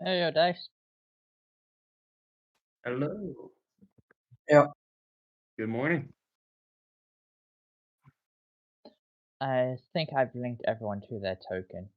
Hey, yo, Dice. Hello. Yeah, Good morning. I think I've linked everyone to their token.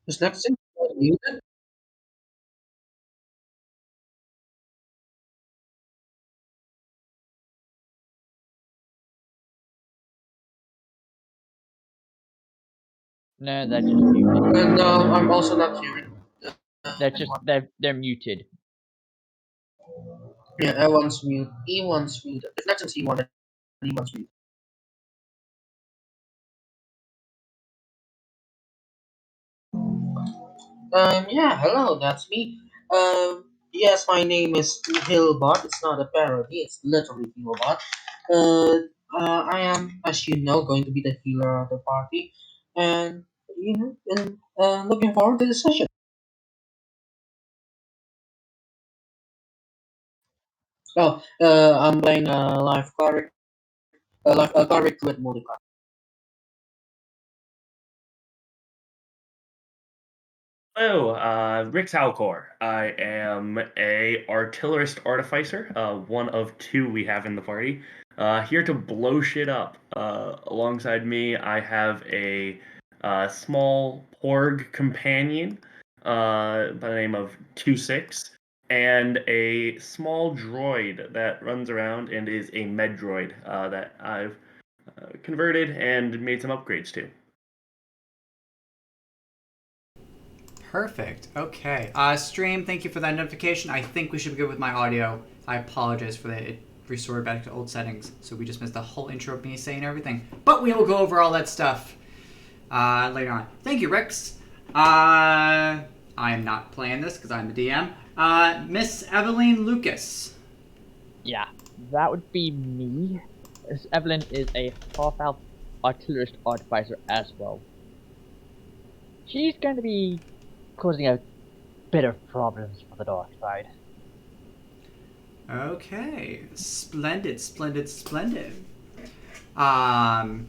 is next thing muted? No, they're just muted. And I'm also not hearing. Anyone. They're muted. Yeah, everyone's mute. E1's muted. If next is E1, then E1's mute. Yeah, hello, that's me. Yes, my name is Hillbot. It's not a parody. It's literally Hillbot. I am, as you know, going to be the healer of the party, and looking forward to the session. Oh, I'm playing a live card, a card with multi. Hello, Rick Talcor. I am a artillerist artificer, one of two we have in the party. Here to blow shit up. Alongside me, I have a small porg companion by the name of 26, and a small droid that runs around and is a med droid that I've converted and made some upgrades to. Perfect. Okay. Stream, thank you for that notification. I think we should be good with my audio. I apologize for that. It restored back to old settings, so we just missed the whole intro of me saying everything. But we will go over all that stuff later on. Thank you, Rex. I am not playing this because I'm the DM. Miss Evelyn Lucas. Yeah, that would be me. As Evelyn is a half-elf artillerist artificer as well. She's going to be causing a bit of problems for the dark side. Okay. Splendid, splendid, splendid. Um,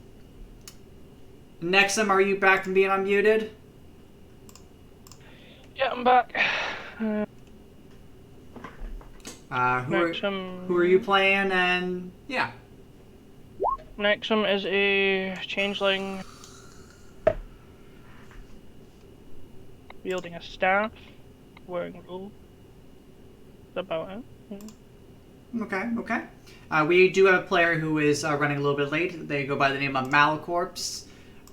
Nexum, are you back from being unmuted? Yeah, I'm back. Who are you playing? And yeah. Nexum is a changeling wielding a staff, wearing a robe. That's about it. Okay. We do have a player who is running a little bit late. They go by the name of Malcorpse.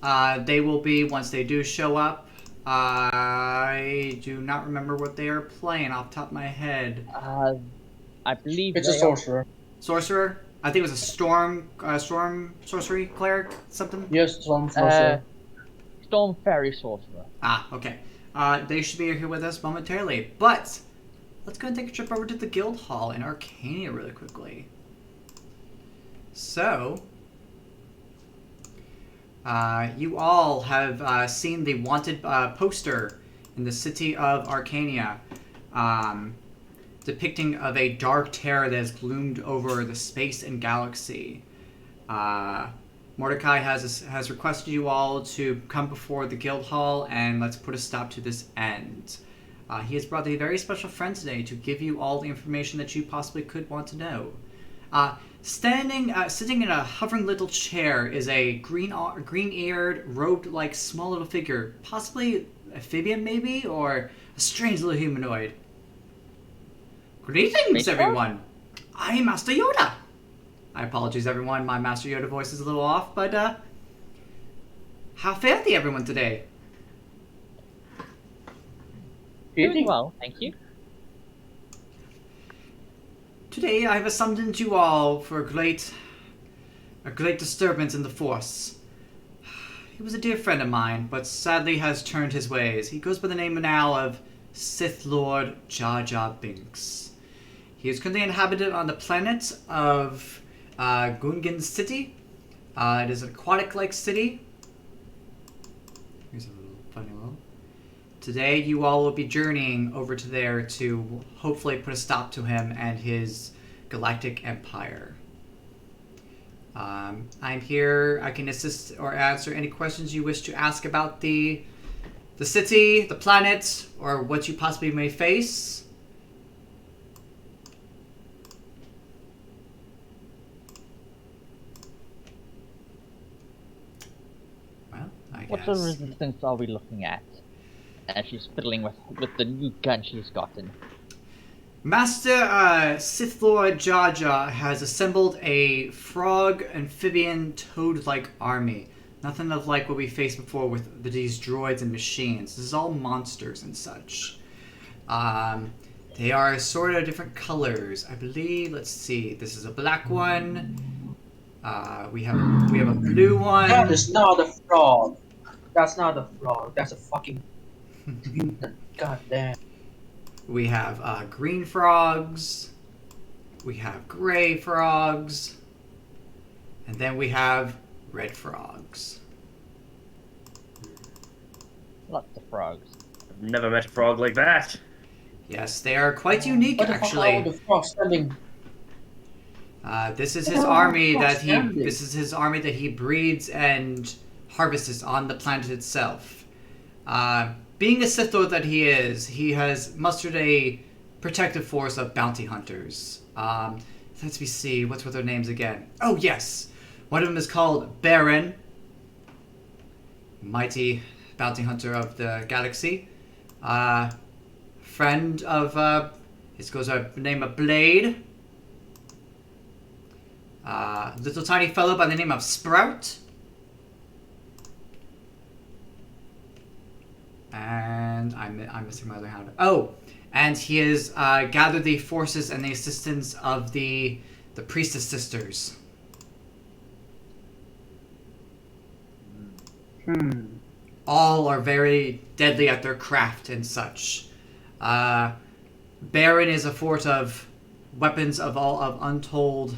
They will be once they do show up. I do not remember what they are playing off the top of my head. I believe It's a they are. sorcerer. Sorcerer? I think it was a storm sorcery cleric, something. Yes, some sorcerer. Storm Fairy Sorcerer. Ah, okay. They should be here with us momentarily, but let's go and take a trip over to the guild hall in Arcania really quickly. So, you all have seen the wanted poster in the city of Arcania, depicting of a dark terror that has gloomed over the space and galaxy. Mordecai has requested you all to come before the guild hall and let's put a stop to this end. He has brought a very special friend today to give you all the information that you possibly could want to know. Sitting in a hovering little chair is a green-eared, robed-like small little figure, possibly amphibian maybe, or a strange little humanoid. Greetings, everyone! I'm Master Yoda! I apologize, everyone, my Master Yoda voice is a little off, but, how fare thee, everyone, today? Doing well, thank you. Today I have summoned you all for a great disturbance in the Force. He was a dear friend of mine, but sadly has turned his ways. He goes by the name now of Sith Lord Jar Jar Binks. He is currently inhabited on the planet of Gungan City. It is an aquatic-like city. Here's a little funny little. Today, you all will be journeying over to there to hopefully put a stop to him and his galactic empire. I'm here. I can assist or answer any questions you wish to ask about the city, the planet, or what you possibly may face. Well, I guess. What sort of resistance are we looking at? And she's fiddling with the new gun she's gotten. Master Sith Lord Jar Jar has assembled a frog, amphibian, toad-like army. Nothing of like what we faced before with these droids and machines. This is all monsters and such. They are sort of different colors. I believe, let's see, this is a black one. We have a blue one. That is not a frog. That's not a frog. That's a fucking mutant. God damn. We have green frogs. We have gray frogs. And then we have red frogs. Lots of frogs. I've never met a frog like that. Yes, they are quite unique, What the fuck actually. are all the frogs standing? This is What his the hell are army frogs that he. standing? This is his army that he breeds and harvests on the planet itself. Being a Sith Lord that he is, he has mustered a protective force of bounty hunters. Let me see, what's their names again? Oh yes, one of them is called Baron, mighty bounty hunter of the galaxy. Friend of this goes by the name of Blade. Little tiny fellow by the name of Sprout. And I'm missing my other hand. Oh, and he has gathered the forces and the assistance of the priestess sisters. All are very deadly at their craft and such. Baron is a fort of weapons of untold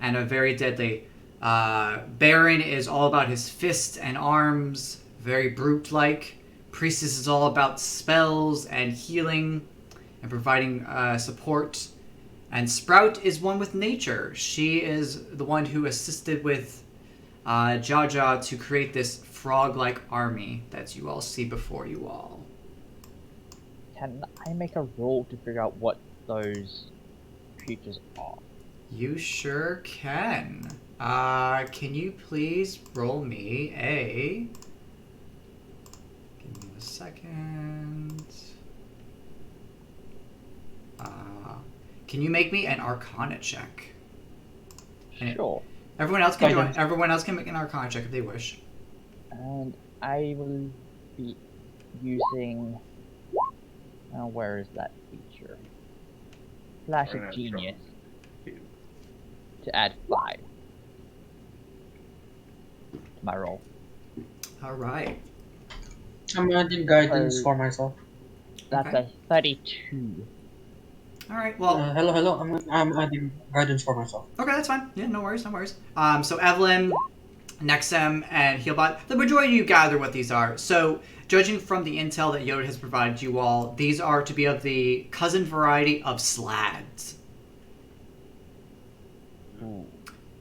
and are very deadly. Baron is all about his fists and arms, very brute-like. Priestess is all about spells and healing and providing support. And Sprout is one with nature. She is the one who assisted with Jar Jar to create this frog-like army that you all see before you all. Can I make a roll to figure out what those creatures are? You sure can. Can you please roll me a... Give me a second. Can you make me an Arcana check? Sure. Everyone else can make an Arcana check if they wish. And I will be using. Where is that feature? Flash of Right, Genius sure. to add 5 to my roll. All right. I'm adding guidance So- for myself. That's Okay. a 32. All right. Well, Hello. I'm adding guidance for myself. okay, that's fine. Yeah, no worries, no worries. So Evelyn, Nexem, and Healbot, the majority of you gather what these are. So, judging from the intel that Yoda has provided you all, these are to be of the cousin variety of slads. Ooh.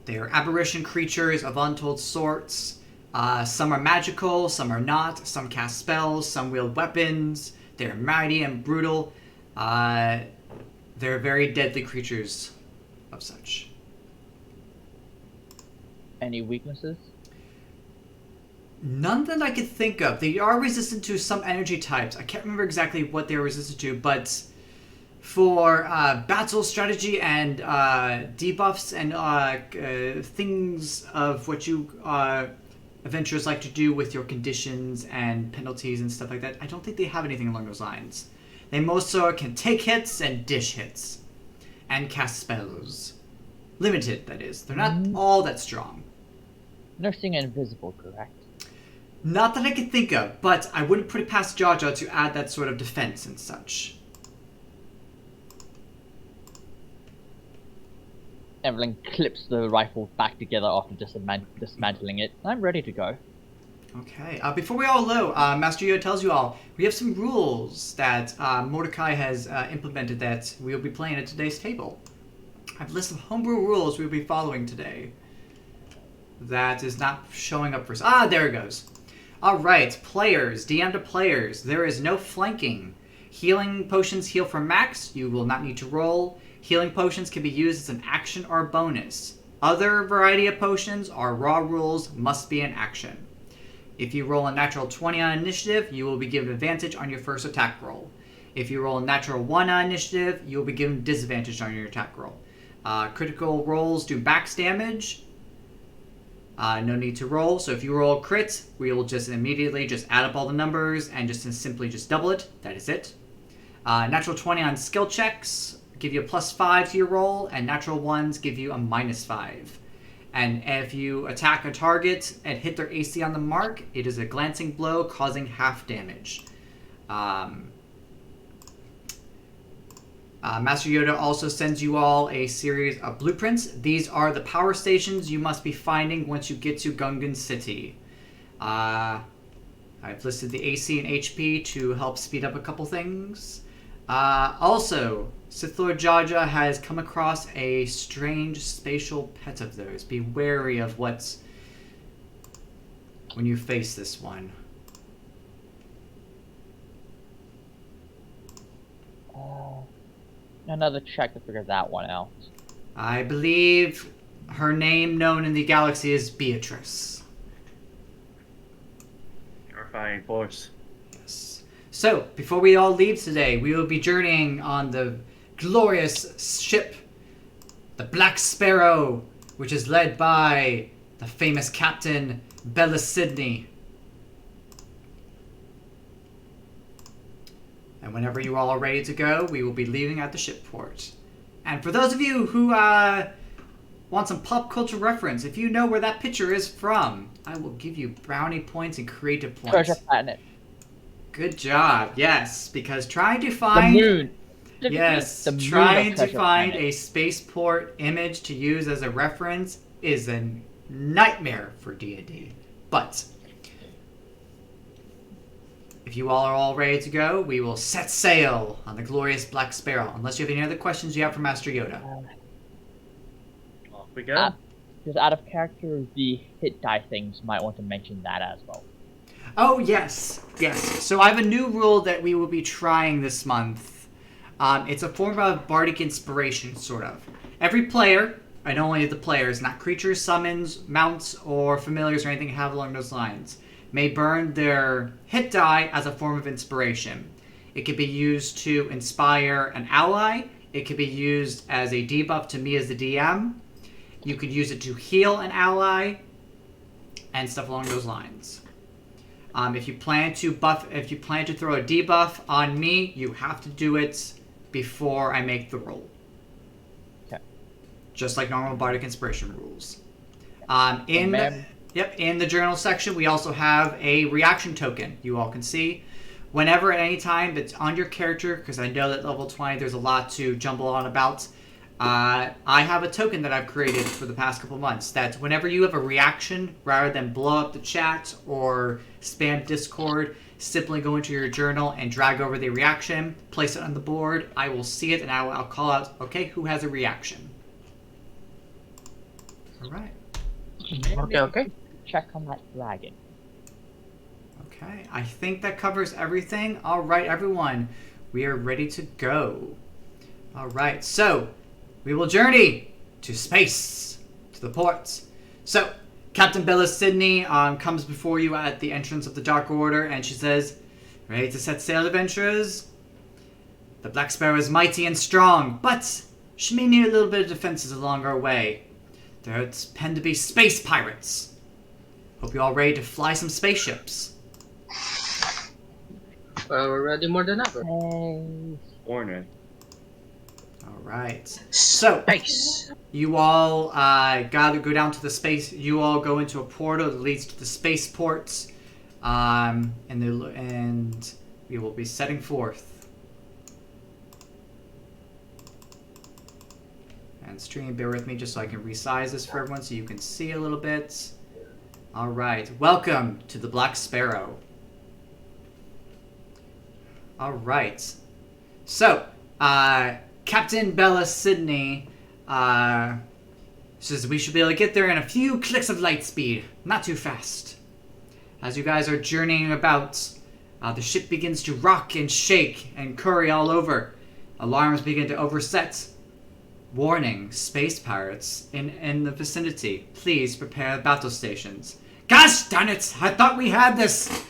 They are aberration creatures of untold sorts. Some are magical, some are not. Some cast spells, some wield weapons. They're mighty and brutal. They're very deadly creatures of such. Any weaknesses? None that I could think of. They are resistant to some energy types. I can't remember exactly what they're resistant to, but for battle strategy and debuffs and things of what you adventurers like to do with your conditions and penalties and stuff like that, I don't think they have anything along those lines. They mostly can take hits and dish hits and cast spells. Limited, that is. They're not all that strong. Nursing invisible, correct? Not that I could think of, but I wouldn't put it past Jaja to add that sort of defense and such. Evelyn clips the rifle back together after dismantling it. I'm ready to go. Okay. Before we all load, Master Yoda tells you all, we have some rules that Mordecai has implemented that we will be playing at today's table. I have a list of homebrew rules we will be following today. That is not showing up for us. There it goes. Alright, players, DM to players. There is no flanking. Healing potions heal for max. You will not need to roll. Healing potions can be used as an action or bonus. Other variety of potions are raw rules, must be an action. If you roll a natural 20 on initiative, you will be given advantage on your first attack roll. If you roll a natural 1 on initiative, you will be given disadvantage on your attack roll. Critical rolls do max damage. No need to roll. So if you roll a crit, we will just immediately just add up all the numbers and just simply just double it. That is it. Natural 20 on skill checks give you a +5 to your roll, and natural 1s give you a -5. And if you attack a target and hit their AC on the mark, it is a glancing blow causing half damage. Master Yoda also sends you all a series of blueprints. These are the power stations you must be finding once you get to Gungan City. I've listed the AC and HP to help speed up a couple things. Also, Sith Lord Jaja has come across a strange spatial pet of theirs. Be wary of what's when you face this one. Another check to figure that one out. I believe her name known in the galaxy is Beatrice. Terrifying force. Yes. So, before we all leave today, we will be journeying on the glorious ship, the Black Sparrow, which is led by the famous captain, Bella Sidney. And whenever you all are ready to go, we will be leaving at the ship port. And for those of you who want some pop culture reference, if you know where that picture is from, I will give you brownie points and creative points. Treasure planet. Good job. Yes, because trying to find The moon. yes, The moon trying of to Treasure find Planet. a spaceport image to use as a reference is a nightmare for D&D. But if you all are all ready to go, we will set sail on the glorious Black Sparrow. Unless you have any other questions you have for Master Yoda. Off we go. Just out of character, the hit die things, might want to mention that as well. Oh, yes. Yes. So I have a new rule that we will be trying this month. It's a form of bardic inspiration, sort of. Every player, and only the players, not creatures, summons, mounts, or familiars or anything have along those lines, may burn their hit die as a form of inspiration. It can be used to inspire an ally. It can be used as a debuff to me as the DM. You could use it to heal an ally, and stuff along those lines. If you plan to throw a debuff on me, you have to do it before I make the roll. Okay. Just like normal Bardic Inspiration rules. In the journal section, we also have a reaction token you all can see. Whenever at any time that's on your character, because I know that level 20 there's a lot to jumble on about, I have a token that I've created for the past couple months that whenever you have a reaction, rather than blow up the chat or spam Discord, simply go into your journal and drag over the reaction, place it on the board. I will see it and I'll call out, okay, who has a reaction? All right. Okay. Check on that dragon. Okay, I think that covers everything. All right, everyone, we are ready to go. All right, so we will journey to space, to the ports. So, Captain Bella Sydney comes before you at the entrance of the Dark Order, and she says, "Ready to set sail, adventurers? The Black Sparrow is mighty and strong, but she may need a little bit of defenses along our way. There tend to be space pirates. Hope you're all ready to fly some spaceships." We're ready more than ever. Warner. All right. So, Space. you all gotta go down to the space. You all go into a portal that leads to the spaceports, and we will be setting forth. And stream, bear with me just so I can resize this for everyone so you can see a little bit. All right. Welcome to the Black Sparrow. All right. So, Captain Bella Sydney says we should be able to get there in a few clicks of light speed, not too fast. As you guys are journeying about, the ship begins to rock and shake and curry all over. Alarms begin to overset. Warning, space pirates in the vicinity. Please prepare battle stations. Gosh darn it! I thought we had this!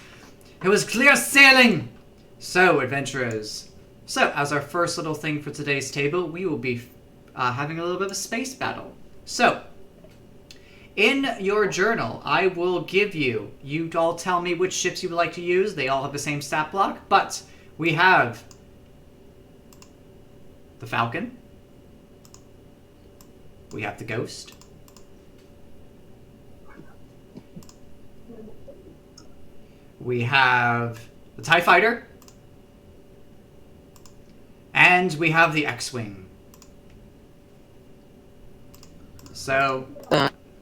It was clear sailing! So, adventurers. So, as our first little thing for today's table, we will be having a little bit of a space battle. So, in your journal, I will give you all tell me which ships you would like to use. They all have the same stat block, but we have the Falcon. We have the Ghost. We have the TIE Fighter. And we have the X-Wing. So...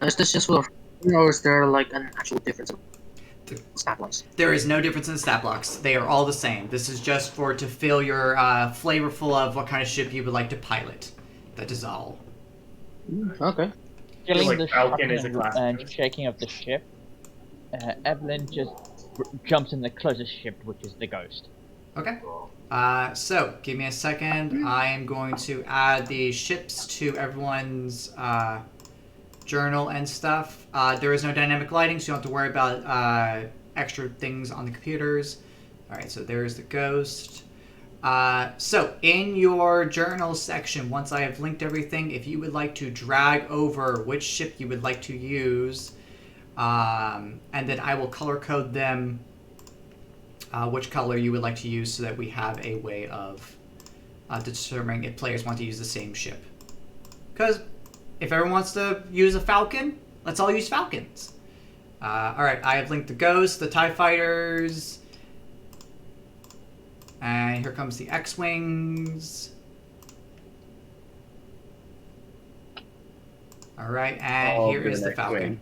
is this just for or is there like an actual difference in stat blocks? There is no difference in the stat blocks. They are all the same. This is just to fill your flavor full of what kind of ship you would like to pilot. That is all. Okay. Killing like the Falcon is a ship class. and shaking of the ship. Evelyn just jumps in the closest ship, which is the Ghost. Okay. So, give me a second. I am going to add the ships to everyone's journal and stuff. There is no dynamic lighting, so you don't have to worry about extra things on the computers. Alright, so there's the Ghost. So, in your journal section, once I have linked everything, if you would like to drag over which ship you would like to use, and then I will color code them which color you would like to use so that we have a way of determining if players want to use the same ship. Because if everyone wants to use a Falcon, let's all use Falcons. Alright, I have linked the Ghost, the TIE Fighters, and here comes the X-Wings. Alright, and here is the Falcon.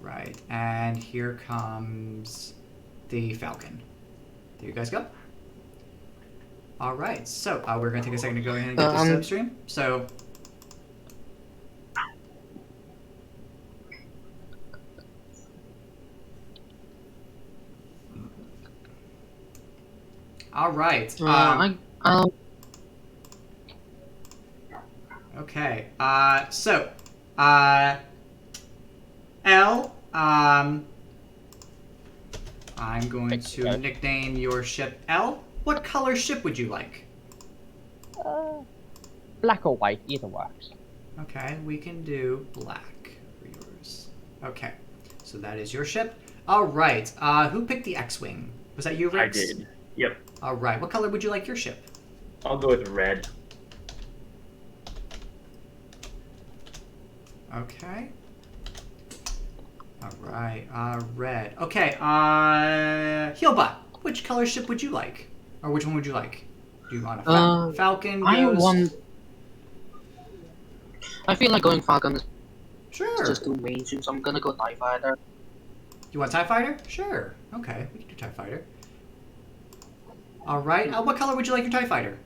Alright, and here comes the Falcon. There you guys go. Alright, so we're going to take a second to go ahead and get this substream. So, alright. Okay, so, L, I'm going to nickname your ship L. What color ship would you like? Black or white, either works. Okay, we can do black for yours. Okay, so So that is your ship. All right. Who picked the X-wing? Was that you, I Rix? did. Yep. All right. What color would you like your ship? I'll go with red. Okay. All right. Red. Okay. Healbot. Which color ship would you like, or which one would you like? Do you want a Falcon? Ghost? I feel like going Falcon is Sure. just too mainstream, so I'm gonna go TIE Fighter. You want TIE Fighter? Sure. Okay, we can do TIE Fighter. All right. What color would you like your TIE Fighter?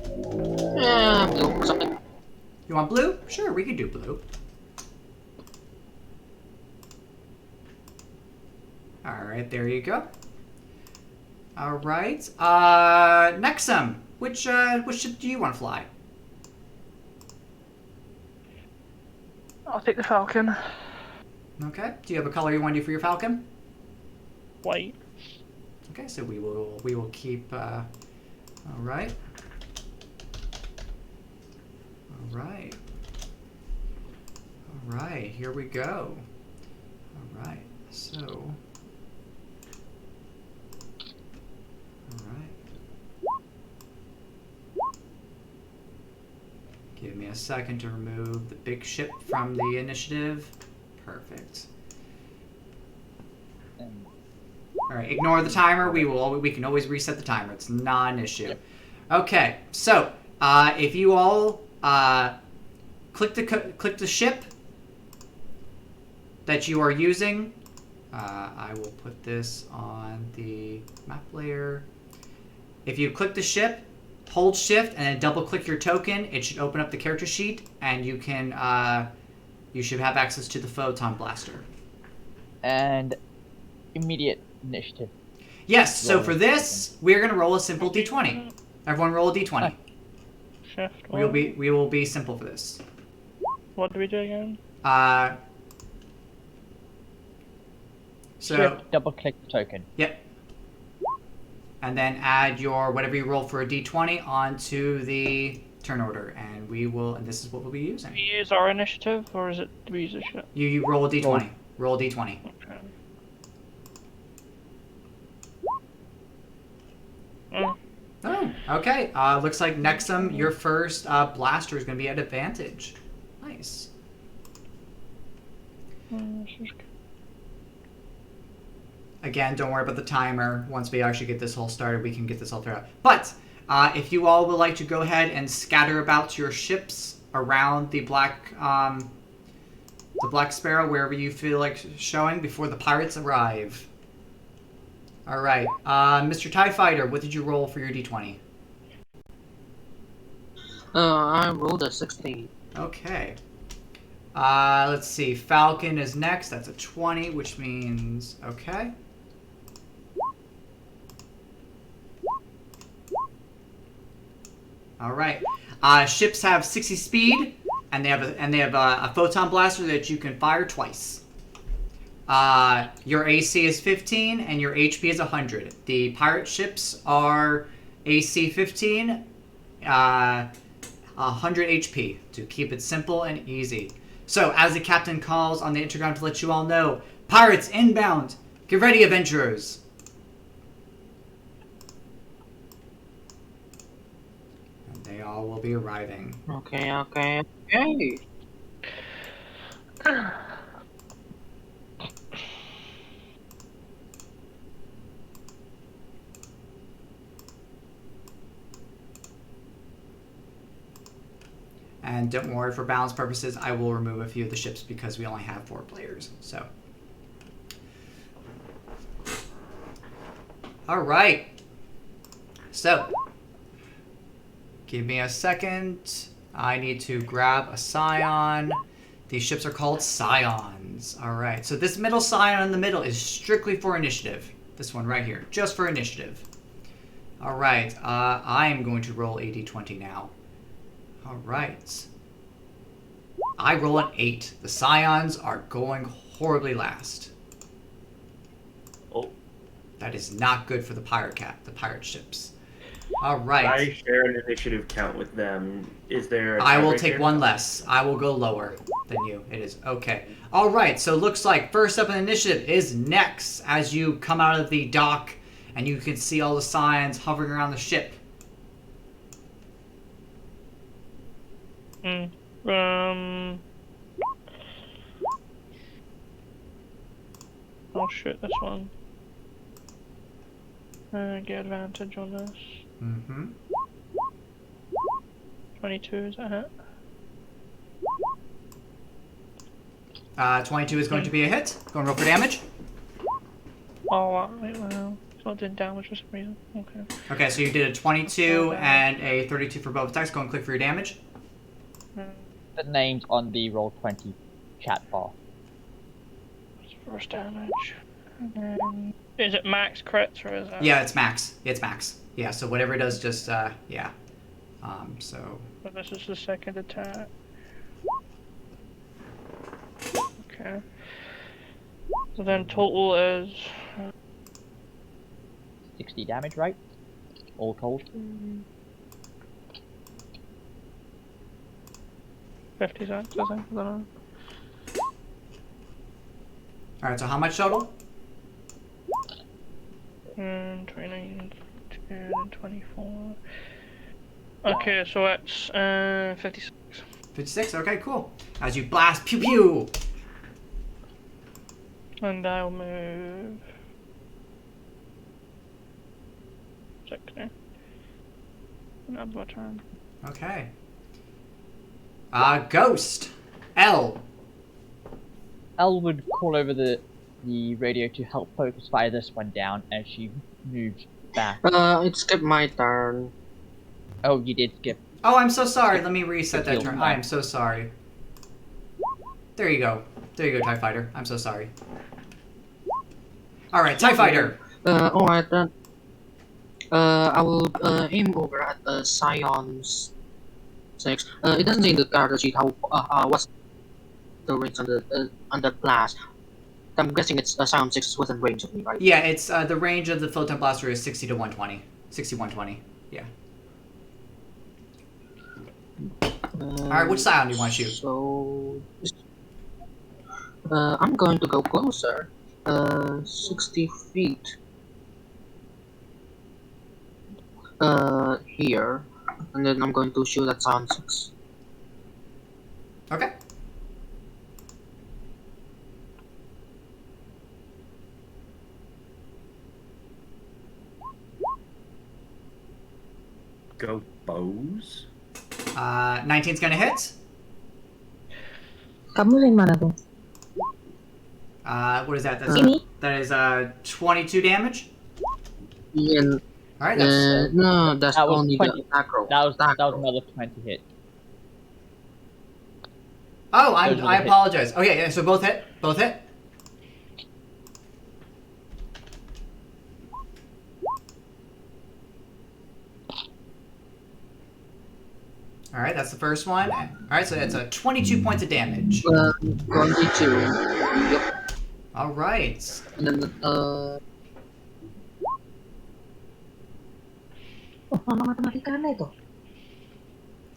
Yeah, blue or something. You want blue? Sure, we can do blue. All right, there you go. All right. Nexum, which ship do you want to fly? I'll take the Falcon. Okay. Do you have a color you want to do for your Falcon? White. Okay, so we will keep. All right. All right. All right. Here we go. All right. So. All right. Give me a second to remove the big ship from the initiative. Perfect. All right, ignore the timer. We can always reset the timer. It's not an issue. Okay, so if you all click the ship that you are using, I will put this on the map layer. If you click the ship, hold Shift and then double click your token, it should open up the character sheet, and you can you should have access to the photon blaster. And immediate initiative. Yes, so for this, we're going to roll a simple d20. Everyone roll a d20. Shift. We will be simple for this. What do we do again? So Shift, double click the token. Yep. And then add your whatever you roll for a d20 onto the turn order, and this is what we'll be Do using. we use our initiative, or do we use a ship? You roll a d20. Roll a d20. Okay. Oh, okay. Looks like Nexum, your first blaster is going to be at advantage. Nice. Again, don't worry about the timer. Once we actually get this whole started, we can get this all throughout. But if you all would like to go ahead and scatter about your ships around the Black Sparrow, wherever you feel like showing, before the pirates arrive. All right, Mr. TIE Fighter, what did you roll for your d20? I rolled a 16. Okay. Let's see. Falcon is next. That's a 20, which means okay. All right. Ships have 60 speed, and they have a photon blaster that you can fire twice. Your AC is 15 and your HP is 100. The pirate ships are AC 15, 100 HP to keep it simple and easy. So, as the captain calls on the intercom to let you all know, pirates inbound! Get ready, adventurers! And they all will be arriving. Okay. And don't worry, for balance purposes, I will remove a few of the ships because we only have 4 players. So, all right. So, give me a second. I need to grab a Scion. These ships are called Scions. All right. So this middle Scion in the middle is strictly for initiative. This one right here, just for initiative. All right. I am going to roll a d20 now. All right. I roll an 8. The Scions are going horribly last. Oh. That is not good for the pirate ships. All I right. share an initiative count with them. Is there a I will tiebreaker? take one less. I will go lower than you. It is okay. All right. So it looks like first up in initiative is Nex. As you come out of the dock, and you can see all the signs hovering around the ship. I'll shoot this one. Get advantage on this. Mm-hmm. 22 is a hit. 22 is going to be a hit. Go and roll for damage. Oh, wait, well, it's not doing damage for some reason. Okay. Okay, so you did a 22 and a 32 for both attacks. Go and click for your damage. The names on the Roll20 chat bar. First damage. And then, is it max crits or is it? Yeah, it's max. It's max. Yeah, so whatever it does, just, yeah. So... But this is the second attack. Okay. So then total is... 60 damage, right? All told. 50 cents, I think. I don't know. Alright, so how much total? 29, 10, 24. Okay, so it's 56. 56? Okay, cool. As you blast, pew pew! And I'll move 60. And that's my turn. Okay. Ghost. L. Elle would call over the radio to help focus fire this one down as she moves back. It skipped my turn. Oh, you did skip. Oh, I'm so sorry. Let me reset that Heal turn. one. I am so sorry. There you go. There you go, TIE Fighter. I'm so sorry. Alright, TIE Fighter! Alright then. I will aim over at the Scion's 6. It doesn't say in the character sheet how what's the range on the blast. I'm guessing it's Scion 6 is within range of me, right? Yeah, it's the range of the photon blaster is 60 to 120. 60, 120. Yeah. Alright, which Scion do you want to shoot? So I'm going to go closer. 60 feet. Here. And then I'm going to shoot at Scion 6. Okay. Go bows. 19's gonna hit. Kamu rin mana to? What is that? That's Ini? that is 22 damage. And Alright, that's no, that's That was only 20. the attack roll. That was Attack roll. another 20 hit. Oh, Those are I the hit. apologize. Okay, yeah, so both hit. Both hit. Alright, that's the first one. Alright, so that's 22 points of damage. 22. Yep. Alright. And then Oh, mama matematika na ito.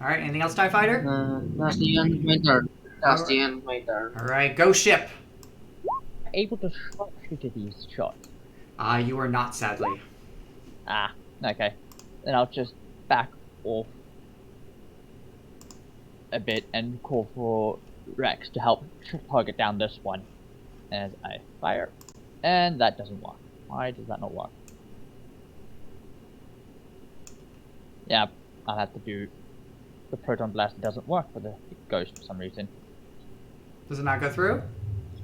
Alright, anything else, TIE Fighter? that's the end of my turn. That's the end of my turn. Alright, go ship. Able to sharpshooter these shots. You are not, sadly. Ah, okay. Then I'll just back off a bit and call for Rex to help target down this one as I fire. And that doesn't work. Why does that not work? Yeah, I'll have to do the proton blast. It doesn't work for the ghost for some reason. Does it not go through?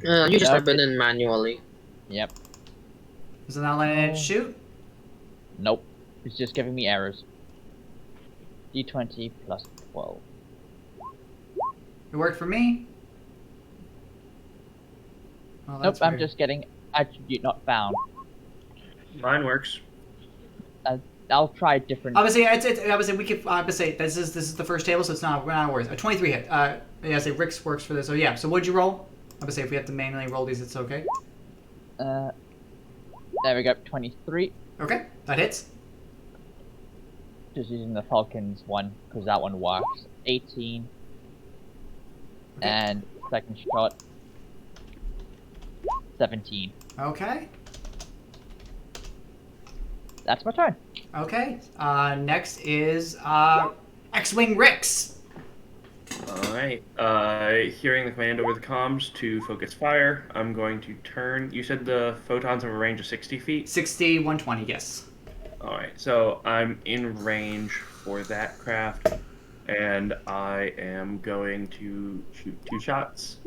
You just Yeah, type it in manually. Yep. Does it not let it shoot? Nope. It's just giving me errors. D20 plus 12. It worked for me. Well, Nope, that's I'm weird. just getting attribute not found. Mine works. I'll try different. Obviously, obviously we could. Obviously, this is the first table, so it's not. We're not worried. A 23 hit. Yeah, say Rick's works for this. So yeah. So what'd you roll? Obviously, if we have to manually roll these, it's okay. There we go, 23. Okay, that hits. Just using the Falcons one, because that one works. 18. Okay. And second shot, 17. Okay. That's my turn. Okay. Next is X-Wing Rix. Alright. Hearing the command over the comms to focus fire, I'm going to turn. You said the photons have a range of 60 feet? 60, 120, yes. Alright, so I'm in range for that craft, and I am going to shoot 2 shots.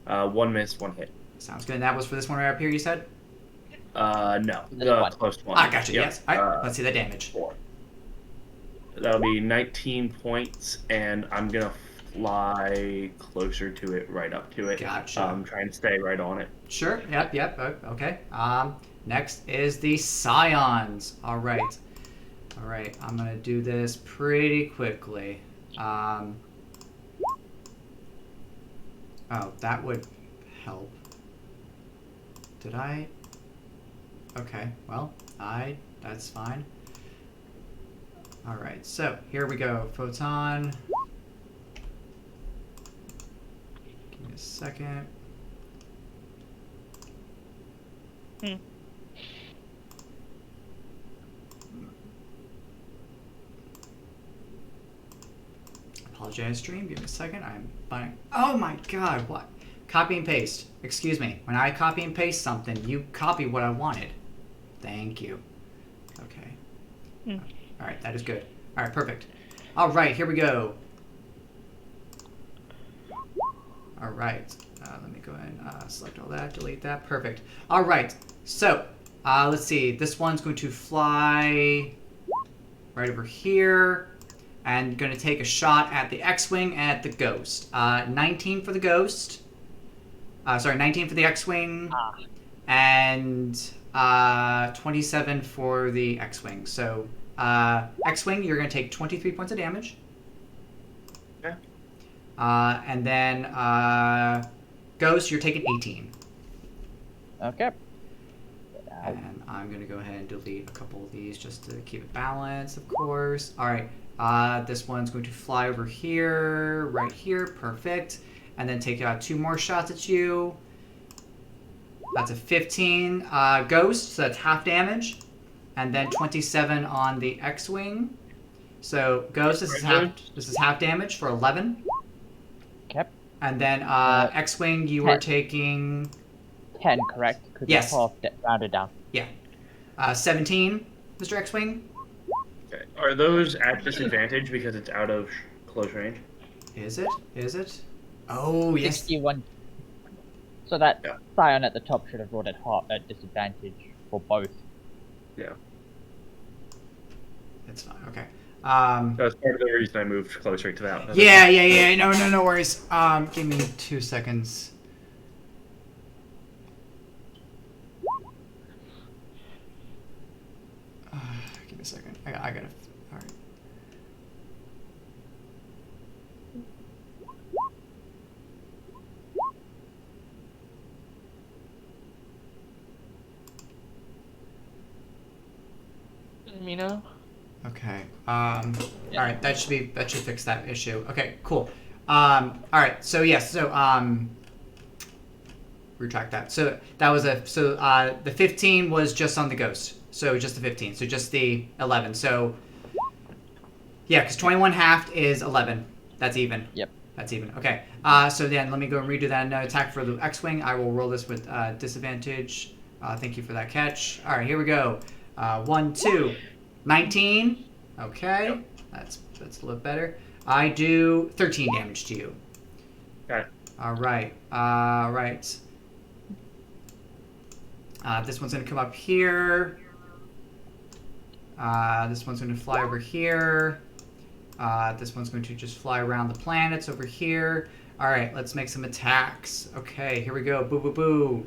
1 miss, 1 hit. Sounds good. And that was for this one right up here, you said? No, This the one. close one. Ah, gotcha, Yep. yes. All right, let's see the damage. 4. That'll be 19 points, and I'm gonna fly closer to it, right up to it. Gotcha. I'm trying to stay right on it. Sure, yep, okay. Next is the Scions. All right, I'm gonna do this pretty quickly. Oh, that would help. Did I? Okay, well, that's fine. All right, so here we go. Photon. Give me a second. Apologize, stream. Give me a second. I'm fine. Oh my god, what? Copy and paste. Excuse me. When I copy and paste something, you copy what I wanted. Thank you. Okay. Alright, that is good. Alright, perfect. Alright, here we go. Alright. Let me go ahead and select all that, delete that. Perfect. Alright, so, let's see. This one's going to fly right over here. And going to take a shot at the X-Wing and at the Ghost. 19 for the Ghost. 19 for the X-Wing. And 27 for the X-Wing. So, X-Wing, you're going to take 23 points of damage. Okay. And then Ghost, you're taking 18. Okay. And I'm going to go ahead and delete a couple of these just to keep it balanced, of course. All right. This one's going to fly over here, right here. Perfect. And then take 2 more shots at you. That's a 15 Ghost, so that's half damage. And then 27 on the X-Wing. So Ghost, this is half damage for 11. Okay. And then X-Wing, you 10. are taking 10, correct? Could Yes. Rounded down. 17, Mr. X-Wing. Okay. Are those at disadvantage because it's out of close range? Is it? Is it? Oh, yes. 61. So that Yeah. Scion at the top should have rolled at disadvantage for both. Yeah. It's fine. Okay. That's part of the reason I moved closer to that. Yeah. No worries. Give me 2 seconds. Give me a second. I gotta. All right. Let me know. Okay. All right. That should fix that issue. Okay. Cool. All right. So yes. So retract that. So that was the 15 was just on the Ghost. So just the 15. So just the 11. So yeah, because 21 halved is 11. That's even. Yep. That's even. Okay. So then let me go and redo that attack for the X-Wing. I will roll this with disadvantage. Thank you for that catch. All right. Here we go. 1, 2, 19. Okay. Yep. That's a little better. I do 13 damage to you. Okay. All right. This one's going to come up here. This one's going to fly over here. This one's going to just fly around the planets over here. All right, let's make some attacks. Okay, here we go. Boo, boo, boo.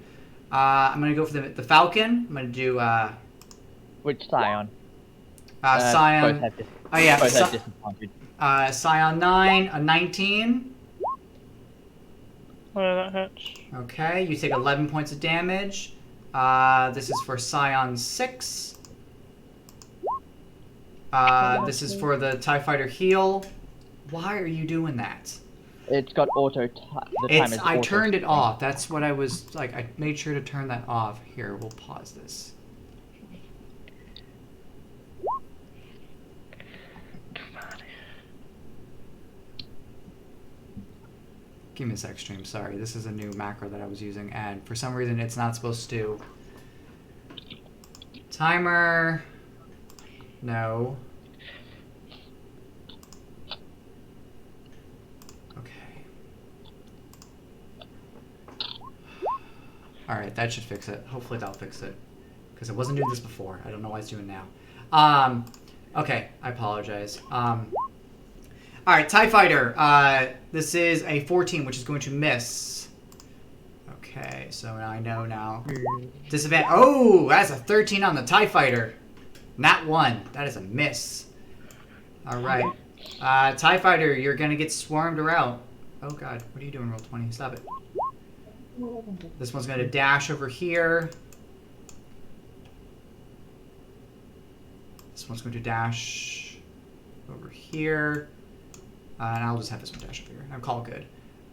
I'm going to go for the Falcon. I'm going to do... Which Scion? Scion... Both have Oh, yeah. both have disadvantage. Scion 9, a 19. Oh, that hurts. Okay, you take 11 points of damage. This is for Scion 6. This is for the TIE Fighter heal. Why are you doing that? It's got auto. The timer's I auto turned it switching. off. That's what I was like. I made sure to turn that off. Here, we'll pause this. Give me a sec, stream. Sorry, this is a new macro that I was using, and for some reason it's not supposed to. Timer. No. Okay. All right, that should fix it. Hopefully that'll fix it, because it wasn't doing this before. I don't know why it's doing now. Okay, I apologize. All right, TIE Fighter. This is a 14, which is going to miss. Okay, so I know now. Disadvantage. Oh, that's a 13 on the TIE Fighter. Not one. That is a miss. All right. TIE Fighter, you're going to get swarmed around. Oh, God. What are you doing, Roll20? Stop it. This one's going to dash over here. This one's going to dash over here. And I'll just have this one dash over here. I'll call it good.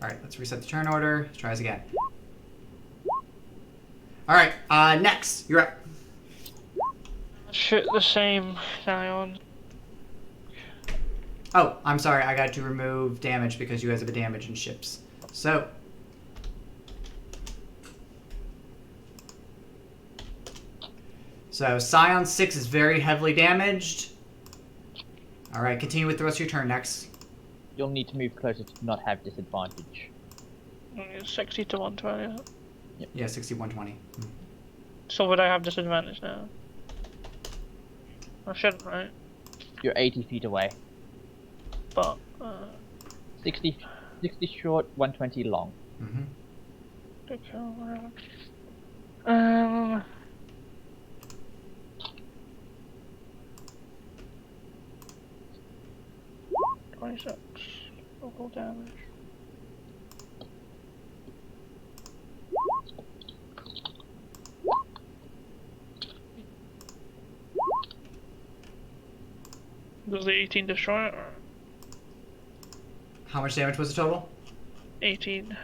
All right, let's reset the turn order. Let's try this again. All right, next. You're up. Shoot the same Zion. Oh, I'm sorry. I got to remove damage because you guys have a damage in ships. So. So, Scion 6 is very heavily damaged. All right, continue with the rest of your turn next. You'll need to move closer to not have disadvantage. 60 to 120. Yeah, 60, 120. So would I have disadvantage now? I shouldn't, right? You're 80 feet away. But 60 short, 120 long. okay, whatever. 26 local damage. Does the 18 destroy it? Or How much damage was the total? 18.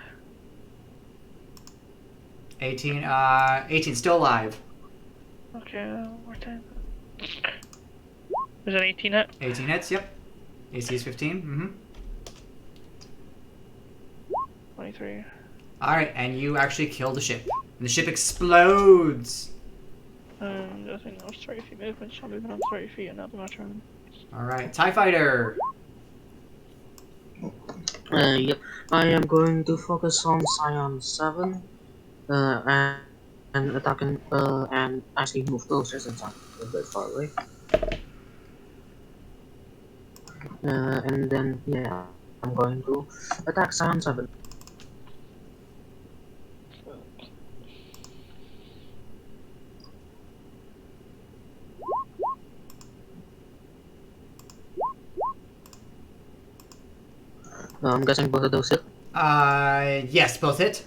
18. 18 still alive. Okay, more time. Is an 18 hit? 18 hits, yep. AC is 15. 23. Alright, and you actually kill the ship. And the ship explodes. I think that was 30 feet movement, so I'm moving on 30 feet and now my turn. Alright, TIE Fighter. Yep. I am going to focus on Scion 7. And attacking, and actually move closer since I'm a bit far away. And then, yeah, I'm going to attack Scion 7. I'm guessing both of those hit. Yes, both hit.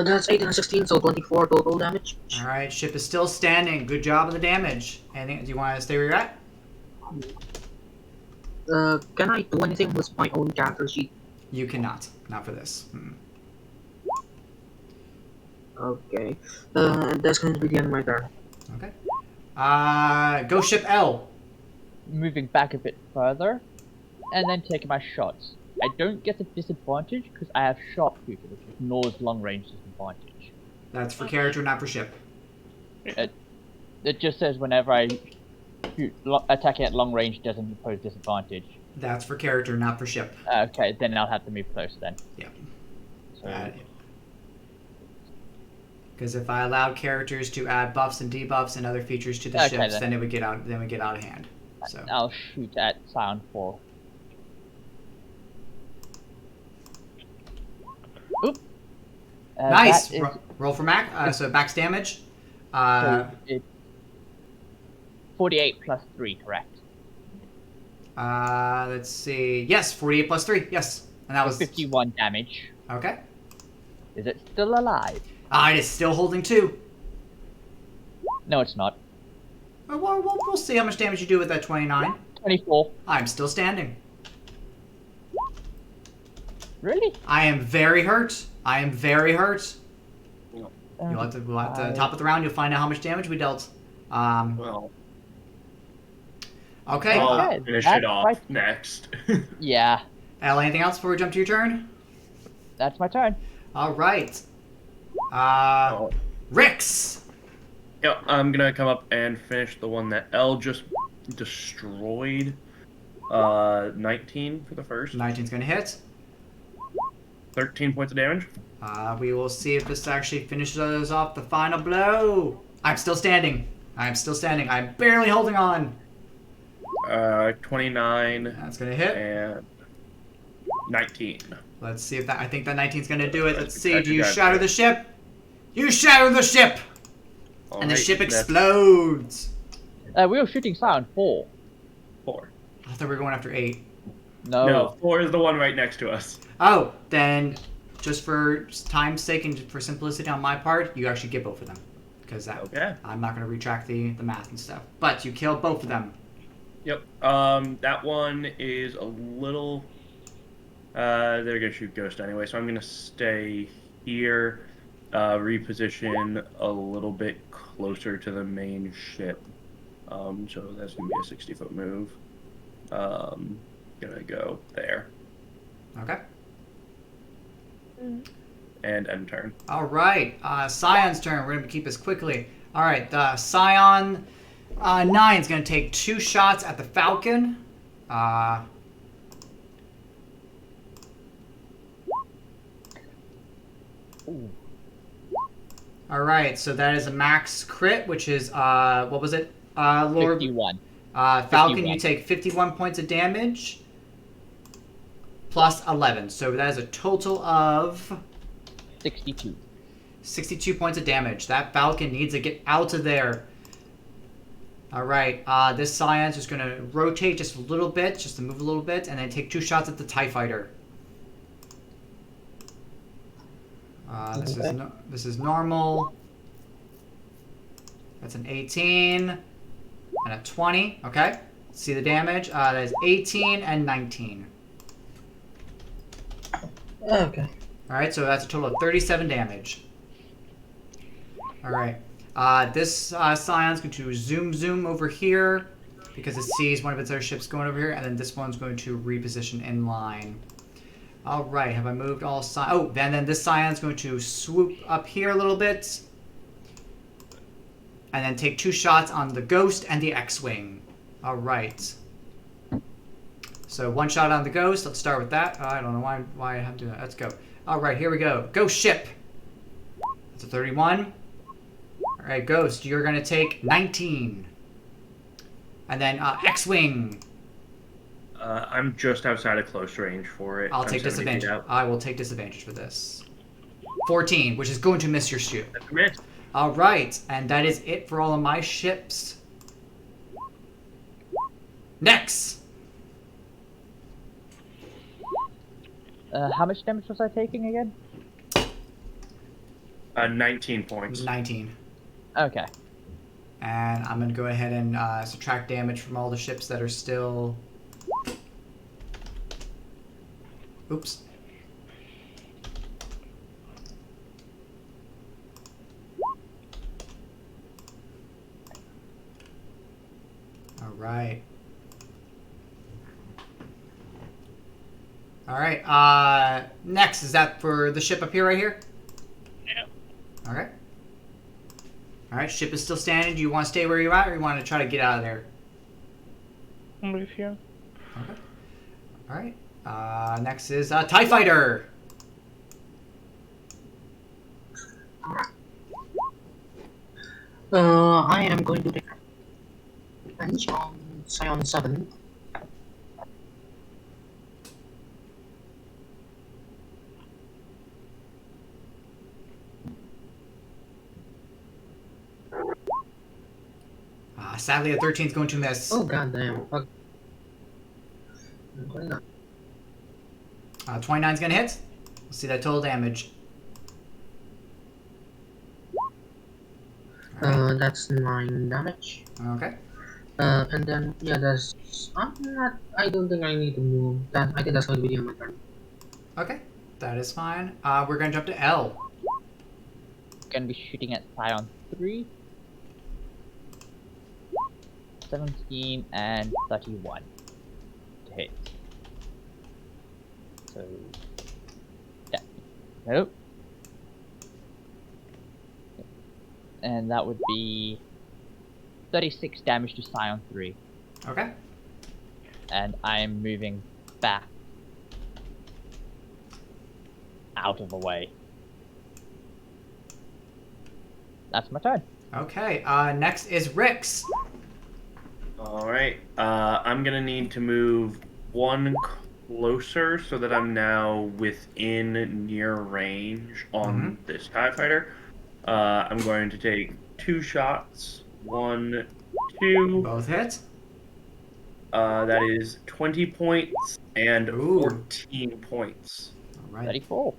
That's 18 and 16, so 24 total damage. Alright, ship is still standing. Good job on the damage. Anything? Do you want to stay where you're at? Can I do anything with my own character sheet? You cannot. Not for this. Okay. That's going to be the end of my turn. Okay. Go ship L. Moving back a bit further, and then taking my shots. I don't get a disadvantage because I have sharpshooter, which ignores long range disadvantage. That's for character, not for ship. It just says whenever I shoot, attacking at long range doesn't impose disadvantage. That's for character, not for ship. Okay, then I'll have to move closer then. Yeah. So, because if I allowed characters to add buffs and debuffs and other features to the ships, then it would get out. Then we get out of hand. So I'll shoot at Scion 4. Oop. Nice. Roll for Mac. So max damage. So it's 48 plus 3, correct? Let's see. Yes, 48 plus 3. Yes, And that was 51 damage. okay. Is it still alive? It is still holding 2. No, it's not. We'll see how much damage you do with that 29. 24. I'm still standing. Really? I am very hurt. I am very hurt. You'll have to go at the top of the round. You'll find out how much damage we dealt. Well, Okay. I'll Okay, finish that's it off right. next. Yeah, Elle, anything else before we jump to your turn? that's my turn. All right. Oh. Rix. Yep, I'm gonna come up and finish the one that L just destroyed. 19 for the first. 19's going to hit. 13 points of damage. We will see if this actually finishes off the final blow. I'm still standing. I'm still standing. I'm barely holding on. 29 That's going to hit. and 19. Let's see if that. I think that 19's going to do it. Let's see. That's Do you a good shatter hit. the ship? You shatter the ship! And the Alright, ship that's explodes. We were shooting Silent 4. 4. I thought we were going after 8. No. No, 4 is the one right next to us. Oh, then just for time's sake and for simplicity on my part, you actually get both of them. Because Okay. I'm not going to retract the math and stuff. But you kill both of them. Yep. That one is a little. They're gonna shoot Ghost anyway, so I'm gonna stay here, reposition a little bit closer to the main ship. So that's gonna be a 60-foot move. Gonna go there Okay. and end turn. All right. Scion's turn. We're going to keep this quickly. All right. Scion 9 is going to take 2 shots at the Falcon. Ooh. All right. So that is a max crit, which is, what was it? Lord 51. Falcon, 51. you take 51 points of damage plus 11. So that is a total of 62. 62 points of damage. That Falcon needs to get out of there. All right, this Scion's just going to rotate just a little bit, just to move a little bit, and then take 2 shots at the TIE Fighter. This is normal. That's an 18 and a 20. Okay, let's see the damage. That is 18 and 19. Okay. All right, so that's a total of 37 damage. All right. This Scion's going to zoom over here because it sees one of its other ships going over here, and then this one's going to reposition in line. All right, have I moved all Scions? Oh, and then this Scion's going to swoop up here a little bit, and then take 2 shots on the Ghost and the X-Wing. All right. So 1 shot on the Ghost. Let's start with that. I don't know why I have to do that. Let's go. All right, here we go. Ghost ship. That's a 31. All right, Ghost, you're going to take 19. And then X-Wing. I'm just outside of close range for it. I'll I'm take 70 feet disadvantage. out. I will take disadvantage for this. 14, which is going to miss your shoot. That's a miss. All right, and that is it for all of my ships. Next. How much damage was I taking again? 19 points. 19. Okay. And I'm going to go ahead and subtract damage from all the ships that are still... Oops. All right. All right. Next, is that for the ship up here, right here? Yeah. All right. All right. Ship is still standing. Do you want to stay where you're at, or you want to try to get out of there? Move here. Okay. All right. Next is TIE Fighter. I am going to take revenge on Scion 7. Sadly, a 13 is going to miss. Oh goddamn. Okay. Why not? 29's gonna hit. Let's see that total damage. Alright. That's 9 damage. Okay. And then yeah, that's I don't think I need to move. I think that's going to be the end of my turn. Okay. That is fine. We're gonna jump to L. Gonna be shooting at Scion 3. 17 and 31 to hit. So, yeah. Nope. And that would be 36 damage to Scion 3. Okay. And I'm moving back out of the way. That's my turn. Okay. Next is Rix. Alright, I'm gonna need to move one closer so that I'm now within near range on this TIE Fighter. I'm going to take 2 shots. 1, 2. Both hit. That is 20 points and Ooh. 14 points. All right. 34.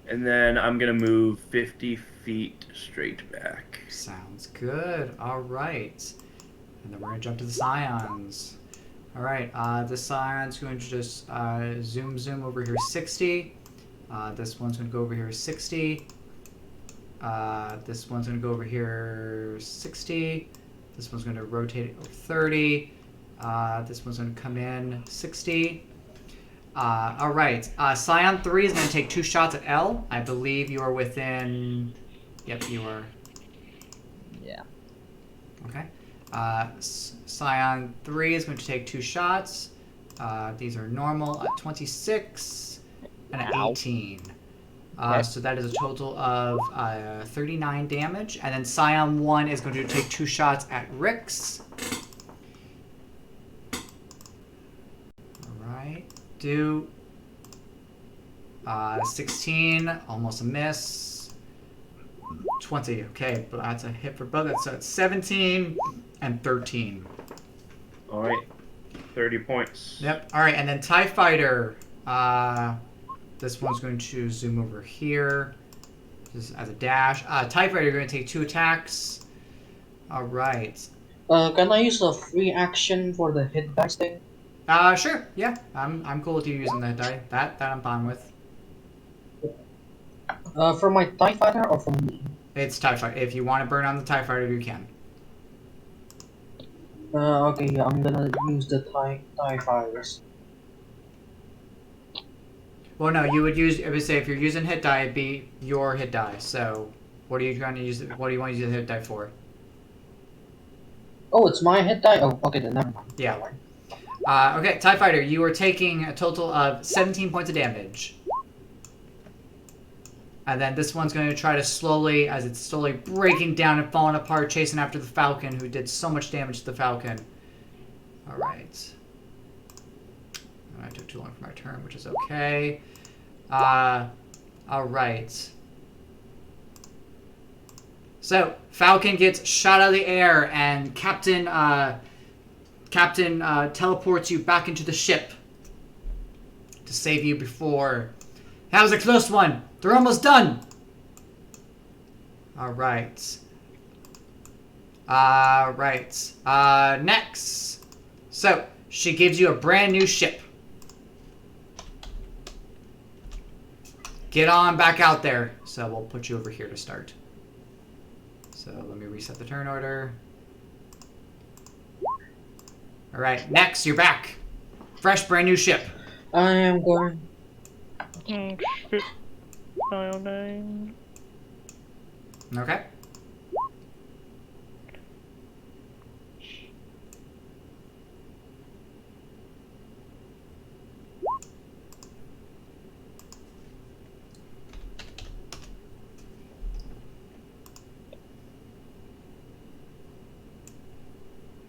And then I'm gonna move 50 feet straight back. Sounds good. All right. And then we're going to jump to the Scions. All right. The Scion's going to just zoom over here 60. This one's going to go over here 60. This one's going to go over here 60. This one's going to rotate over 30. This one's going to come in 60. All right. Scion 3 is going to take 2 shots at L. I believe you are within... Yep, you are. Yeah. Okay. Scion 3 is going to take 2 shots. These are normal at 26 and at Ow. 18. Okay. So that is a total of 39 damage. And then Scion 1 is going to take 2 shots at Rix. Alright. Do 16, almost a miss. 20, okay, but that's a hit for both. So it's 17 and 13. Alright, 30 points. Yep. All right, and then TIE Fighter. This one's going to zoom over here, just as a dash. TIE Fighter, you're going to take 2 attacks. All right. Can I use a free action for the hit dice thing? Sure. Yeah, I'm cool with you using that die. That I'm fine with. From my TIE fighter or from me? It's TIE Fighter. If you want to burn on the TIE Fighter, you can. Okay, yeah, I'm gonna use the TIE fighters. Well, no, you would use. I would say if you're using hit die, it'd be your hit die. So, what are you trying to use? What do you want to use the hit die for? Oh, it's my hit die? Oh, okay, then never mind. Yeah. Never mind. Okay, TIE Fighter, you are taking a total of 17 points of damage. And then this one's going to try to slowly, as it's slowly breaking down and falling apart, chasing after the Falcon, who did so much damage to the Falcon. Alright. I took too long for my turn, which is okay. Alright. So, Falcon gets shot out of the air, and Captain teleports you back into the ship to save you before. That was a close one. They're almost done. All right. Next. So she gives you a brand new ship. Get on back out there. So we'll put you over here to start. So let me reset the turn order. All right. Next, you're back. Fresh, brand new ship. I am going. Oh shit. Dial name. Okay.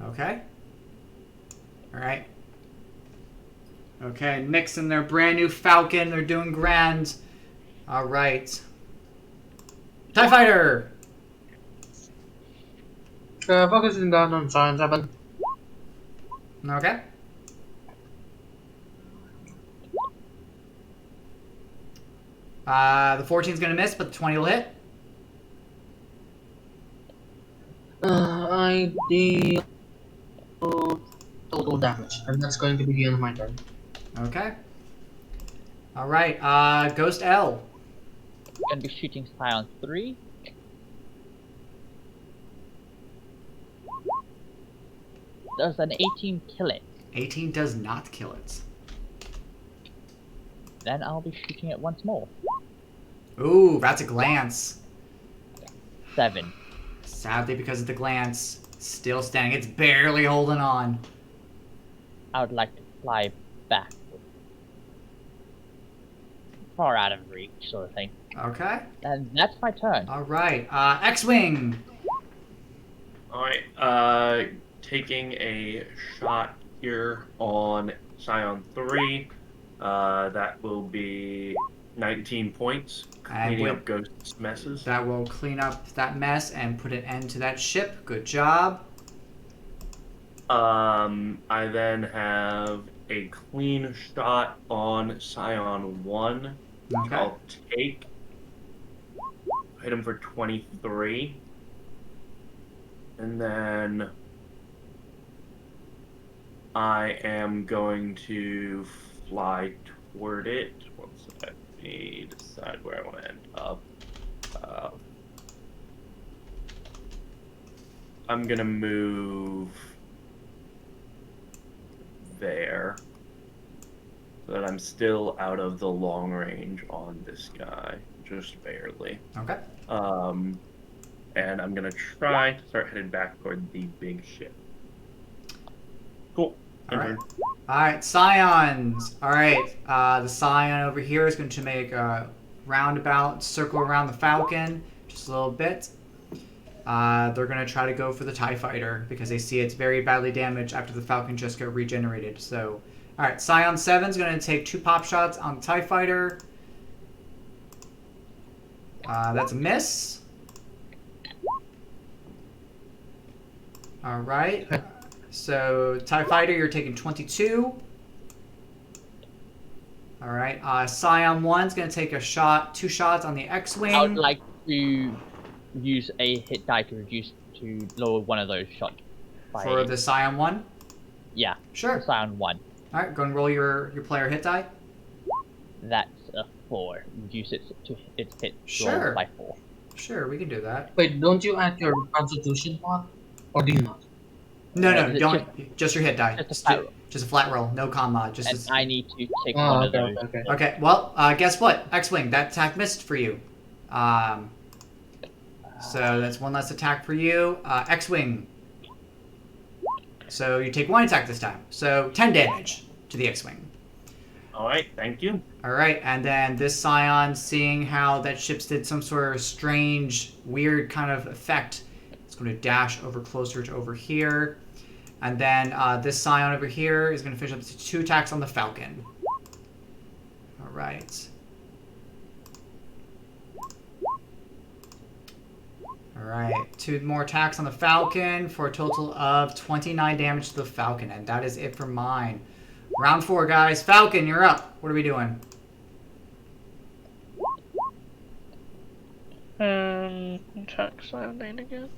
Okay. All right. Okay, Nick's in their brand new Falcon. They're doing grand. All right. TIE Fighter! Focusing down on Scion 7. Okay. The 14's gonna miss, but the 20 will hit. I deal total damage, and that's going to be the end of my turn. Okay. All right. Ghost L. Gonna be shooting Scion 3. Does an 18 kill it? 18 does not kill it. Then I'll be shooting it once more. Ooh, that's a glance. 7. Sadly, because of the glance, still standing. It's barely holding on. I would like to fly back. Far out of reach, sort of thing. Okay. And that's my turn. All right. X-Wing. Alright, taking a shot here on Scion 3. That will be 19 points. And Cleaning up Ghost's messes. that will clean up that mess and put an end to that ship. Good job. I then have a clean shot on Scion 1. Okay. I'll take. Hit him for 23. And then I am going to fly toward it. Once let me decide where I want to end up. I'm going to move there so that I'm still out of the long range on this guy, just barely. Okay. And I'm gonna try to start headed back toward the big ship. Cool. All right. All right, Scions. All right, the Scion over here is going to make a roundabout circle around the Falcon, just a little bit. They're going to try to go for the TIE Fighter because they see it's very badly damaged after the Falcon just got regenerated. So, all right, Scion 7 is going to take 2 pop shots on the TIE Fighter. That's a miss. All right. So, TIE Fighter, you're taking 22. All right. Scion 1's going to take a shot, 2 shots on the X-Wing. I would like to use a hit die to lower one of those shots. For the Scion 1? Yeah. Sure. The Scion 1. All right, go and roll your player hit die. That's a 4. Reduce it to its hit Sure. roll by 4. Sure, we can do that. Wait, don't you add your Constitution mod, or do you not? No, Is it don't. Just your hit die. Just a flat roll. No con mod. Just And I need to take Oh, one of okay, those. okay. Okay, well, guess what? X-Wing, that attack missed for you. So that's one less attack for you. X-Wing. So you take 1 attack this time. So 10 damage to the X-Wing. Alright, thank you. Alright, and then this Scion, seeing how that ship's did some sort of strange, weird kind of effect, it's going to dash over closer to over here. And then this Scion over here is going to finish up to 2 attacks on the Falcon. Alright. Alright, 2 more attacks on the Falcon for a total of 29 damage to the Falcon. And that is it for mine. Round 4, guys. Falcon, you're up. What are we doing? Attack sounding again.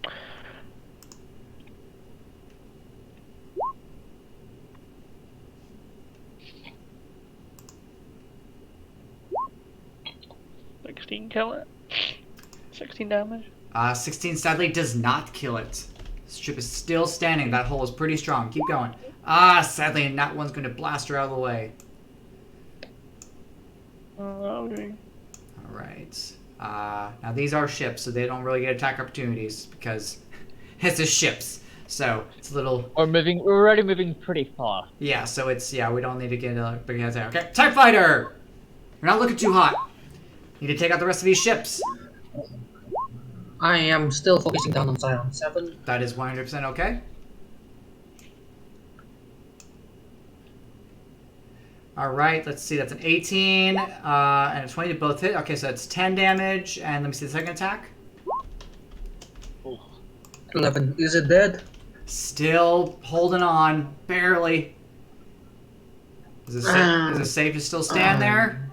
Kill it. 16 damage. 16 sadly does not kill it. This ship is still standing. That hole is pretty strong. Keep going. Sadly, that one's going to blast her out of the way. Okay. Alright. Now these are ships, so they don't really get attack opportunities because it's just ships. So it's a little... We're already moving pretty far. Yeah, so it's... Yeah, we don't need to get a big attack. Okay, TIE Fighter! You're not looking too hot. Need to take out the rest of these ships. I am still focusing down on Scion 7. That is 100% okay. Alright, let's see. That's an 18 and a 20 to both hit. Okay, so that's 10 damage. And let me see the second attack. 11. Is it dead? Still holding on. Barely. Is it safe to still stand there?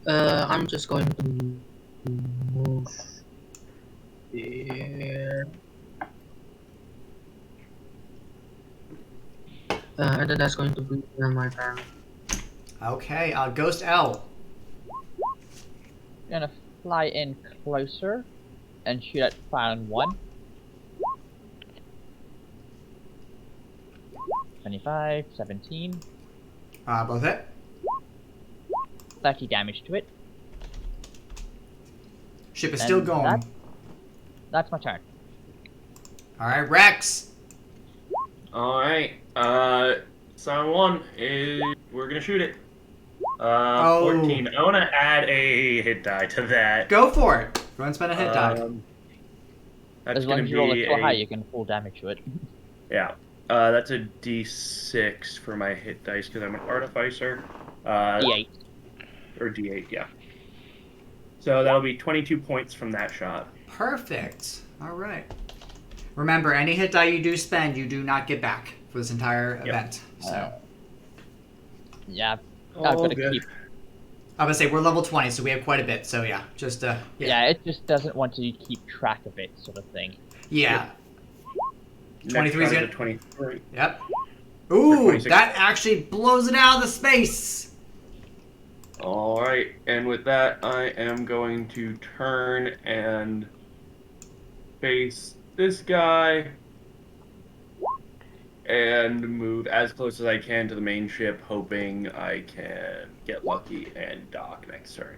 I'm just going to move here. And then that's going to be my turn. Okay, Ghost L. Gonna fly in closer and shoot at Fallon 1. 25, 17, Both hit. 30 damage to it. Ship is And still going. That's my turn. Alright, Rex. Alright. Sign 1 is we're gonna shoot it. Oh. 14. I wanna add a hit die to that. Go for it. Go and spend a hit die. That's As long gonna as you roll be it so high, you can full damage to it. Yeah. That's a D6 for my hit dice because I'm an artificer. D8. Or D8, yeah. So that'll be 22 points from that shot. Perfect. Alright. Remember, any hit die you do spend, you do not get back for this entire event. So Yeah, I've Oh, got to good. keep. I would say we're level 20, so we have quite a bit. So yeah, just Yeah, it just doesn't want to keep track of it, sort of thing. yeah. Next 23 is shot good. a 23. Yep. Ooh, 26. that actually blows it out of the space. Alright, and with that, I am going to turn and face this guy and move as close as I can to the main ship, hoping I can get lucky and dock next turn.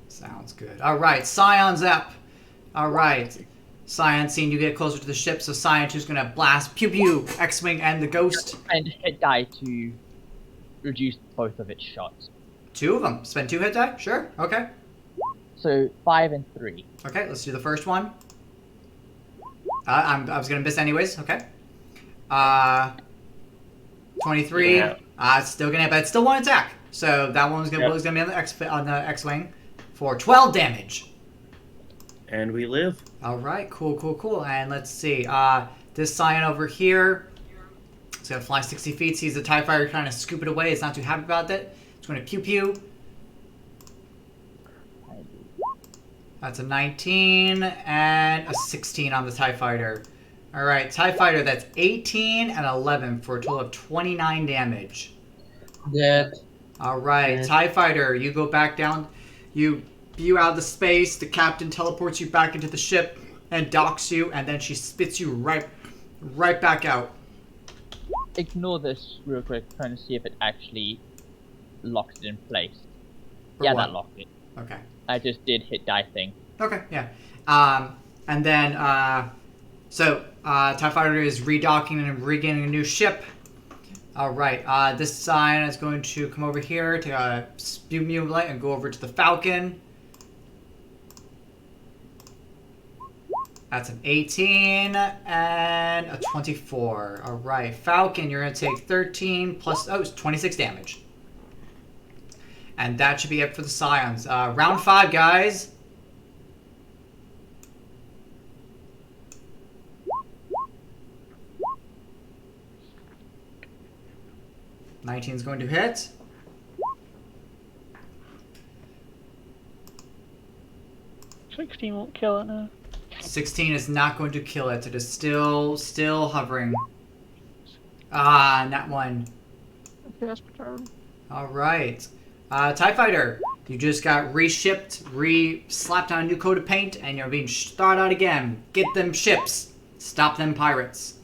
Sounds good. All right, Scion's up. All right. Scion, seeing you get closer to the ship, so Scion 2's gonna blast pew pew, X-Wing and the Ghost. And hit die to reduce both of its shots. 2 of them. Spend 2 hit die? Sure. Okay. So 5 and 3. Okay, let's do the first one. I was gonna miss anyways. Okay. 23. Yeah. It's still gonna hit, but it's still 1 attack. So that one was gonna be on the X-Wing for 12 damage. And we live. All right, cool. And let's see. This Scion over here, it's gonna fly 60 feet. Sees the TIE fighter kind of scoop it away. It's not too happy about that. It's gonna pew pew. That's a 19 and a 16 on the TIE fighter. All right, TIE fighter. That's 18 and 11 for a total of 29 damage. That All right, Yeah. TIE fighter. You go back down. You spew out of the space. The captain teleports you back into the ship and docks you, and then she spits you right back out. Ignore this real quick, trying to see if it actually locks it in place. For Yeah, what? that locked it. Okay. I just did hit die thing. Okay, yeah. And then, so, TIE Fighter is redocking and regaining a new ship. Alright, this Scion is going to come over here to spew light and go over to the Falcon. That's an 18 and a 24. Alright, Falcon, you're going to take 13 plus, it's 26 damage. And that should be it for the Scions. Round 5, guys. Nineteen's going to hit. $16 won't kill it now. 16 is not going to kill it. It is still hovering. Not one. Okay, that's my turn. All right. TIE Fighter, you just got reshipped, slapped on a new coat of paint, and you're being started out again. Get them ships. Stop them pirates.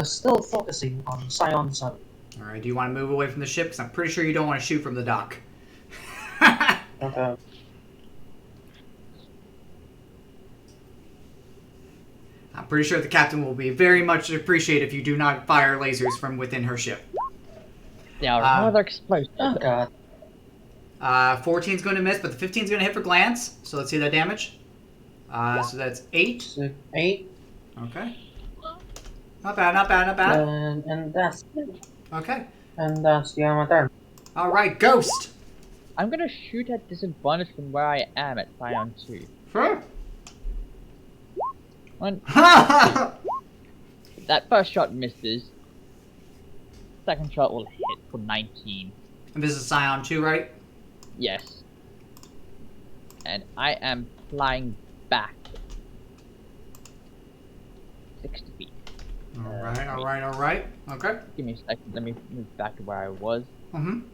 still focusing on Scion 7. All right. Do you want to move away from the ship? Because I'm pretty sure you don't want to shoot from the dock. Okay. I'm pretty sure the captain will be very much appreciated if you do not fire lasers from within her ship. They are rather explosive. Oh god. 14's going to miss, but the 15's going to hit for glance. So let's see that damage. So that's 8. 8. Okay. Not bad. And that's Okay. and that's the my turn. All right, Ghost. I'm gonna shoot at disadvantage from where I am at Scion 2. Sure. That first shot misses. second shot will hit for 19. And this is Scion 2, right? Yes. And I am flying back 60 feet. Alright. Okay. Give me a second. Let me move back to where I was. Alright,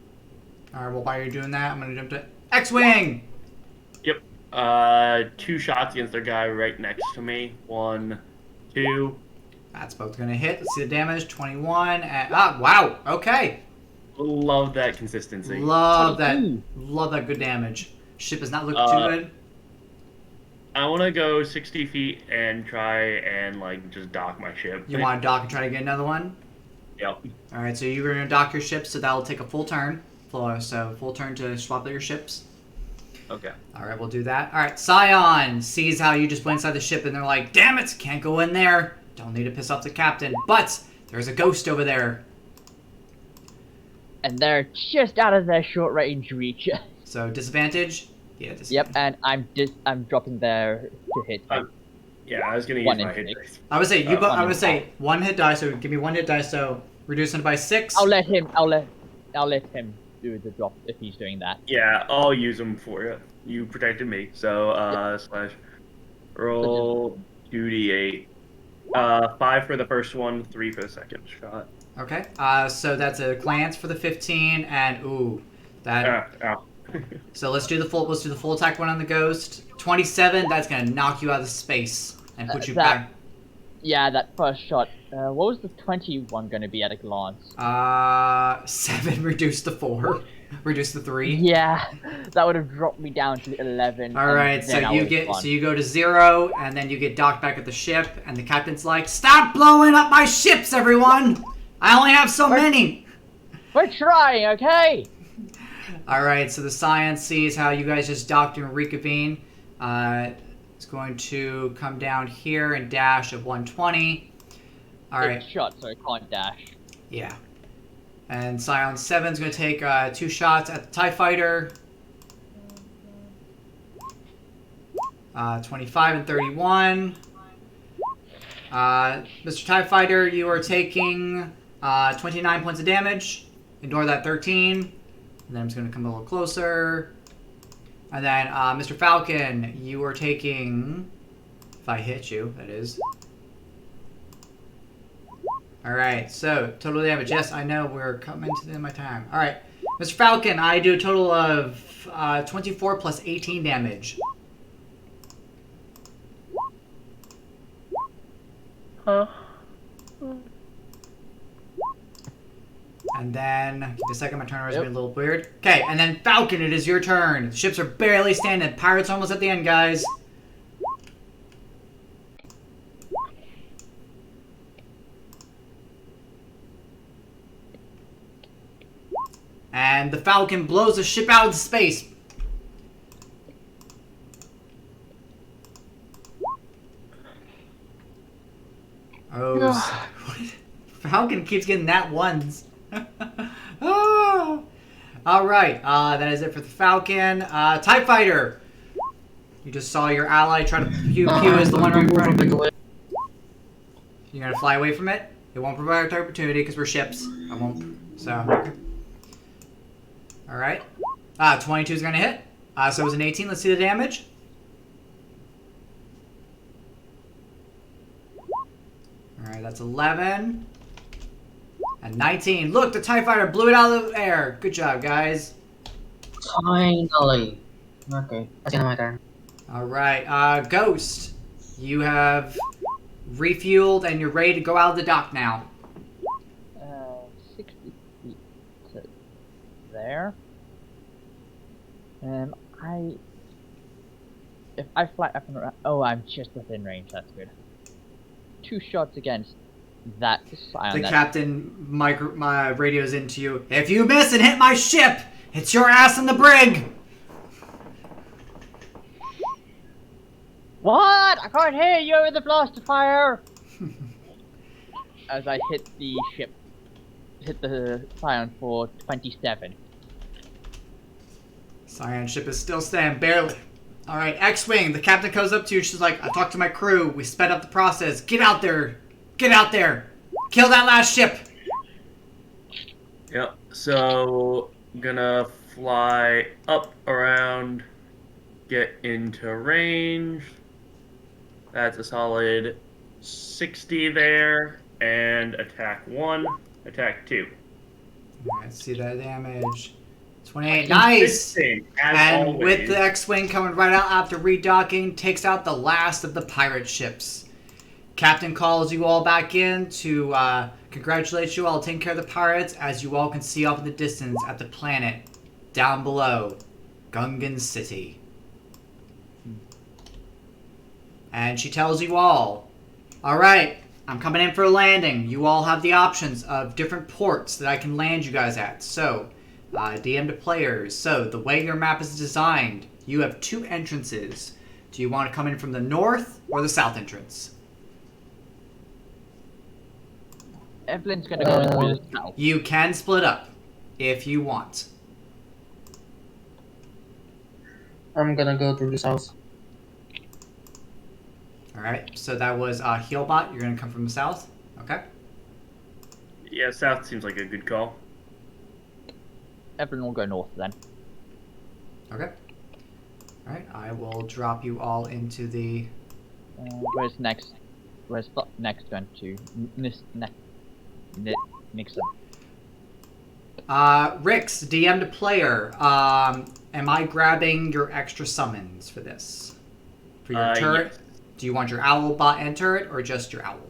well, while you're doing that, I'm gonna jump to X-Wing! Yep. 2 shots against their guy right next to me. 1, 2. That's both gonna hit. Let's see the damage. 21. And, wow. Okay. Love that consistency. Love 22. that. Love that good damage. Ship is not looking too good. I want to go 60 feet and try and like just dock my ship. You want to dock and try to get another one? Yep. Alright, so you're gonna dock your ship, so that'll take a full turn. So full turn to swap out your ships. Okay. Alright, we'll do that. Alright, Scion sees how you just went inside the ship and they're like, damn it, can't go in there. Don't need to piss off the captain. But there's a ghost over there. And they're just out of their short range reach. So disadvantage? Yeah, disadvantage. Yep, and I'm dropping there to hit. Yeah, I was gonna use One my in hit six. dice. I would say one I would in say 1 hit die, so give me 1 hit die, so reducing it by 6. I'll let him do the drop if he's doing that. Yeah, I'll use them for you. You protected me, so slash roll 2d8. 5 for the first one, 3 for the second shot. Okay. So that's a glance for the 15, and ooh, that. Ow. So let's do the full attack one on the ghost. 27. That's gonna knock you out of space and put you back. Yeah, that first shot. What was the 21 going to be at a glance? 7 reduced to 4. Reduced to 3. Yeah, that would have dropped me down to 11. All right, so you go to 0, and then you get docked back at the ship, and the captain's like, "Stop blowing up my ships, everyone! I only have so many." We're trying, okay? All right, so the Scion sees how you guys just docked and reconvene. It's going to come down here and dash at 120. All right. It's shot, so it can't dash. Yeah. And Scion 7 is going to take 2 shots at the TIE Fighter. 25 and 31. Mr. TIE Fighter, you are taking 29 points of damage. Ignore that 13. And then I'm just going to come a little closer. And then Mr. Falcon, you are taking... If I hit you, that is. Alright, so total damage. Yes, I know we're coming to the end of my time. Alright, Mr. Falcon, I do a total of 24 plus 18 damage. Huh? And then, give me a second, my turn was a little weird. Okay, and then Falcon, it is your turn. The ships are barely standing. Pirates almost at the end, guys. And the Falcon blows the ship out into space. Oh, Falcon keeps getting that ones. Oh. All right, that is it for the Falcon. TIE Fighter. You just saw your ally try to pew as the one right in front of you. You're gonna fly away from it. It won't provide opportunity because we're ships. I won't. So. All right. 22 is gonna hit. So it was an 18. Let's see the damage. All right, that's 11. And 19. Look, the TIE Fighter blew it out of the air. Good job, guys. Finally. Okay, that's my turn. All right, Ghost. You have refueled and you're ready to go out of the dock now. 60 feet to there. If I fly up and around, I'm just within range. That's good. 2 shots against that Scion. The captain radios into you. If you miss and hit my ship, it's your ass in the brig. What? I can't hear you over the blaster fire. As I hit the ship, hit the Scion for 27. Scion ship is still standing, barely. All right, X-Wing. The captain comes up to you. She's like, I talked to my crew. We sped up the process. Get out there. Get out there. Kill that last ship. Yep. So gonna fly up around, get into range. That's a solid 60 there, and attack 1, attack 2. Alright, let's see that damage. 28. Nice! Consistent, as And with always. the X-Wing coming right out after redocking, takes out the last of the pirate ships. Captain calls you all back in to congratulate you all taking care of the pirates, as you all can see off in the distance at the planet down below, Gungan City. And she tells you all, alright, I'm coming in for a landing. You all have the options of different ports that I can land you guys at. So, DM to players. So, the way your map is designed, you have 2 entrances. Do you want to come in from the north or the south entrance? Evelyn's gonna go in through the south. You can split up if you want. I'm gonna go through this house. Alright, so that was Healbot. You're going to come from the south. Okay. Yeah, south seems like a good call. Evelyn will go north then. Okay. Alright, I will drop you all into the... Where's next? Where's next going to? Nixon. Rix, DM to player. Am I grabbing your extra summons for this? For your turret? Yes. Do you want your owl bot and turret, or just your owl?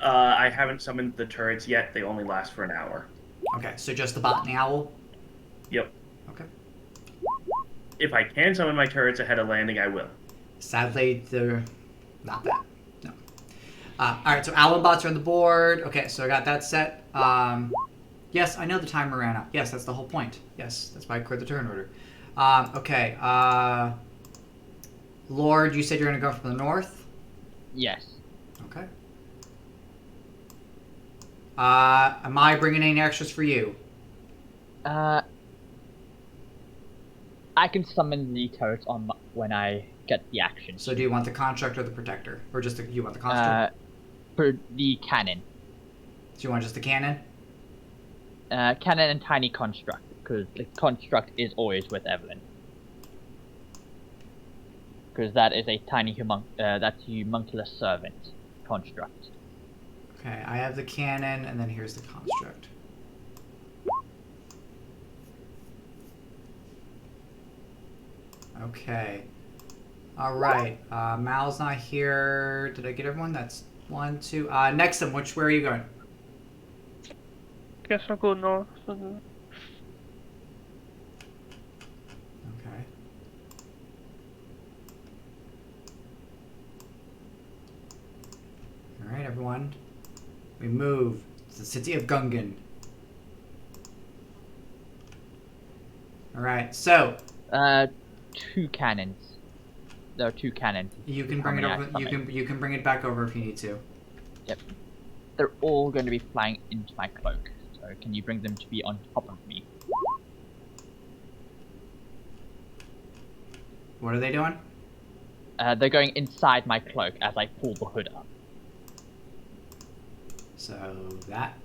I haven't summoned the turrets yet. They only last for an hour. Okay, so just the bot and the owl? Yep. Okay. If I can summon my turrets ahead of landing, I will. Sadly, they're not that. No. Alright, so owl and bots are on the board. Okay, so I got that set. Yes, I know the timer ran out. Yes, that's the whole point. Yes, that's why I cleared the turn order. Okay, Lord, you said you're going to go from the north? Yes. Okay. Am I bringing any extras for you? I can summon the turrets on when I get the action. So do you want the construct or the protector? Or just you want the construct? For the cannon. Do you want just the cannon? Cannon and tiny construct, because the construct is always with Evelyn. Because that is a tiny that's homunculus servant construct. Okay, I have the cannon, and then here's the construct. Okay. Alright, Mal's not here. Did I get everyone? That's 1, 2. Nexum, where are you going? Guess I'll go north. Okay. Alright, everyone. We move to the city of Gungan. Alright, so 2 cannons. There are 2 cannons. you can bring it over. You can bring it back over if you need to. Yep. They're all going to be flying into my cloak. So can you bring them to be on top of me? What are they doing? They're going inside my cloak as I pull the hood up. So that.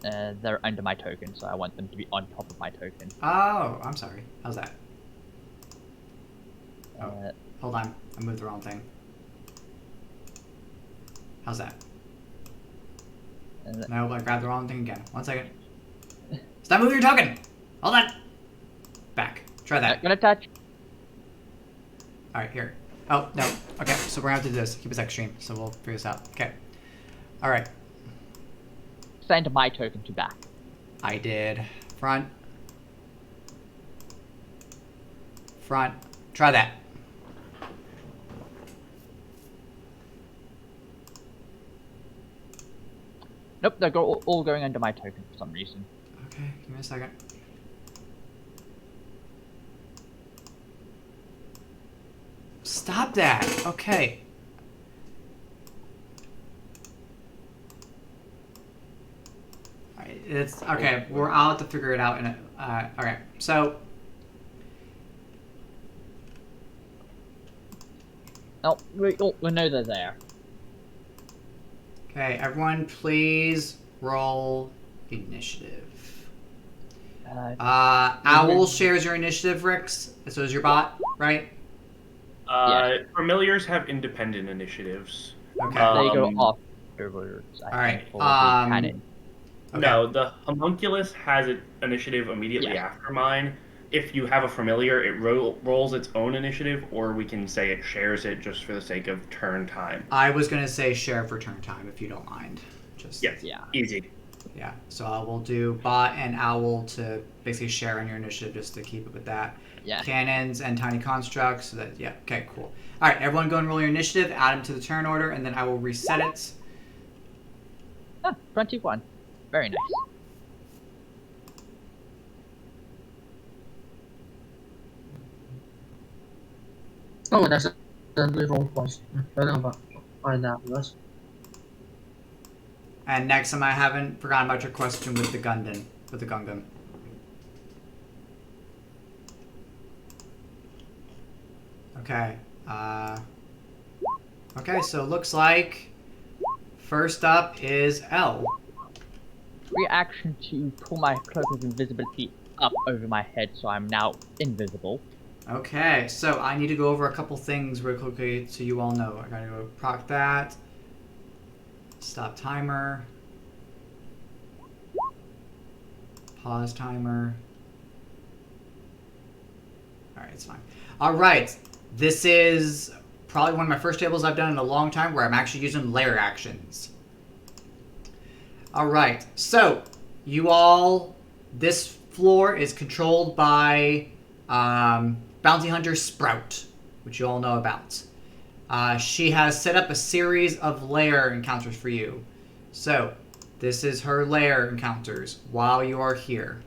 They're under my token, so I want them to be on top of my token. Oh, I'm sorry. How's that? Oh, Uh, hold on. I moved the wrong thing. How's that? No, I grabbed the wrong thing again. 1 second. Stop moving your token! Hold on! Back. Try that. gonna touch. Alright, here. Oh, no. Okay, so we're gonna have to do this. Keep us extreme, so we'll figure this out. Okay. Alright. Send my token to back. I did. Front. Front. Try that. Nope, they're all going under my token for some reason. Okay, give me a second. Stop that! Okay. Alright, it's okay. I'll have to figure it out in a. Okay, so Oh, we know they're there. okay, everyone, please roll initiative. Uh, Owl shares your initiative, Rix. So is your bot, right? Familiars have independent initiatives. Okay. they go Um, afterwards, I Alright, think, for the cannon. Okay. No, the homunculus has an initiative immediately Yes. after mine. If you have a familiar, it rolls its own initiative, or we can say it shares it just for the sake of turn time. I was gonna say share for turn time if you don't mind. Just Yes, Yeah. easy. yeah. So I will do bot and owl to basically share on your initiative just to keep it with that. Yeah. Cannons and tiny constructs. So that okay, cool. All right, everyone go and roll your initiative. Add them to the turn order, and then I will reset it. 21. Very nice. Oh, that's a little twice. I don't know about find that was. And next time, I haven't forgotten about your question with the Gundam. With the Gundam. Okay. Okay, so it looks like first up is L. Reaction to pull my cloak of invisibility up over my head, so I'm now invisible. Okay, so I need to go over a couple things real quickly so you all know. I gotta go proc that. Stop timer. Pause timer. Alright, it's fine. Alright, this is probably one of my first tables I've done in a long time where I'm actually using layer actions. Alright, so you all, this floor is controlled by Bounty Hunter Sprout, which you all know about. She has set up a series of lair encounters for you. So, this is her lair encounters while you are here.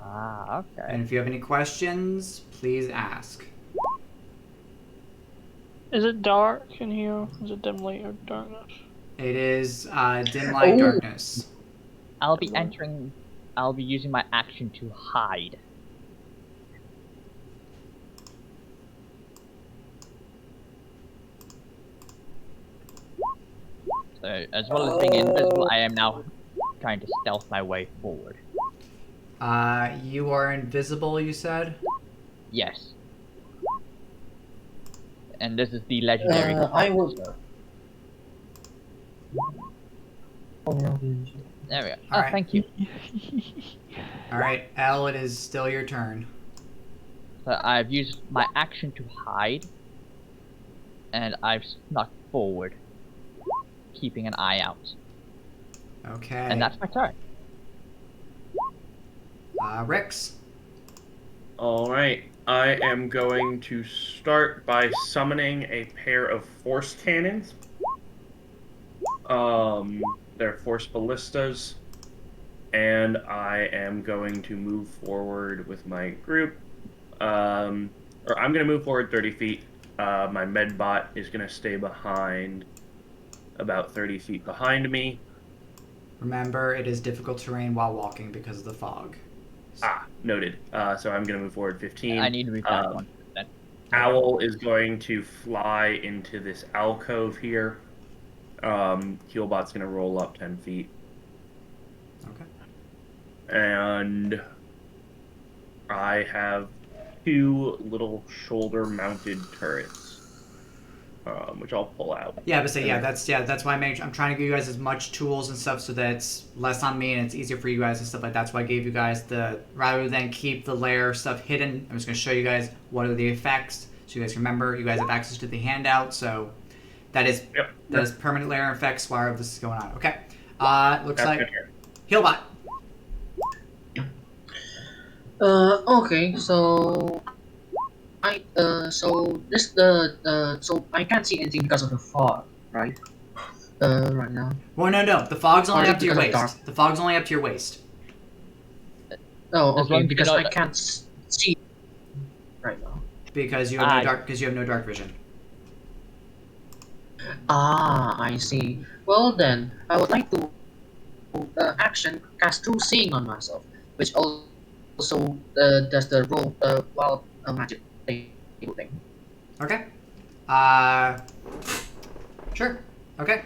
Ah, okay. And if you have any questions, please ask. Is it dark in here? Is it dim light or darkness? It is dim light darkness. I'll be using my action to hide. So, as well as being invisible, I am now trying to stealth my way forward. You are invisible, you said? Yes. And this is the legendary. I will. so- Oh, no. There we go. Oh, Alright. thank you. Alright, Elle, it is still your turn. So I've used my action to hide, and I've snuck forward, keeping an eye out. Okay. And that's my turn. Rix? Alright, I am going to start by summoning a pair of force cannons. They're force ballistas. And I am going to move forward with my group. Or I'm going to move forward 30 feet. My medbot is going to stay behind, about 30 feet behind me. Remember, it is difficult terrain while walking because of the fog. Noted. So I'm going to move forward 15. I need to move that one. Then. Owl is going to fly into this alcove here. Healbot's going to roll up 10 feet. Okay. And I have 2 little shoulder-mounted turrets, which I'll pull out. Yeah, but that's why I'm trying to give you guys as much tools and stuff so that it's less on me and it's easier for you guys and stuff like that. That's why I gave you guys rather than keep the layer stuff hidden, I'm just going to show you guys what are the effects so you guys remember. You guys have access to the handout, so that is permanent layer effects while this is going on. Okay. Looks That's like good here. Healbot. Okay, so so I can't see anything because of the fog, right? Right now. Well, no. The fog's only Or up to your because of waist. The fog's only up to your waist. Oh, As long okay, as because you I don't- can't see right now. Because you have no dark vision. Ah, I see. Well then, I would like to action cast True Seeing on myself, which also also does the roll wild magic table thing. Okay. Sure. Okay.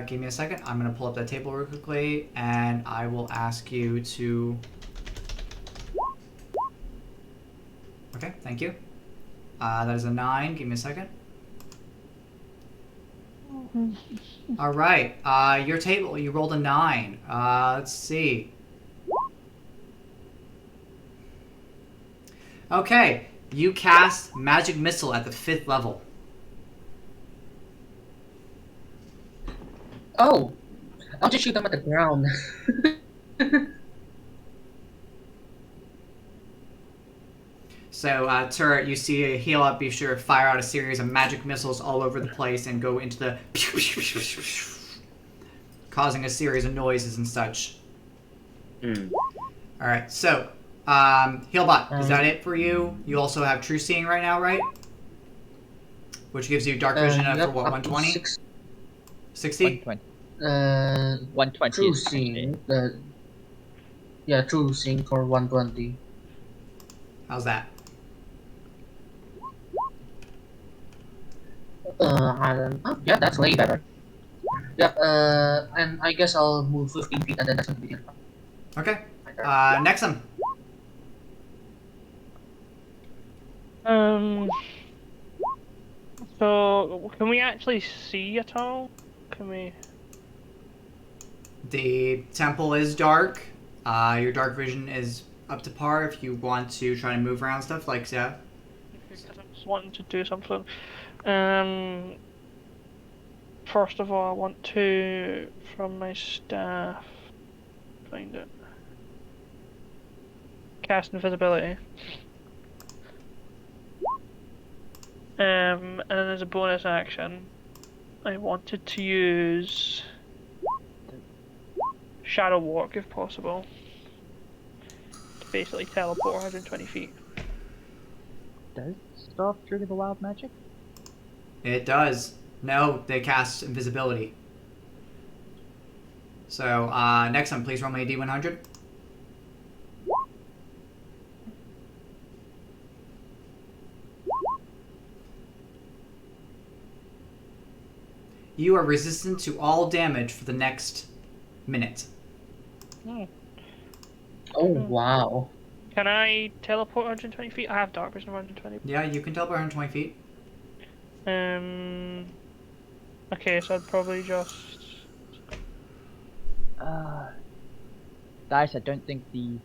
Give me a second. I'm gonna pull up that table real quickly, and I will ask you to. Okay. Thank you. That is a 9. Give me a second. All right. Your table. You rolled a 9. Let's see. Okay. You cast magic missile at the 5th level. Oh, I'll just shoot them at the ground. So, turret, you see a heal up. Be sure to fire out a series of magic missiles all over the place and go into the causing a series of noises and such. Hmm. All right. So, Healbot, is that it for you? You also have True Seeing right now, right? Which gives you Dark Vision for what, 120? 60? 120. 120 True is seeing. Yeah, true seeing for 120. How's that? I don't know. Yeah, that's way better. Yep. And I guess I'll move 15 feet, and then that's gonna be it. Okay. Nexum. So can we actually see at all? Can we? The temple is dark. Your dark vision is up to par if you want to try to move around stuff like that. Because I'm just wanting to do something. First of all, I want to, from my staff, find it. Cast invisibility. And then as a bonus action, I wanted to use Shadow Walk if possible. To basically teleport 120 feet. Does stuff trigger the wild magic? It does. No, they cast invisibility. So, Nexum, please roll me a D100. You are resistant to all damage for the next minute. Hmm. Oh wow. Can I teleport 120 feet? I have Dark Vision 120. Yeah, you can teleport 120 feet. Okay, so I'd probably just. Dice, I don't think the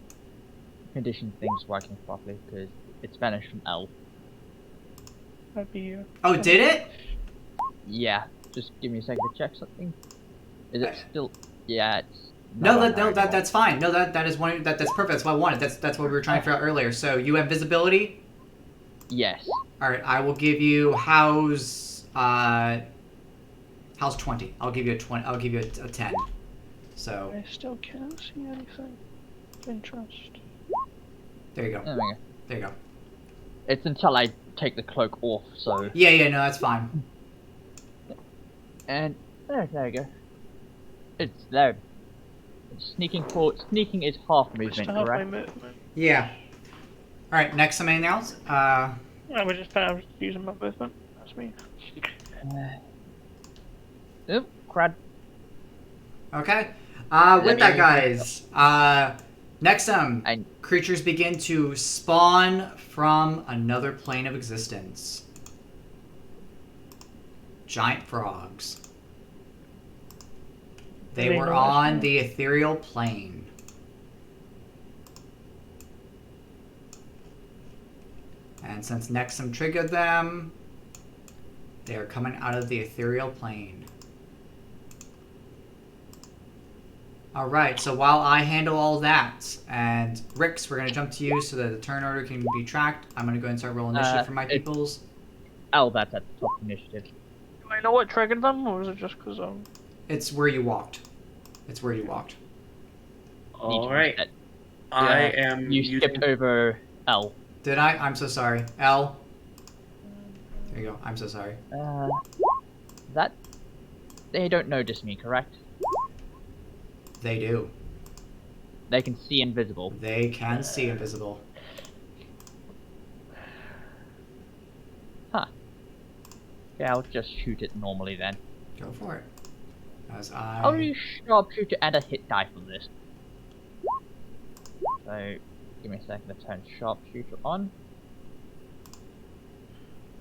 condition thing's working properly because it's vanished from L. I'd be. Oh, did it? Yeah, just give me a second to check something. Is it still? Yeah, it's. No, not on there that's fine. No, that is one. That's perfect. That's what I wanted. That's what we were trying to figure out earlier. So you have visibility. Yes. All right, I will give you how's 20. I'll give you a 20. I'll give you a 10. So I still can't see anything of interest. there you go. There we go. There you go. It's until I take the cloak off, so. Yeah, no, that's fine. And there you go. It's there. Sneaking forward. Sneaking is half I movement, still have my correct? movement. Yeah. All right, next, anything else? I was just using my movement. That's me. Oop, crud. Okay. With that, guys, Nexum, creatures begin to spawn from another plane of existence. Giant frogs. They were on the ethereal plane. And since Nexum triggered them, they are coming out of the ethereal plane. Alright, so while I handle all that, and Rix, we're going to jump to you so that the turn order can be tracked. I'm going to go and start rolling initiative for my peoples. Oh, that's at the top initiative. Do I know what triggered them, or is it just because It's where you walked. It's where you walked. All right. Yeah, I am. You using... skipped over L. Did I? I'm so sorry. L. There you go. I'm so sorry. That they don't notice me, correct? They do. They can see invisible. They can see invisible. Huh. Yeah, I'll just shoot it normally then. Go for it. As I'll I... use sharpshooter and a hit die for this. So, give me a second to turn sharpshooter on.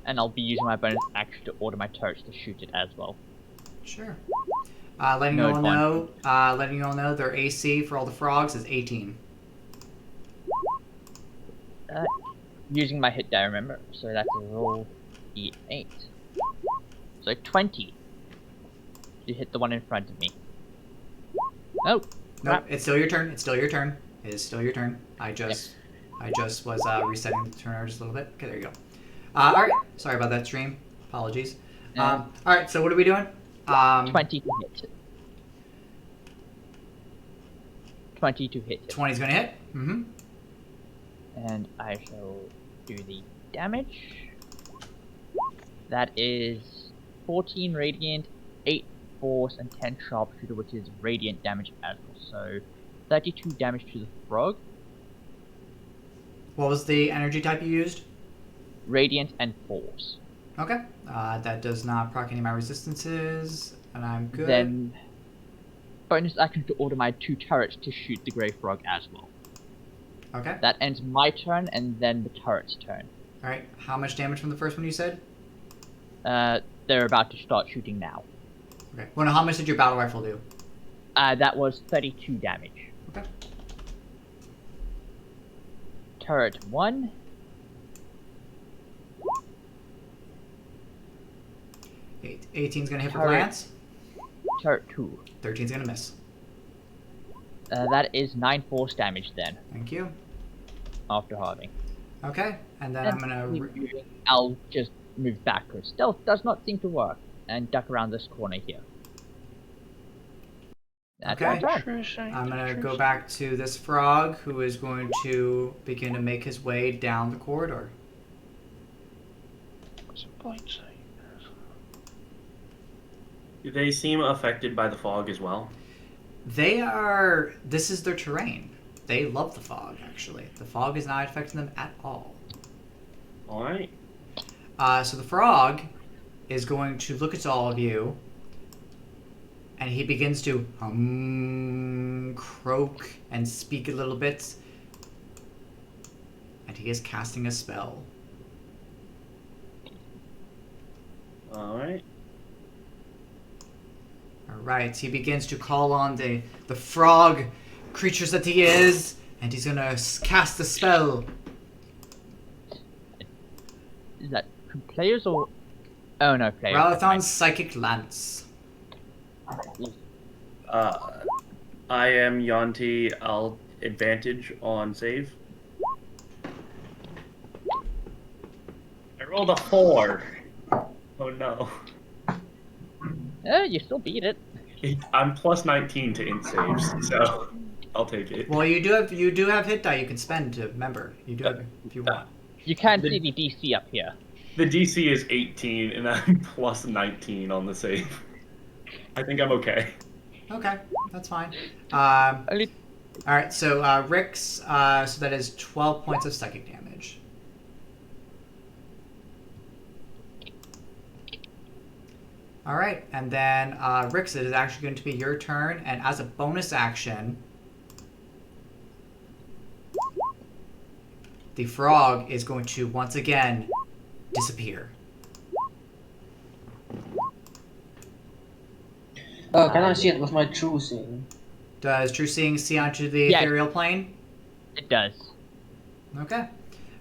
And I'll be using my bonus action to order my turrets to shoot it as well. Sure. Letting No you all know, their AC for all the frogs is 18. Using my hit die, remember? So that's a roll d8. So 20. You hit the one in front of me. Oh! Nope, it's still your turn. It's still your turn. It is still your turn. I just was resetting the turn just a little bit. Okay, there you go. All right. Sorry about that stream. Apologies. All right. So what are we doing? 20 to hit. 20 to hit. 20's gonna hit. Mm-hmm. And I shall do the damage. That is 14 radiant, 8 force, and 10 sharpshooter, which is radiant damage as well. So 32 damage to the frog. What was the energy type you used? Radiant and force. Okay. That does not proc any of my resistances, and I'm good. Then bonus action to order my 2 turrets to shoot the grey frog as well. Okay. That ends my turn, and then the turret's turn. All right. How much damage from the first one you said? They're about to start shooting now. Okay. Well, now, how much did your battle rifle do? That was 32 damage. Okay. Turret 1. Eight. 18's gonna hit for Turret. glance. Turret 2. 13's gonna miss. That is 9 force damage then, Thank you. after halving. Okay. And then I'm gonna... I'll just move backwards. Stealth does not seem to work. And duck around this corner here. That's Okay. my turn. Interesting. I'm gonna go back to this frog, who is going to begin to make his way down the corridor. What's the point say? Do they seem affected by the fog as well? They are... This is their terrain. They love the fog, actually. The fog is not affecting them at all. All right. So the frog is going to look at all of you, and he begins to croak and speak a little bit. And he is casting a spell. All right. Alright, he begins to call on the frog creatures that he is, and he's gonna cast a spell. Is that from players or... Oh no, players. Ralathon's Psychic Lance. I am Yanti. I'll advantage on save. I rolled a 4. Oh no. You still beat it. I'm plus 19 to int saves, so I'll take it. Well, you do have hit die you can spend to member. You do have, if you want. You can't see the DC up here. The DC is 18, and I'm plus 19 on the save. I think I'm okay. Okay, that's fine. Only Alright, so Rick's, so that is 12 points of psychic damage. Alright, and then Rick's, it is actually going to be your turn, and as a bonus action, the frog is going to once again disappear. Can I see it with my true seeing? Does True Seeing see onto the Yeah. ethereal plane? it does. Okay.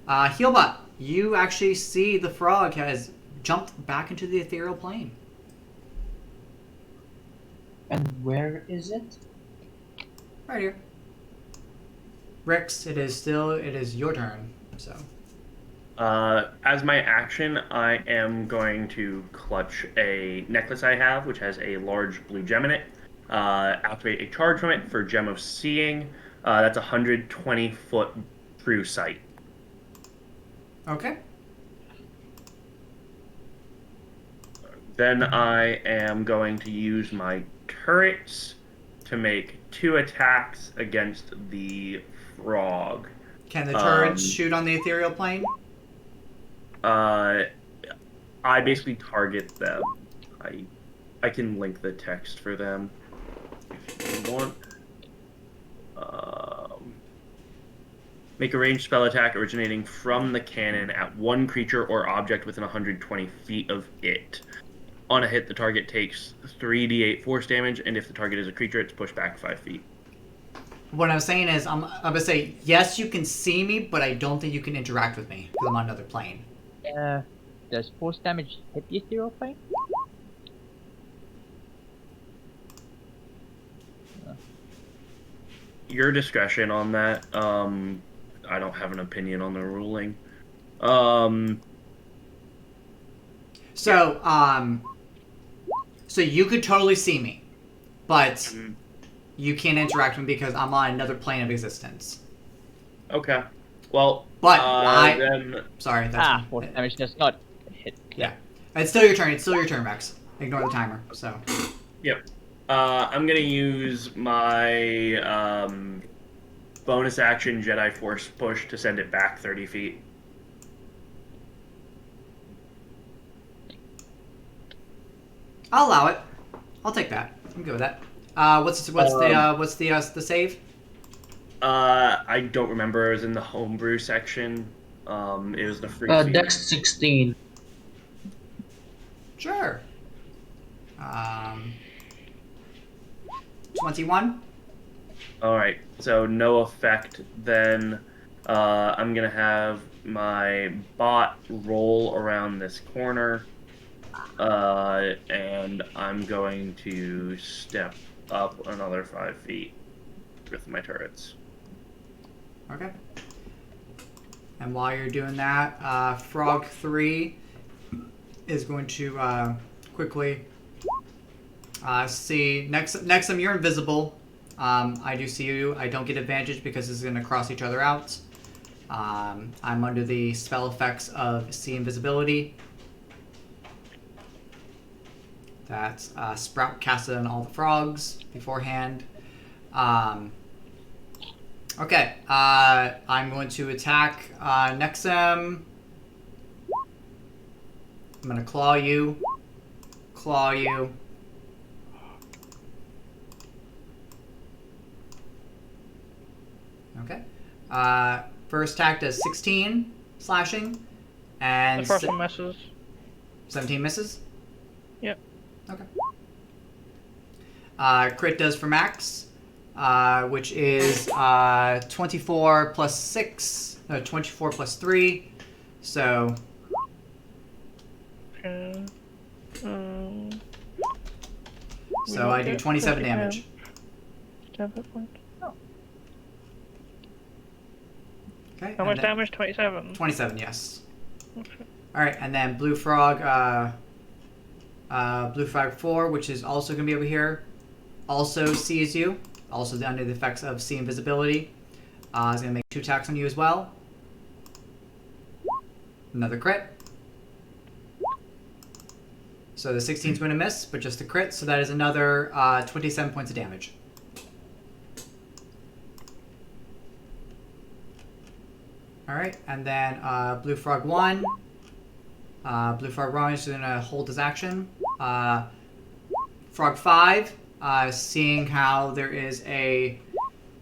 Healbot, you actually see the frog has jumped back into the ethereal plane. And where is it? Right here. Rix, it is your turn. So. As my action, I am going to clutch a necklace I have, which has a large blue gem in it. Activate a charge from it for Gem of Seeing. That's 120 foot through sight. Okay. Then I am going to use my turrets to make 2 attacks against the frog. Can the turrets Um, shoot on the ethereal plane? I basically target them. I can link the text for them if you want. Make a ranged spell attack originating from the cannon at one creature or object within 120 feet of it. On a hit, the target takes 3d8 force damage, and if the target is a creature, it's pushed back 5 feet. What I'm saying is, I'm gonna say yes, you can see me, but I don't think you can interact with me because I'm on another plane. Does force damage hit the ethereal plane? Your discretion on that. I don't have an opinion on the ruling. Um, So, so you could totally see me, but you can't interact with me because I'm on another plane of existence. okay. Well, But then sorry, that's Force damage does not hit. yeah. It's still your turn. It's still your turn, Max. Ignore the timer. So. Yep. I'm gonna use my bonus action Jedi Force push to send it back 30 feet. I'll allow it. I'll take that. I'm good with that. What's the save? I don't remember. It was in the homebrew section. It was the free. Dex 16. Sure. 21. All right. So no effect. Then I'm gonna have my bot roll around this corner, and I'm going to step up another 5 feet with my turrets. Okay. And while you're doing that, Frog 3 is going to quickly see next time you're invisible. I do see you. I don't get advantage because it's going to cross each other out. I'm under the spell effects of see invisibility. That's Sprout casted on all the frogs beforehand. Okay, I'm going to attack Nexum. I'm going to claw you. Claw you. Okay. First attack does 16 slashing. And The first one misses. 17 misses? Yep. Okay. Crit does for Max, which is 24 plus 6, 24 plus 3, so... Okay. So I do 27 damage. Okay. How much damage? 27. 27, yes. Okay. Alright, and then Blue Frog, Blue Frog 4, which is also going to be over here, also sees you, also under the effects of see invisibility. Is going to make 2 attacks on you as well. Another crit. So the 16 is going to miss, but just a crit, so that is another 27 points of damage. Alright, and then Blue Frog 1. Blue Frog 1 is going to hold his action. Frog 5, seeing how there is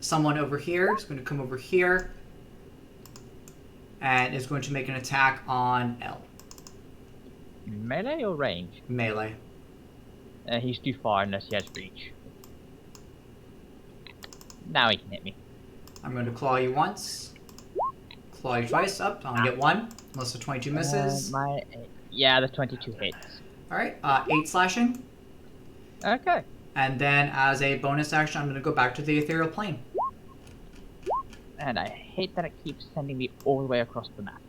someone over here, is going to come over here and is going to make an attack on L. Melee or range? Melee. He's too far unless he has reach. Now he can hit me. I'm going to claw you once. Claw you twice. Up. I'm going to get 1. Unless the 22 misses. Yeah, the 22 hits. Alright, 8 slashing. Okay. And then as a bonus action, I'm going to go back to the ethereal plane. And I hate that it keeps sending me all the way across the map.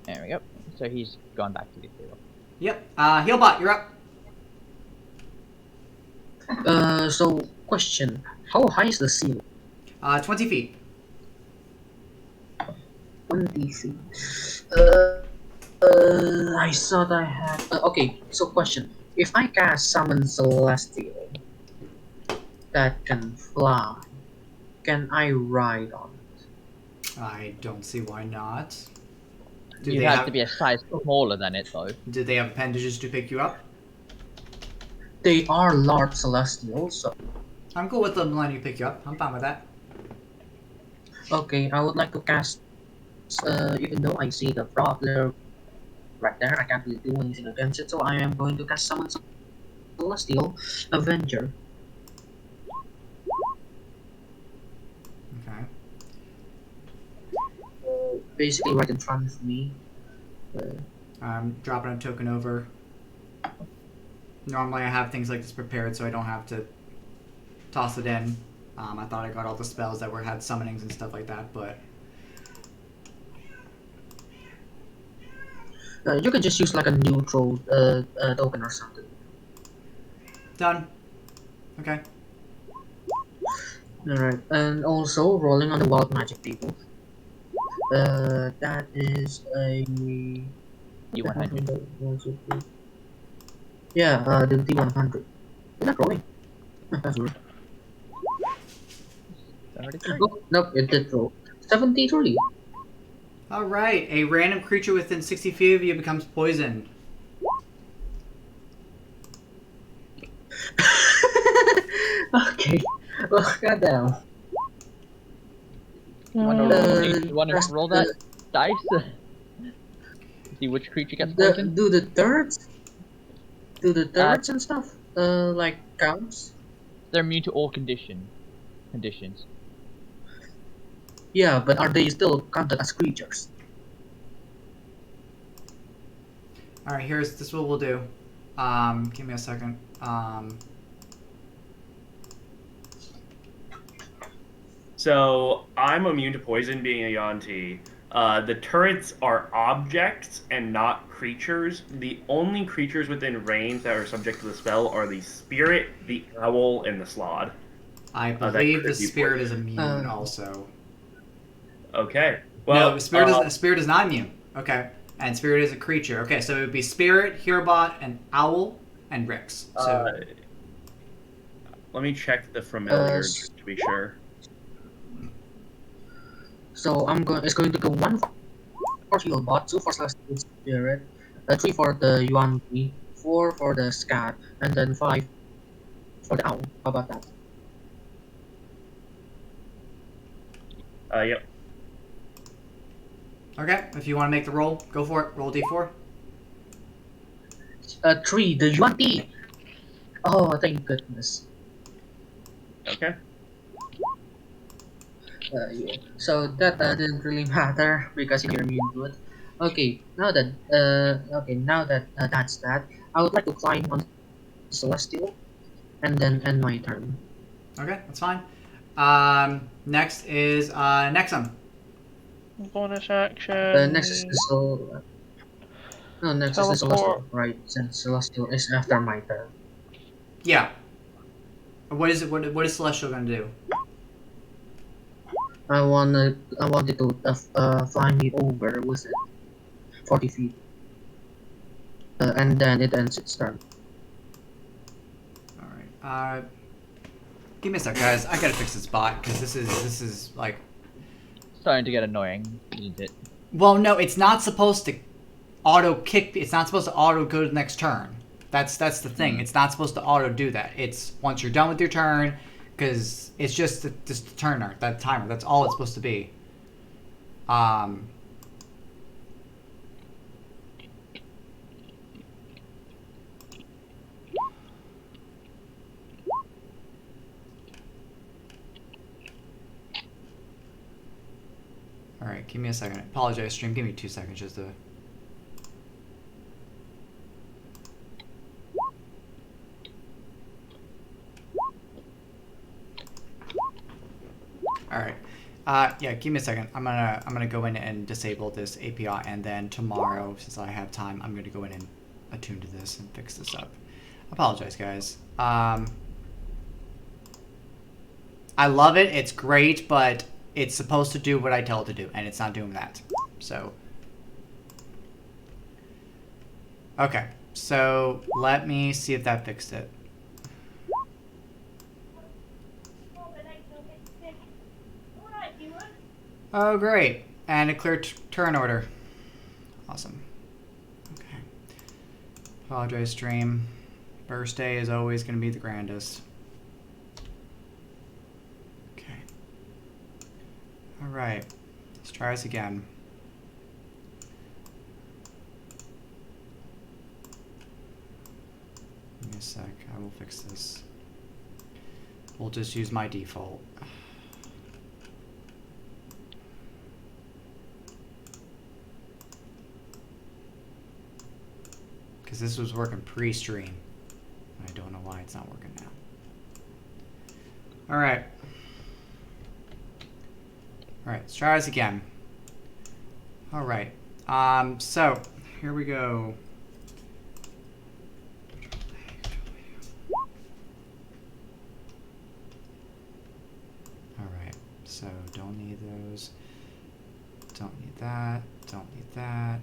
There we go. So he's gone back to the ethereal. Yep. Healbot, you're up. So, question. How high is the ceiling? 20 feet. 20 feet. I thought I had... okay, so question. if I cast Summon Celestial that can fly, can I ride on it? I don't see why not. Do You they have have to be a size smaller than it, though. do they have appendages to pick you up? They are large celestials, so I'm cool with them letting you pick you up. I'm fine with that. okay, I would like to cast. Even though I see the Throttler right there, I can't really do anything against it, so I am going to cast Summon Celestial Avenger. Okay. Basically, right in front of me. I'm dropping a token over. Normally I have things like this prepared so I don't have to toss it in. I thought I got all the spells that had summonings and stuff like that, but You can just use like a neutral token or something. done. Okay. Alright, and also rolling on the wild magic table. That is a D100. 1, 2, 3. Yeah, the D100. Is that rolling? That's weird. 33. Oh, nope, it did roll. 73. Alright, a random creature within 60 feet of you becomes poisoned. Okay. Well, goddamn. You want to Press roll that dice? See which creature gets the, poisoned? do the turrets? Do the turrets and stuff? Like counts? They're immune to all conditions. Yeah, but are they still counted as creatures? Alright, this is what we'll do. Give me a second. So I'm immune to poison, being a Yanti. The turrets are objects and not creatures. The only creatures within range that are subject to the spell are the spirit, the owl, and the slod. I that believe could the be spirit is poison. immune also. Okay. Well, No, the spirit is not immune. Okay. And spirit is a creature. Okay, so it would be spirit, Herobot, and owl, and Rix. So let me check the familiar just to be sure. So it's going to go 1 for Healbot, 2 for Celestial Spirit, 3 for the Yuan, 4 for the Scat, and then 5 for the Owl. How about that? Yep. okay, if you want to make the roll, go for it. Roll d4. 3, the Yuan. Oh, thank goodness. Okay. Yeah. So that didn't really matter because you're immune to it. Okay, now that that's that, I would like to climb on Celestial, and then end my turn. Okay, that's fine. Next is Nexum. Bonus action. Next is the Soul. No, next is the Celestial, right? Since Celestial is after my turn. Yeah. What is it? What is Celestial gonna do? I wanted to fly me over with it, 40 feet, and then it ends its turn. All right. Give me a sec, guys. I gotta fix this bot because this is like. Starting to get annoying, isn't it? Well, no, it's not supposed to auto kick. It's not supposed to auto go to the next turn. That's the thing. It's not supposed to auto do that. It's once you're done with your turn, because it's just the turner, that timer. That's all it's supposed to be. All right, give me a second. Apologize, stream. Give me 2 seconds just to. All right. Yeah, give me a second. I'm gonna go in and disable this API, and then tomorrow, since I have time, I'm gonna go in and attune to this and fix this up. Apologize, guys. I love it. It's great, but it's supposed to do what I tell it to do, and it's not doing that. So, okay. So let me see if that fixed it. Oh, great. And a clear turn order. Awesome. Okay. Apologize, stream. First day is always going to be the grandest. Okay. All right. Let's try this again. Give me a sec. I will fix this. We'll just use my default. Because this was working pre-stream. I don't know why it's not working now. All right. All right, let's try this again. All right. So here we go. All right. So don't need those. Don't need that. Don't need that.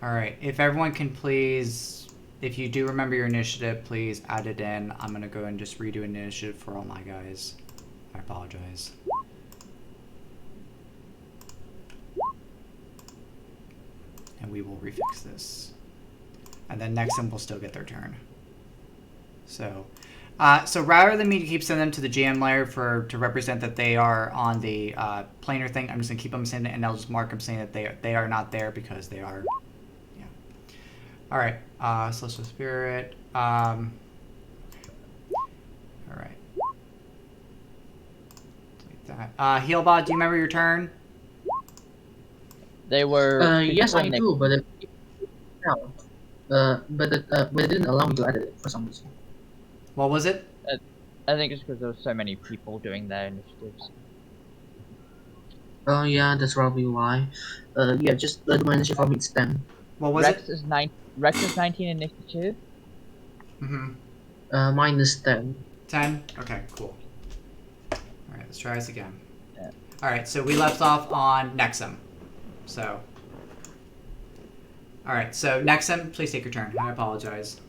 All right, if everyone can please, if you do remember your initiative, please add it in. I'm gonna go and just redo an initiative for all my guys. I apologize. And we will refix this. And then next one will still get their turn. So rather than me to keep sending them to the GM layer to represent that they are on the planar thing, I'm just gonna keep them saying it, and I'll just mark them saying that they are not there because they are. All right, Celestial Spirit. All right. Delete that. Healbot, do you remember your turn? They were. Yes, I before Nick. do, but it didn't allow me to edit it for some reason. What was it? I think it's because there were so many people doing their initiatives. Oh yeah, that's probably why. Yeah, just do my initiative for me. It's 10. What was Rex it? is 19 initiative. Mm-hmm. Minus 10. 10? Okay, cool. All right, let's try this again. Yeah. All right, so we left off on Nexum. So. All right, so Nexum, please take your turn. I apologize.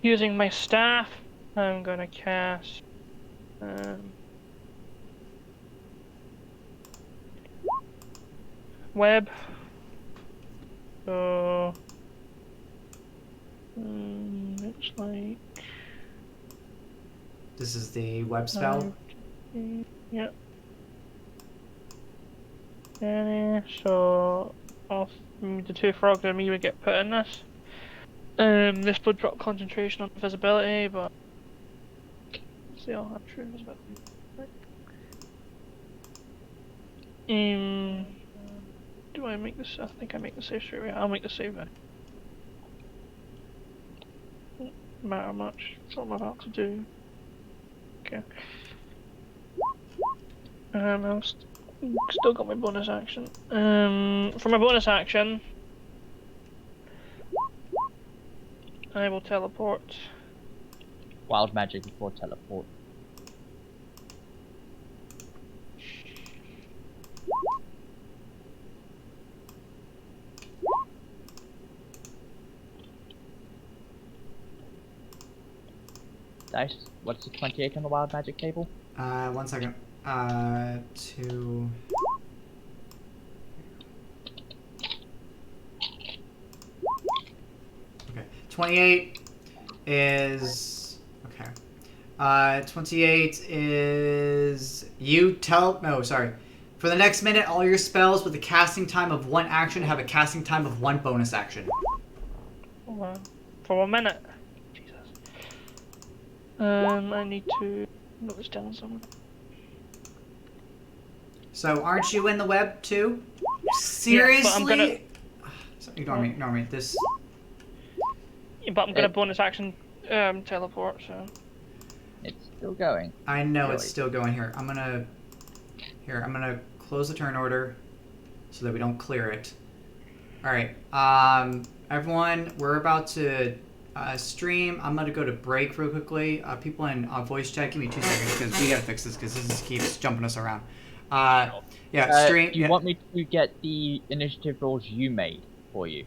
Using my staff, I'm gonna cast. Web. So. It's like. This is the web spell. Yep. And so, the two frogs and me would get put in this. This would drop concentration on visibility, but see, I'll have true visibility. Do I make this? I think I make the save straight away. I'll make the save then. Doesn't matter much. That's what I'm about to do. Okay. I've still got my bonus action. For my bonus action, I will teleport. Wild magic before teleport. Dice. What's the 28 on the wild magic table? 1 second. 2. Okay. 28 is okay. 28 is no, sorry. For the next minute, all your spells with a casting time of 1 action have a casting time of 1 bonus action. For 1 minute. Jesus. I need to note this down somewhere. So aren't you in the web too? Seriously? Yeah, but I'm gonna... Ignore me. This. Yeah, but I'm gonna bonus action teleport. So. It's still going. I know Really? it's still going here. I'm gonna close the turn order so that we don't clear it. All right. Everyone, we're about to Stream, I'm gonna go to break real quickly. People in voice chat, give me 2 seconds because we gotta fix this because this keeps jumping us around. Yeah, stream. Do you want me to get the initiative rolls you made for you?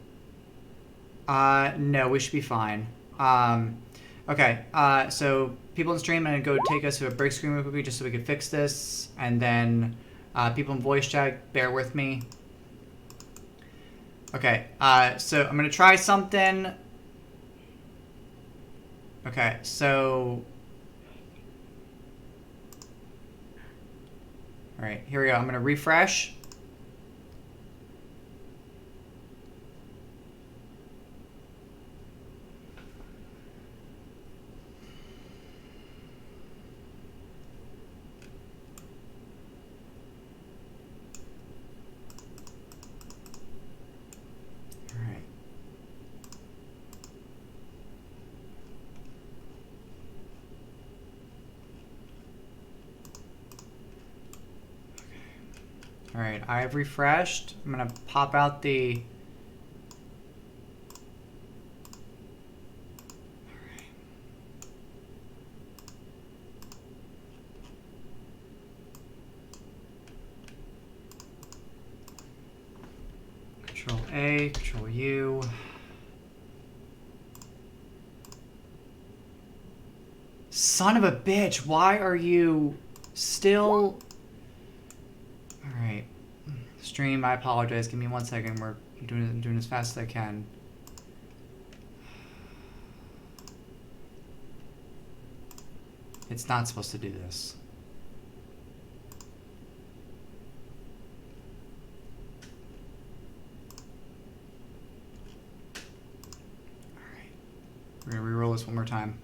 No, we should be fine. Okay, so people in stream, I'm gonna go take us to a break screen real quickly just so we can fix this, and then people in voice chat, bear with me. Okay, so I'm gonna try something. Okay, so... Alright, here we go. I'm gonna refresh. Alright. Alright, I've refreshed. I'm gonna pop out the... Control A, Control U. Son of a bitch, why are you still... Alright. Stream, I apologize. Give me 1 second. I'm doing as fast as I can. It's not supposed to do this. Alright. We're gonna re-roll this one more time.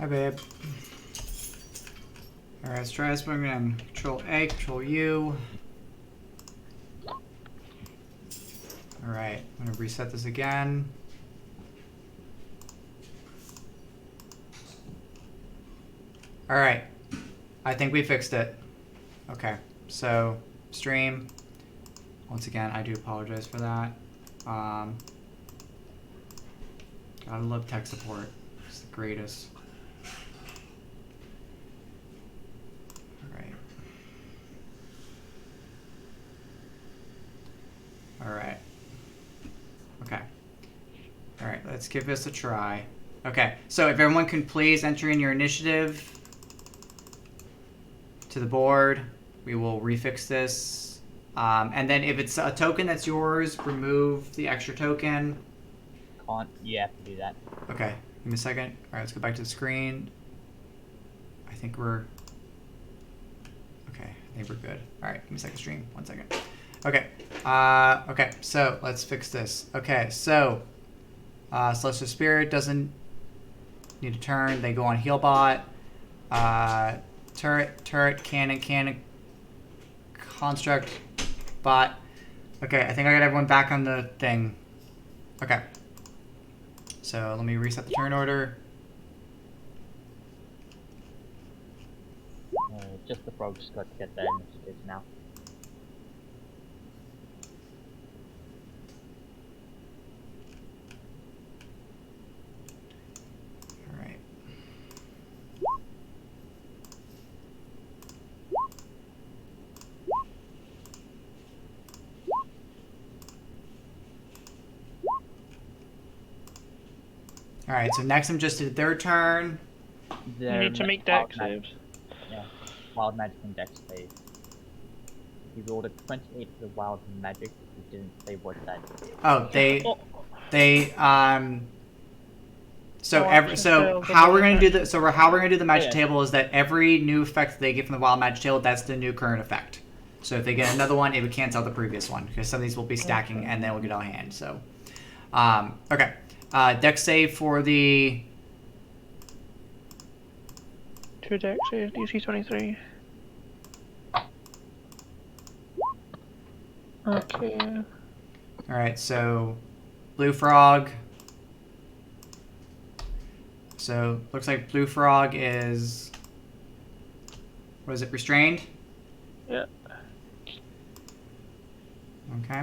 Hi, babe. Alright, let's try this one again. Control A, Control U. Alright, I'm gonna reset this again. Alright, I think we fixed it. Okay, so stream. Once again, I do apologize for that. Gotta love tech support. It's the greatest. Alright. Alright. Okay. Alright, let's give this a try. Okay, so if everyone can please enter in your initiative to the board, we will refix this. And then if it's a token that's yours, remove the extra token. You have to do that. Okay, give me a second. Alright, let's go back to the screen. I think we're... Okay, I think we're good. Alright, give me a second, stream. 1 second. Okay, okay, so let's fix this. Okay, so Celestial Spirit doesn't need a turn. They go on Healbot. Turret, cannon, construct, bot. Okay, I think I got everyone back on the thing. Okay. So let me reset the turn order. Just the frogs got to get their initiatives now. Alright. Alright, so next I'm just did their turn. You need to make dex saves. Yeah, wild magic and dex save. He rolled a 28 for the wild magic. He didn't say what that did. Oh, Oh, how we're gonna do the magic table is that every new effect that they get from the wild magic table, that's the new current effect. So if they get another one, it would cancel out the previous one because some of these will be stacking and then we'll get out of hand. So, okay, dex save for the 2 dex saves, DC 23. Okay. All right, so Blue Frog. So looks like Blue Frog is. What is it? Restrained. Yeah. Okay.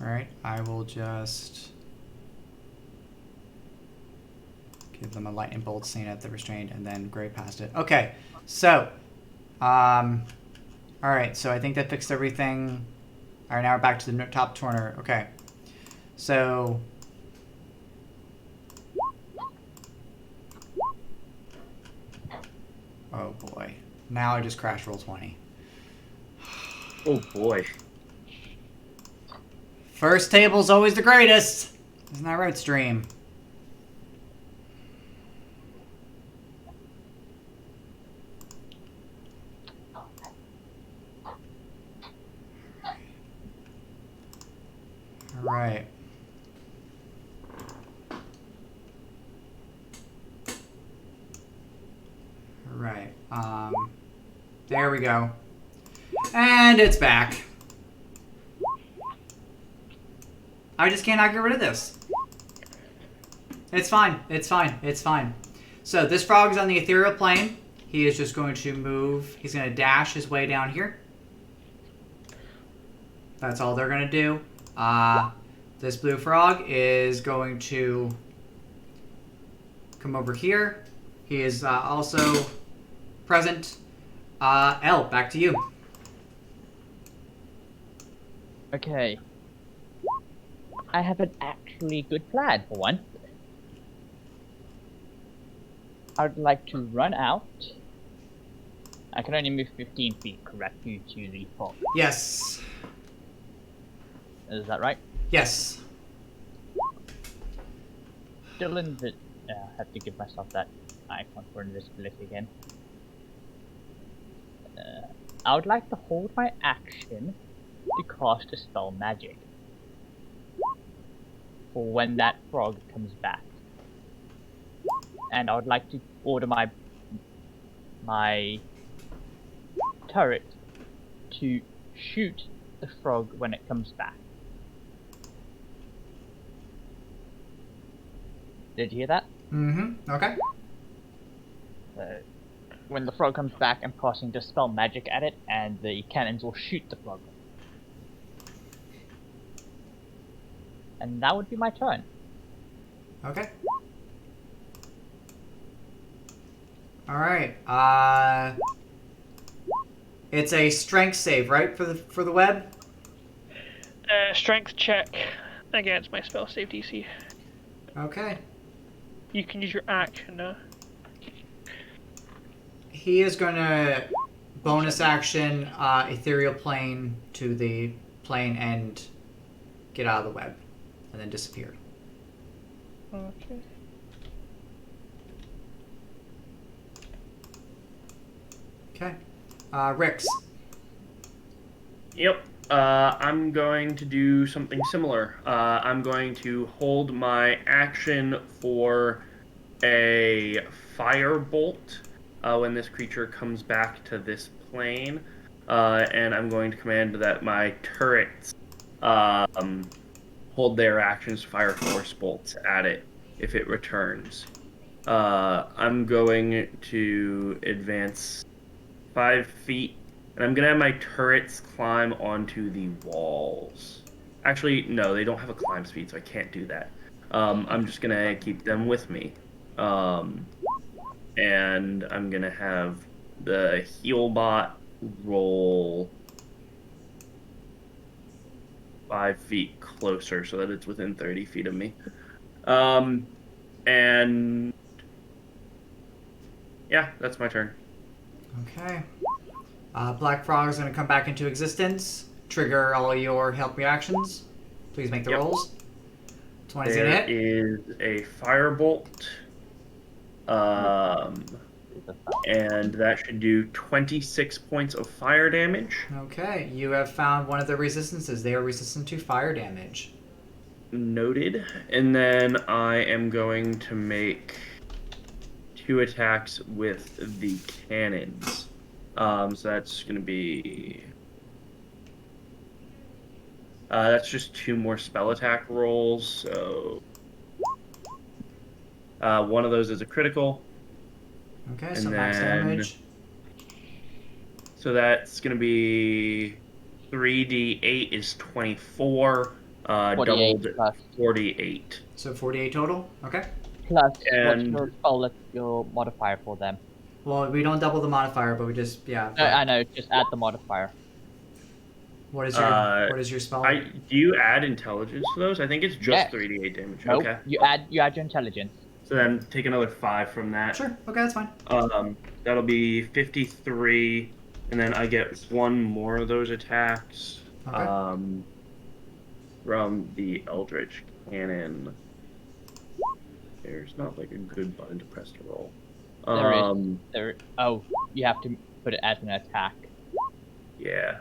All right. I will just give them a lightning bolt, saying at the restrained, and then Gray past it. Okay. So, all right. So I think that fixed everything. All right. Now we're back to the top corner. Okay. So. Oh boy. Now I just crashed roll 20. Oh boy. First table's always the greatest. Isn't that right, Stream? All right. All right. There we go. And it's back. I just cannot get rid of this. It's fine. It's fine. It's fine. So this frog is on the ethereal plane. He is just going to move. He's going to dash his way down here. That's all they're going to do. This blue frog is going to come over here. He is also present. Elle, back to you. Okay. I have an actually good plan for once. I'd like to run out. I can only move 15 feet, correct, due to the fog. Yes. Is that right? Yes. Still I have to give myself that icon for invisibility again. I would like to hold my action to cast a spell magic for when that frog comes back. And I would like to order my turret to shoot the frog when it comes back. Did you hear that? Mm-hmm. Okay. When the frog comes back, I'm casting Dispel Magic at it, and the cannons will shoot the frog. And that would be my turn. Okay. All right. It's a strength save, right, for the web? Strength check against my spell save DC. Okay. You can use your action now. He is going to bonus action ethereal plane to the plane and get out of the web, and then disappear. Okay. Okay. Rix. Yep. I'm going to do something similar. I'm going to hold my action for a firebolt when this creature comes back to this plane, and I'm going to command that my turrets hold their actions to fire force bolts at it if it returns. I'm going to advance 5 feet, and I'm going to have my turrets climb onto the walls. Actually, no, they don't have a climb speed, so I can't do that. I'm just going to keep them with me. And I'm going to have the heal bot roll 5 feet closer so that it's within 30 feet of me. And yeah, that's my turn. Okay. Black Frog is going to come back into existence. Trigger all your help reactions. Please make the rolls. 20 is going to There hit. is a firebolt. And that should do 26 points of fire damage. Okay, you have found one of the resistances. They are resistant to fire damage. Noted. And then I am going to make 2 attacks with the cannons. So that's going to be... that's just 2 more spell attack rolls, so... one of those is a critical, Okay, so and max then... damage. So that's going to be 3d8 is 24, 48 doubled plus 48. So 48 total. Okay. plus what's And your spell that's your modifier for them? Well, we don't double the modifier, but we just No, but I know, just add the modifier. what is uh, your spell? do you add intelligence to those? I think it's just Yes. 3d8 damage. Nope. Okay. You add your intelligence. So then take another 5 from that. Sure. Okay, that's fine. That'll be 53, and then I get 1 more of those attacks. Okay. From the Eldritch Cannon. There's not like a good button to press to roll. Oh, you have to put it as an attack. Yeah.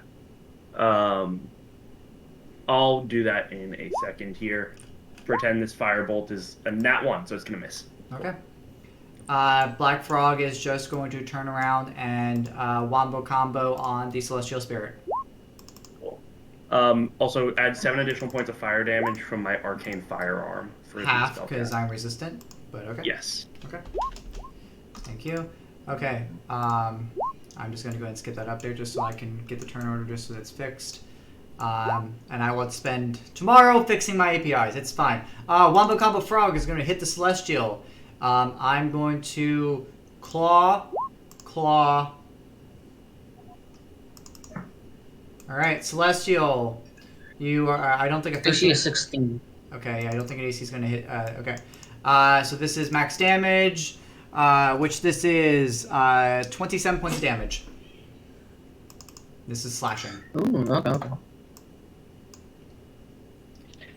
I'll do that in a second here. Pretend this firebolt is a nat 1, so it's gonna miss. Okay. Black Frog is just going to turn around and wombo combo on the Celestial Spirit. Cool. Also add 7 additional points of fire damage from my arcane firearm for the Half spell because cast. I'm resistant, but okay. Yes. Okay. Thank you. Okay. I'm just gonna go ahead and skip that up there just so I can get the turn order just so it's fixed. And I will spend tomorrow fixing my APIs. It's fine. Wombo Combo Frog is going to hit the Celestial. I'm going to claw. All right, Celestial. You are. I don't think a AC 13. is 16. Okay, I don't think an AC is going to hit. Okay. So this is max damage, which this is 27 points of damage. This is slashing. Ooh, okay.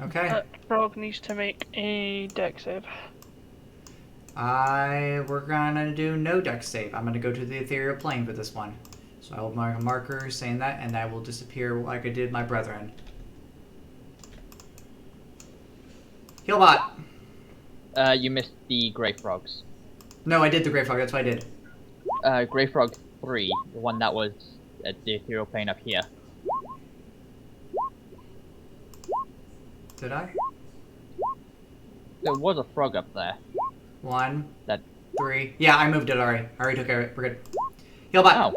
Okay. Frog needs to make a deck save. We're gonna do no dex save. I'm gonna go to the ethereal plane for this one. So I will mark a marker saying that, and I will disappear like I did my brethren. Healbot. You missed the Grey Frogs. No, I did the Grey Frog. That's what I did. Grey Frog 3, the one that was at the ethereal plane up here. Did I? There was a frog up there. 1, That 3. Yeah, I moved it already. I already took care of it. We're good. Healbot.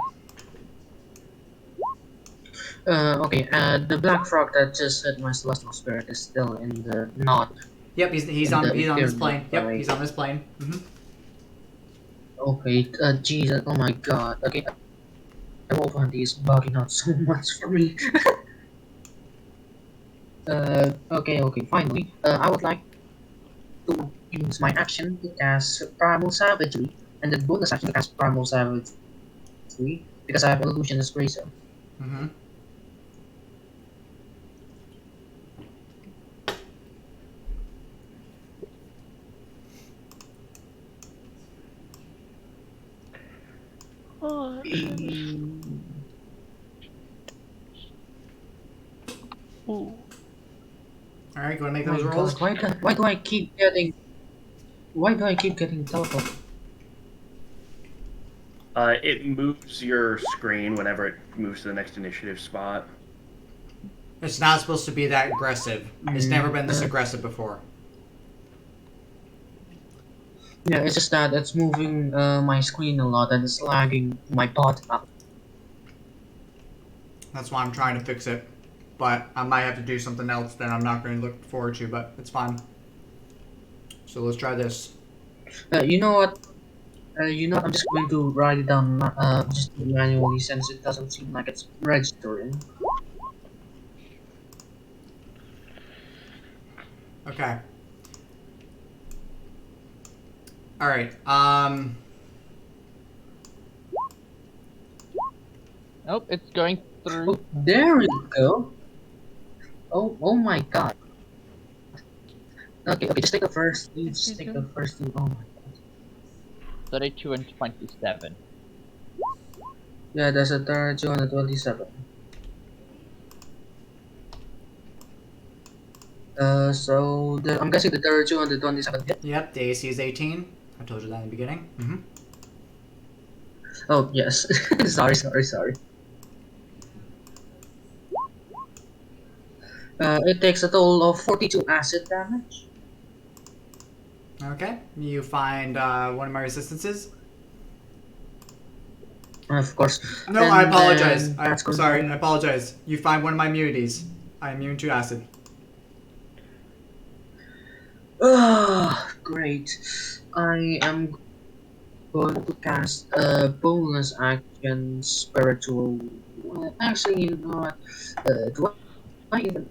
Oh, Okay, the black frog that just hit my celestial spirit is still in the knot. Yep, he's on this plane. Yep, Sorry. he's on this plane. Okay, Jesus, oh my god. Okay, Wolfhunty is bugging out so much for me. Okay, finally. I would like to use my action to cast Primal Savagery, and the bonus action to cast Primal Savagery, because I have Illusionist Razor. Oh, ooh. Alright, go and make Oh my those rolls. God, why do I keep getting teleported? It moves your screen whenever it moves to the next initiative spot. It's not supposed to be that aggressive. It's never been this aggressive before. Yeah, it's just that it's moving my screen a lot and it's lagging my pod up. That's why I'm trying to fix it. But I might have to do something else that I'm not going to look forward to, but it's fine. So let's try this. You know what? I'm just going to write it down just manually since it doesn't seem like it's registering. Okay. Alright, Nope, it's going through. Oh, there we go. Oh my god. Okay, just take the first. Just take the first two. Oh my god. 32 and 27. Yeah, there's a 32 and a 27. So I'm guessing the 32 and the 27 hit. yep, the AC is 18. I told you that in the beginning. Oh yes. sorry. It takes a total of 42 acid damage. Okay. You find one of my resistances. Of course. No, I And apologize. then I'm that's going sorry. to I apologize. You find one of my immunities. I'm immune to acid. great. I am going to cast a bonus action spiritual. Actually, you know what? Do I even?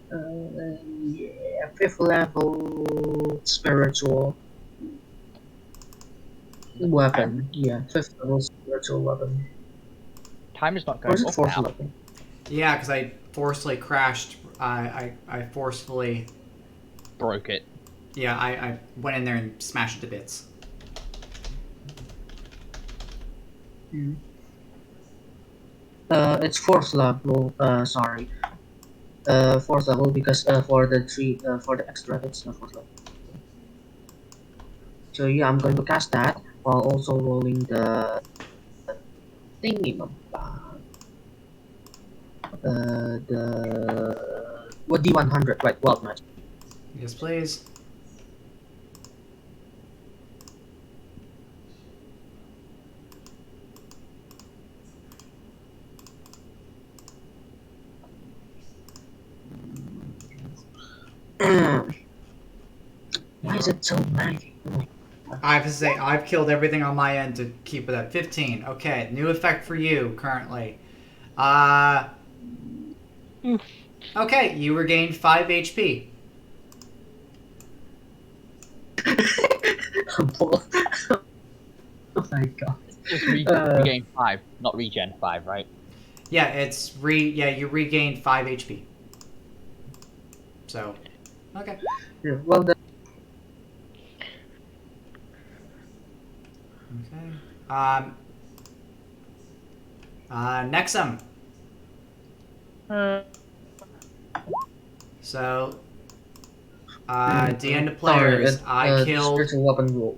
Yeah, fifth level spiritual weapon. Yeah, fifth level spiritual weapon. Time is not Or going is it up fourth now. level? Yeah, because I forcefully crashed. I forcefully. Broke it. Yeah, I went in there and smashed it to bits. It's fourth level. Sorry. Fourth level because for the three for the extra it's fourth level. So yeah, I'm going to cast that while also rolling the thingy. The what D100 right? Wild magic. Yes, please. Why is it so laggy? I have to say, I've killed everything on my end to keep it at 15. Okay, new effect for you currently. Uh. Okay, you regained 5 HP. oh my god. Just Uh, regain 5, not regen 5, right? Yeah, you regained 5 HP. So, okay. yeah, well done. Okay. Nexum. Uh, So, the end of Sorry, players. I killed. spiritual weapon roll.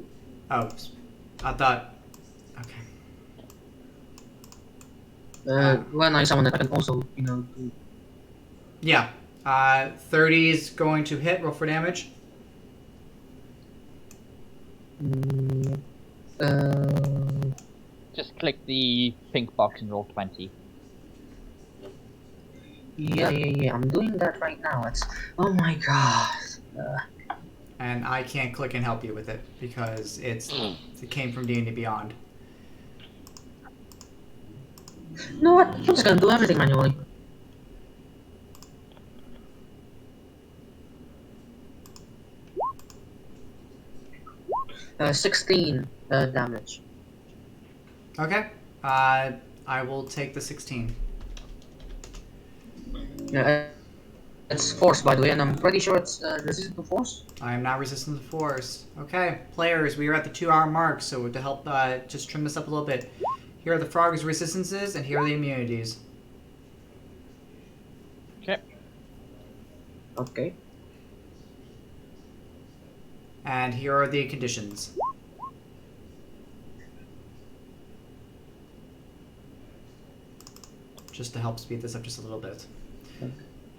Oh, I thought. Okay. When I summon it, I can also, do. Yeah. 30 is going to hit. Roll for damage. Mm, uh, Just click the pink box and roll 20. yeah. I'm doing that right now. Oh my god. And I can't click and help you with it because it came from D&D Beyond. You know what? I'm just gonna do everything manually. 16 damage. Okay. I will take the 16. Yeah, it's force, by the way, and I'm pretty sure it's resistant to force. I am not resistant to force. Okay, players, we are at the 2-hour mark, so to help just trim this up a little bit, here are the frog's resistances, and here are the immunities. Okay. Okay. And here are the conditions. Just to help speed this up just a little bit.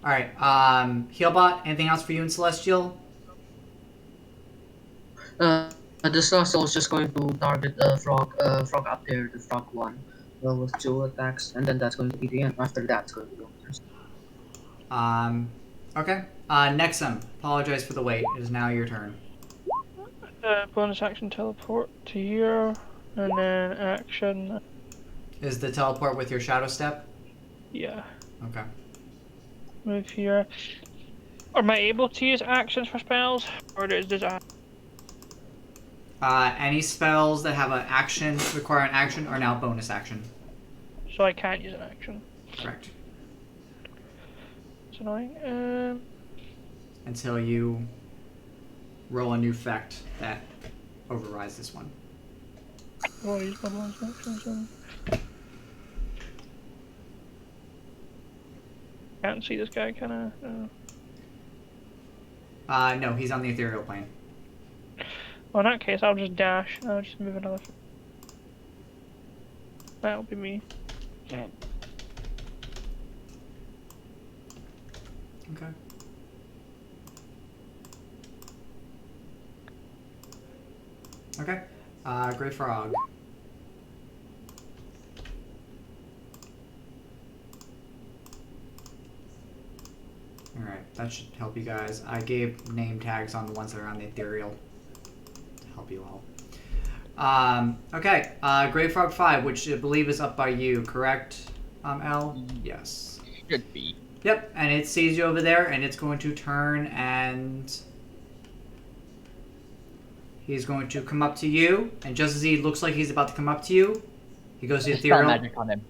Alright, Healbot, anything else for you in Celestial? The Celestial is just going to target the frog up there, the frog one, with 2 attacks, and then that's going to be the end. After that, it's going to be Okay. Nexum, apologize for the wait. It is now your turn. bonus action teleport to here, and then action. Is the teleport with your Shadow Step? Yeah, Okay. move here. Am I able to use actions for spells, or is this? Any spells that have an action, require an action, are now bonus action. So I can't use an action. Correct. It's annoying. Until you roll a new effect that overrides this one. Well, I use my bonus action, so. Can't see this guy, can I? No, he's on the ethereal plane. Well, in that case, I'll just dash. I'll just move another. That'll be me. Okay. Okay. Gray Frog. Alright, that should help you guys. I gave name tags on the ones that are on the ethereal to help you all. Okay, Gray Frog 5, which I believe is up by you, correct, L? Yes. Should be. Yep, and it sees you over there, and it's going to turn, and he's going to come up to you, and just as he looks like he's about to come up to you, he goes to the Dispel ethereal. magic on him.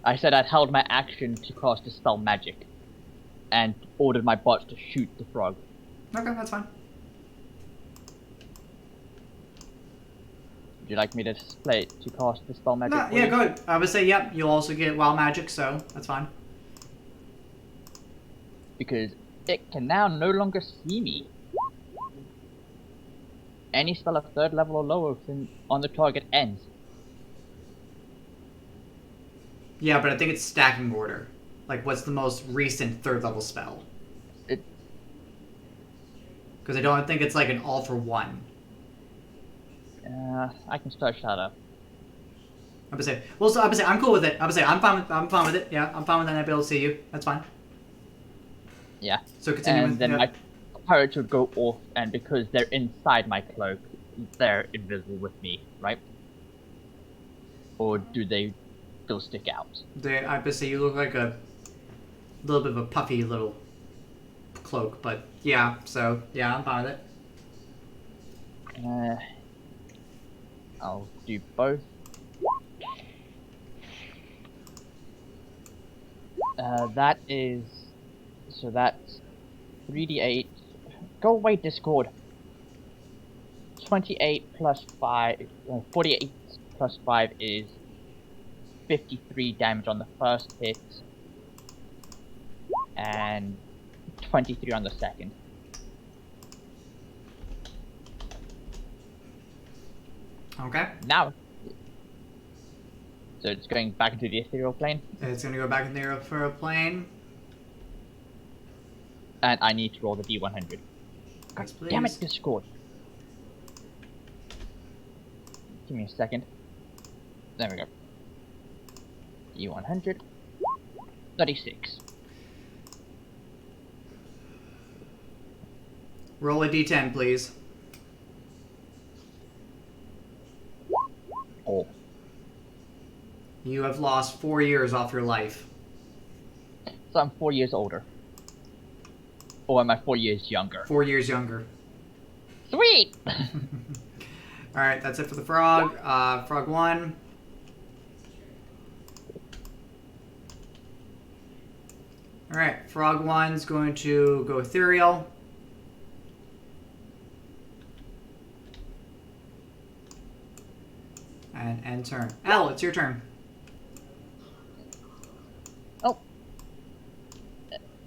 I said I'd held my action to cast Dispel Magic, and ordered my bots to shoot the frog. Okay, that's fine. Would you like me to display it to cast Dispel Magic? No, for yeah, you? go ahead. I would say, yep, you'll also get Wild Magic, so that's fine. Because it can now no longer see me. Any spell of 3rd level or lower on the target ends. Yeah, but I think it's stacking order. Like, what's the most recent 3rd level spell? It. Because I don't think it's like an all for one. I can search that up. I'm gonna say, well, so I'm gonna say I'm cool with it. I'm gonna say I'm fine with it. Yeah, I'm fine with that. I'd be able to see you. That's fine. Yeah. So continue And with then yeah. my courage would go off, and because they're inside my cloak, they're invisible with me, right? Or do they still stick out? I'm gonna say you look like a little bit of a puffy little cloak, but yeah. So yeah, I'm fine with it. I'll do both. That is... So that's 3d8. Go away, Discord. 28 plus 5... 48 plus 5 is 53 damage on the first hit. And 23 on the second. Okay. Now... So it's going back into the ethereal plane. It's gonna go back in there for a plane. And I need to roll the d100. Yes, please. Damn it, Discord. Give me a second. There we go. D100. 36. Roll a d10, please. Oh. You have lost 4 years off your life. So I'm 4 years older. Or am I 4 years younger? 4 years younger. Sweet! Alright, that's it for the frog. Frog 1. Alright, frog 1's going to go ethereal. And end turn. L, it's your turn.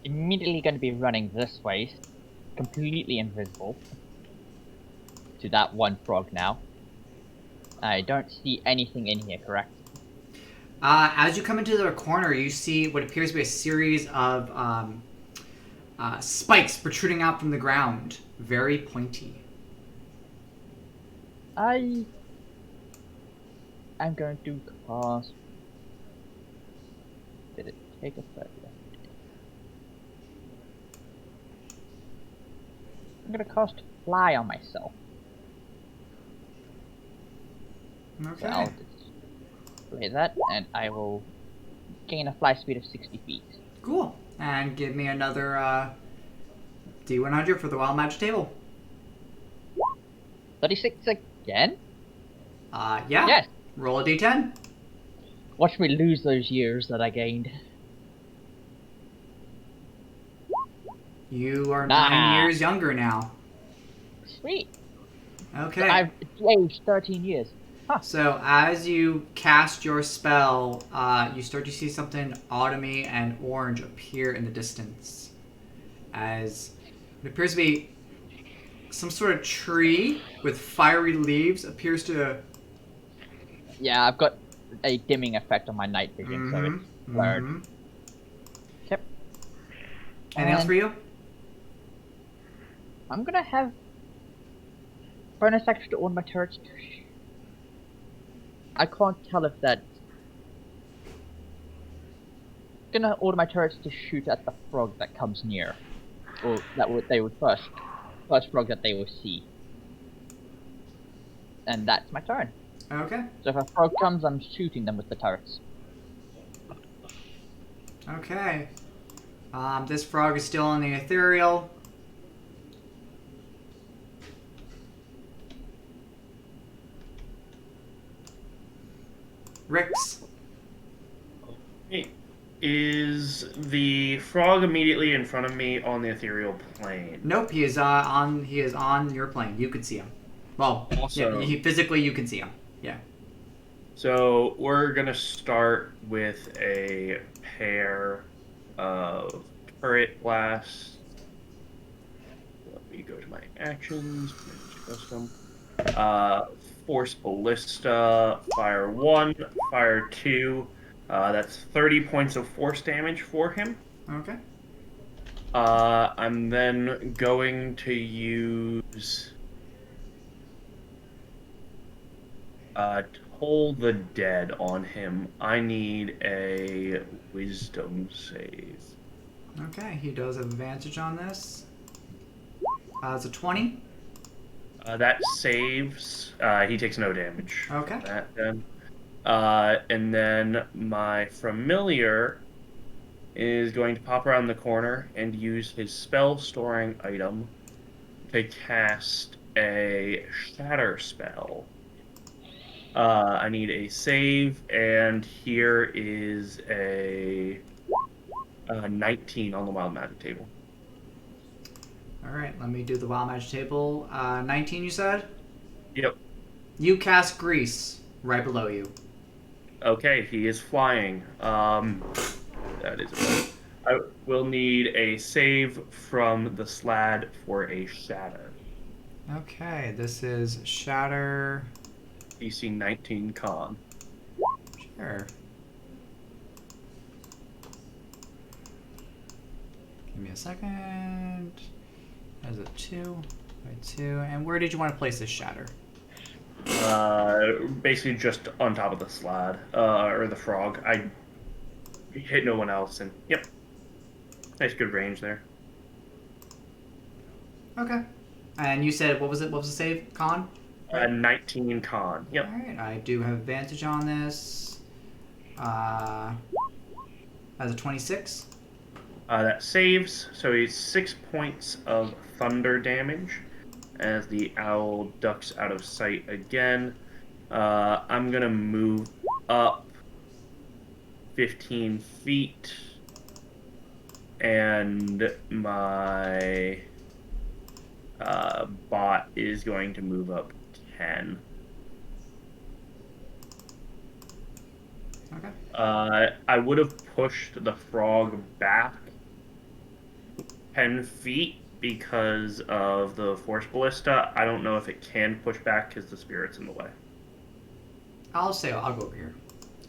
Immediately going to be running this way. Completely invisible. To that one frog now. I don't see anything in here, correct? As you come into the corner, you see what appears to be a series of spikes protruding out from the ground. Very pointy. I'm going to cast... Did it take effect? I'm going to cast Fly on myself. Okay. So I'll display that, and I will gain a fly speed of 60 feet. Cool. And give me another D100 for the wild magic table. 36 again? Yeah. Yes! Roll a D10. Watch me lose those years that I gained. You are Nah. 9 years younger now. Sweet! Okay. I've aged 13 years. So as you cast your spell, you start to see something autumny and orange appear in the distance. As it appears to be some sort of tree with fiery leaves appears to Yeah, I've got a dimming effect on my night vision, so it's blurred. Mhm. Yep. Anything else And for you? I'm gonna have bonus action to all my turrets. I can't tell if that's gonna order my turrets to shoot at the frog that comes near, or they would first frog that they will see, and that's my turn. Okay. So if a frog comes, I'm shooting them with the turrets. Okay. This frog is still in the ethereal. Rix. Is the frog immediately in front of me on the ethereal plane? Nope, he is on your plane. You can see him. Well, Awesome. yeah, physically you can see him. Yeah. So we're gonna start with a pair of turret blasts. Let me go to my actions, manage custom. Force ballista, fire 1, fire 2. That's 30 points of force damage for him. Okay. I'm then going to use Toll the Dead on him. I need a wisdom save. Okay, he does have advantage on this. It's a 20. That saves. He takes no damage. Okay. For that then. And then my familiar is going to pop around the corner and use his spell storing item to cast a shatter spell. I need a save, and here is a 19 on the wild magic table. All right, let me do the wild magic table. 19, you said? Yep. You cast grease right below you. Okay, he is flying. That is it. I will need a save from the Slad for a shatter. Okay, this is shatter. DC 19 con. Sure. Give me a second. That's a 2 by 2. And where did you want to place this shatter? Basically just on top of the Slad, or the frog. I hit no one else, and yep. Nice good range there. Okay. And you said, what was it? What was the save? Con? 19 con. Yep. Alright, I do have advantage on this. As a 26. That saves, so he's 6 points of thunder damage as the owl ducks out of sight again. I'm gonna move up 15 feet, and my bot is going to move up 10. Okay. I would have pushed the frog back 10 feet because of the force ballista. I don't know if it can push back because the spirit's in the way. I'll go over here.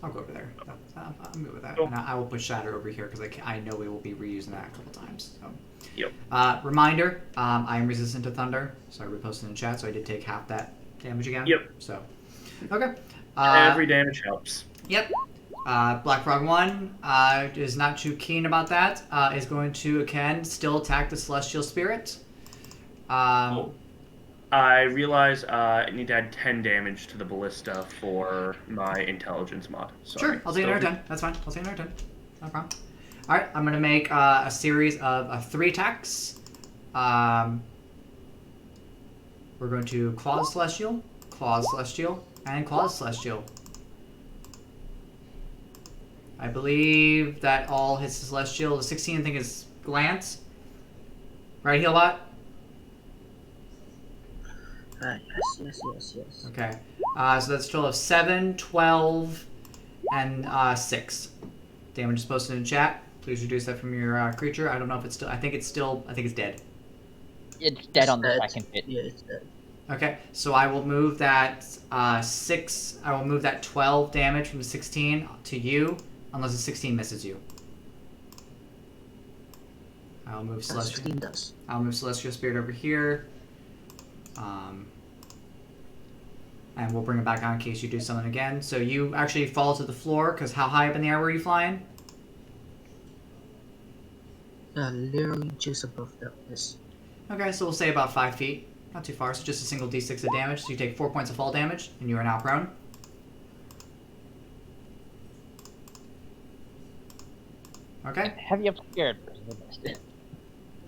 I'll go over there. I'm good with that. Cool. And I will put shatter over here because I know we will be reusing that a couple times. So. Yep. Reminder, I am resistant to thunder, so I reposted in chat, so I did take half that damage again. Yep. So, okay. Every damage helps. Yep. Black Frog 1 is not too keen about that. Is going to, again, still attack the Celestial Spirit. I realize I need to add 10 damage to the ballista for my intelligence mod. Sorry. Sure, I'll take another 10. That's fine. I'll take another 10. No problem. Alright, I'm going to make a series of 3 attacks. We're going to Claw the Celestial, and Claw the Celestial. I believe that all hits the Celestial. The 16, I think, is Glance. Right, Healbot? Yes. Okay. So that's a total of 7, 12, and 6. Damage is posted in chat. Please reduce that from your creature. I don't know if it's still... I think it's dead. It's dead on the dead. second hit. Yeah, it's dead. Okay, so I will move that 6. I will move that 12 damage from the 16 to you, unless the 16 misses you. I'll move Celestial. 16 does. I'll move Celestial Spirit over here. And we'll bring it back on in case you do something again. So you actually fall to the floor, because how high up in the air were you flying? Literally just above this. Okay, so we'll say about 5 feet. Not too far, so just a single d6 of damage. So you take 4 points of fall damage, and you are now prone. Okay? Heavy up scared.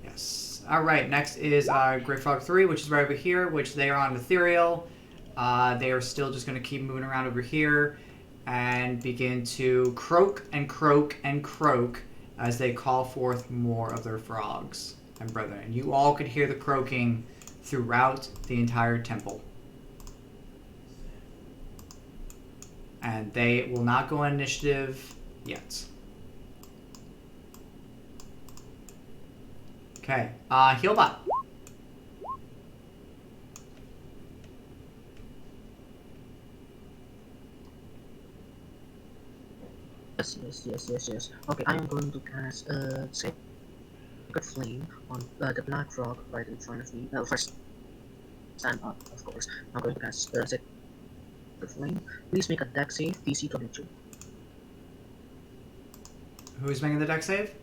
Yes. Alright, next is Great Frog 3, which is right over here, which they are on Ethereal. They are still just going to keep moving around over here and begin to croak and croak and croak as they call forth more of their frogs and brethren. You all could hear the croaking throughout the entire temple. And they will not go on initiative yet. Okay, Healbot. Yes. Okay, I am going to cast Sacred Flame on the Black Frog right in front of me. First, stand up, of course. I'm going to cast Sacred Flame. Please make a dex save, DC 22. Who is making the deck save?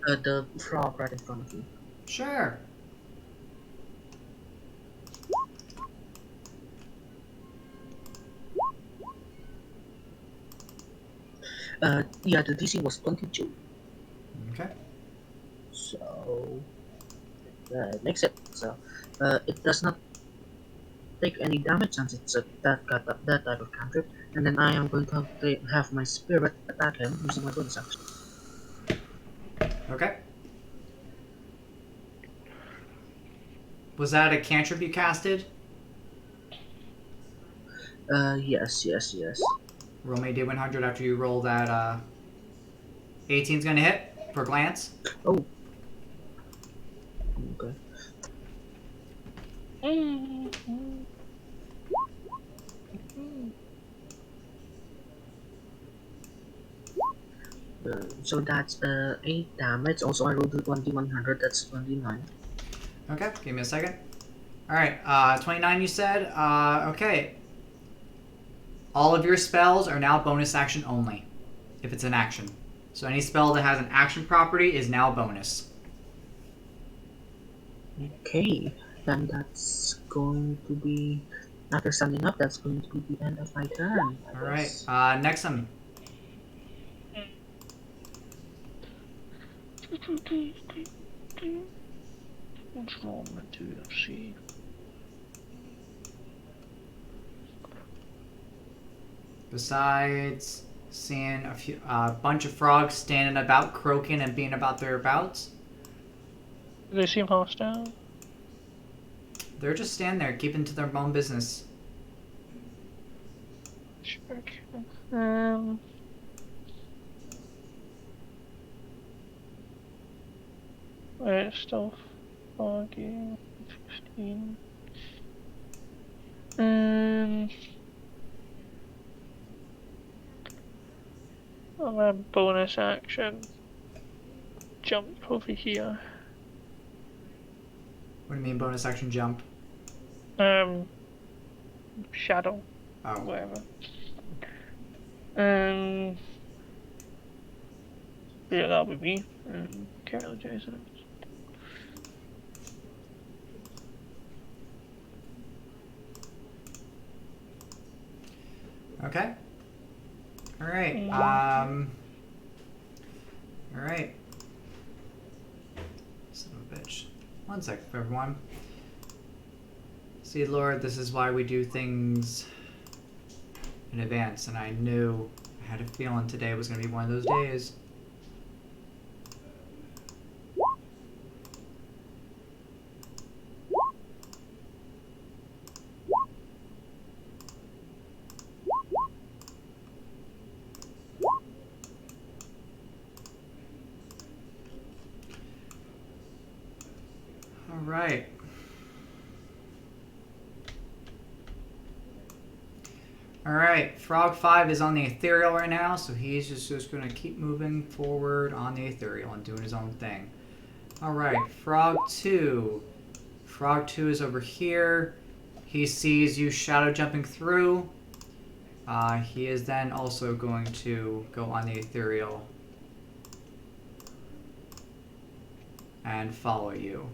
The frog right in front of me. Sure. Yeah, the DC was 22. Okay. So it makes it so it does not take any damage since it's that type of cantrip. And then I am going to have my spirit attack him using my bonus action. Okay. Was that a cantrip you casted? Yes. Roll me a D100 after you roll that. 18's gonna hit for glance. Oh. Okay. So that's 8 damage. Also, I rolled 1d100. That's 29. Okay, give me a second. Alright, 29 you said. Okay. All of your spells are now bonus action only, if it's an action. So any spell that has an action property is now bonus. Okay, then that's going to be, after standing up, that's going to be the end of my turn. Alright, next one. What's wrong with 2FC? Besides seeing a bunch of frogs standing about, croaking and being about their abouts, Do they seem hostile? they're just standing there, keeping to their own business. Sure. Right, still foggy. 15. I'm a bonus action. Jump over here. What do you mean bonus action jump? Shadow. Oh. Whatever. Yeah, that'll be me. Carol Jason. Okay. Alright, Alright. Son of a bitch. One sec, everyone. See, Lord, this is why we do things in advance, and I knew, I had a feeling today was going to be one of those days. Alright. Alright, Frog 5 is on the ethereal right now, so he's just going to keep moving forward on the ethereal and doing his own thing. Alright, Frog 2. Frog 2 is over here. He sees you shadow jumping through. He is then also going to go on the ethereal and follow you.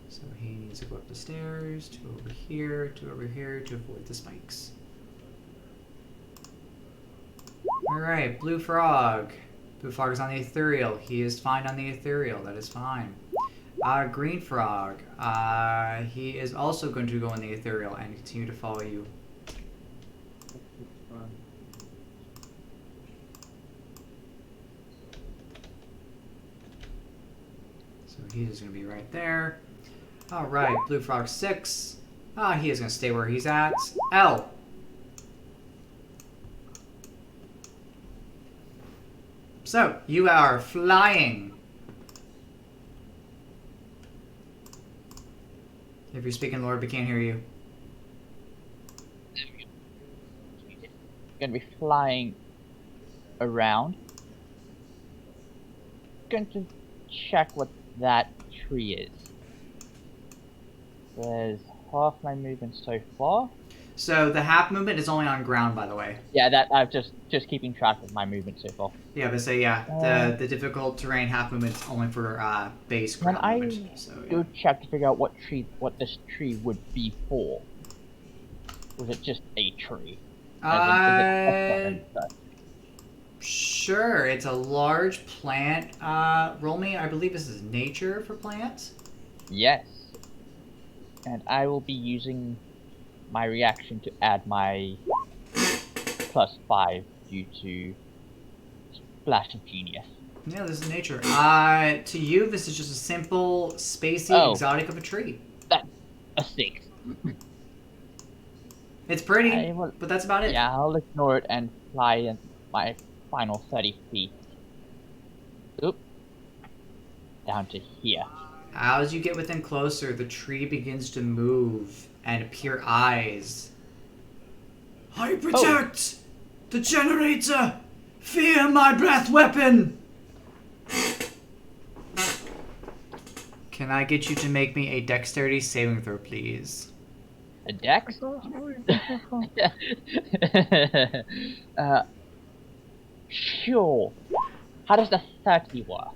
So he needs to go up the stairs, to over here, to avoid the spikes. Alright, Blue Frog. Blue Frog is on the ethereal. He is fine on the ethereal. That is fine. Green Frog. He is also going to go on the ethereal and continue to follow you. So he's going to be right there. Alright, Blue Frog 6. He is going to stay where he's at. L. So, you are flying. If you're speaking, Lord, we can't hear you. Going to be flying around. Going to check what that tree is. There's half my movement so far. So the half movement is only on ground, by the way. Yeah, that I'm just keeping track of my movement so far. Yeah, but say the difficult terrain half movement is only for base When ground I movement. So, yeah. go check to figure out what this tree would be for, was it just a tree? Sure, it's a large plant. Roll me, I believe this is nature for plants. Yes. And I will be using my reaction to add my +5 due to Splash of Genius. Yeah, this is nature. To you, this is just a simple, spacey, exotic of a tree. That's a 6. It's pretty, but that's about it. Yeah, I'll ignore it and fly in my final 30 feet. Oop. Down to here. As you get within closer, the tree begins to move and appear eyes. I protect the generator! Fear my breath weapon! Can I get you to make me a dexterity saving throw, please? A dex? Sure. How does the 30 work?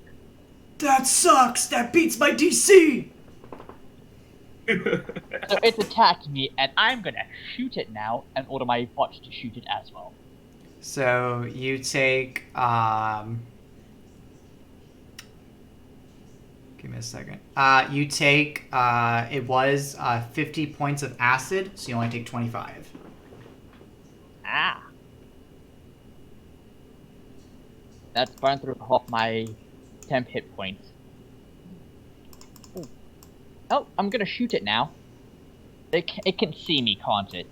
That sucks! That beats my DC! So it's attacked me, and I'm gonna shoot it now and order my bot to shoot it as well. So you take, give me a second. You take, it was 50 points of acid, so you only take 25. Ah. That's burned through half my temp hit points. Ooh. Oh, I'm gonna shoot it now. It can see me, can't it?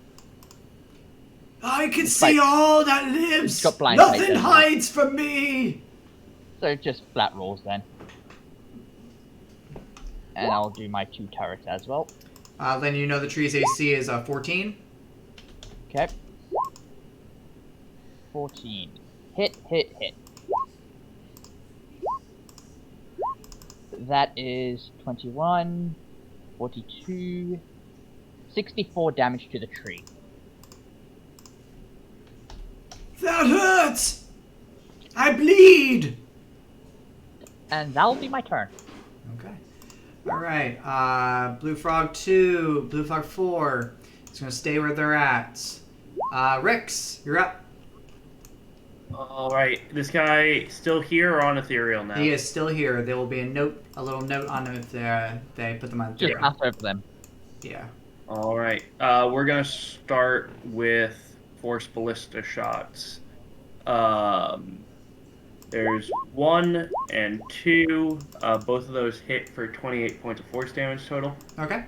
I can see all that lives! got blind Nothing sight, hides from me! So just flat rolls then. And I'll do my 2 turrets as well. Then you know the tree's AC is 14. Okay. 14. Hit, hit, hit. That is 21, 42, 64 damage to the tree. That hurts! I bleed! And that'll be my turn. Okay. Alright, Blue Frog 2, Blue Frog 4. It's gonna stay where they're at. Rix, you're up. Alright, this guy still here or on ethereal now? He is still here. There will be a little note on him if they put them on Just ethereal. pass over them. Yeah. Alright, we're gonna start with force ballista shots. There's 1 and 2. Both of those hit for 28 points of force damage total. Okay.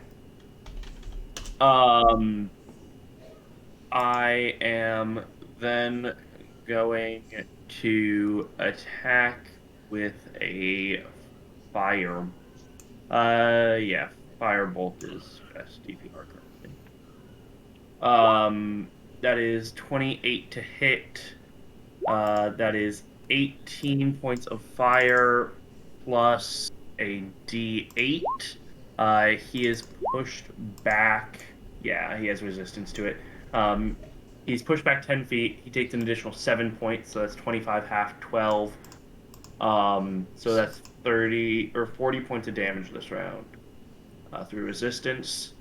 I am then going to attack with a fire. Yeah, firebolt is best DPR currently. That is 28 to hit. That is 18 points of fire plus a D8. He is pushed back. Yeah, he has resistance to it. He's pushed back 10 feet. He takes an additional 7 points, so that's 25, half, 12. So that's 30 or 40 points of damage this round through resistance.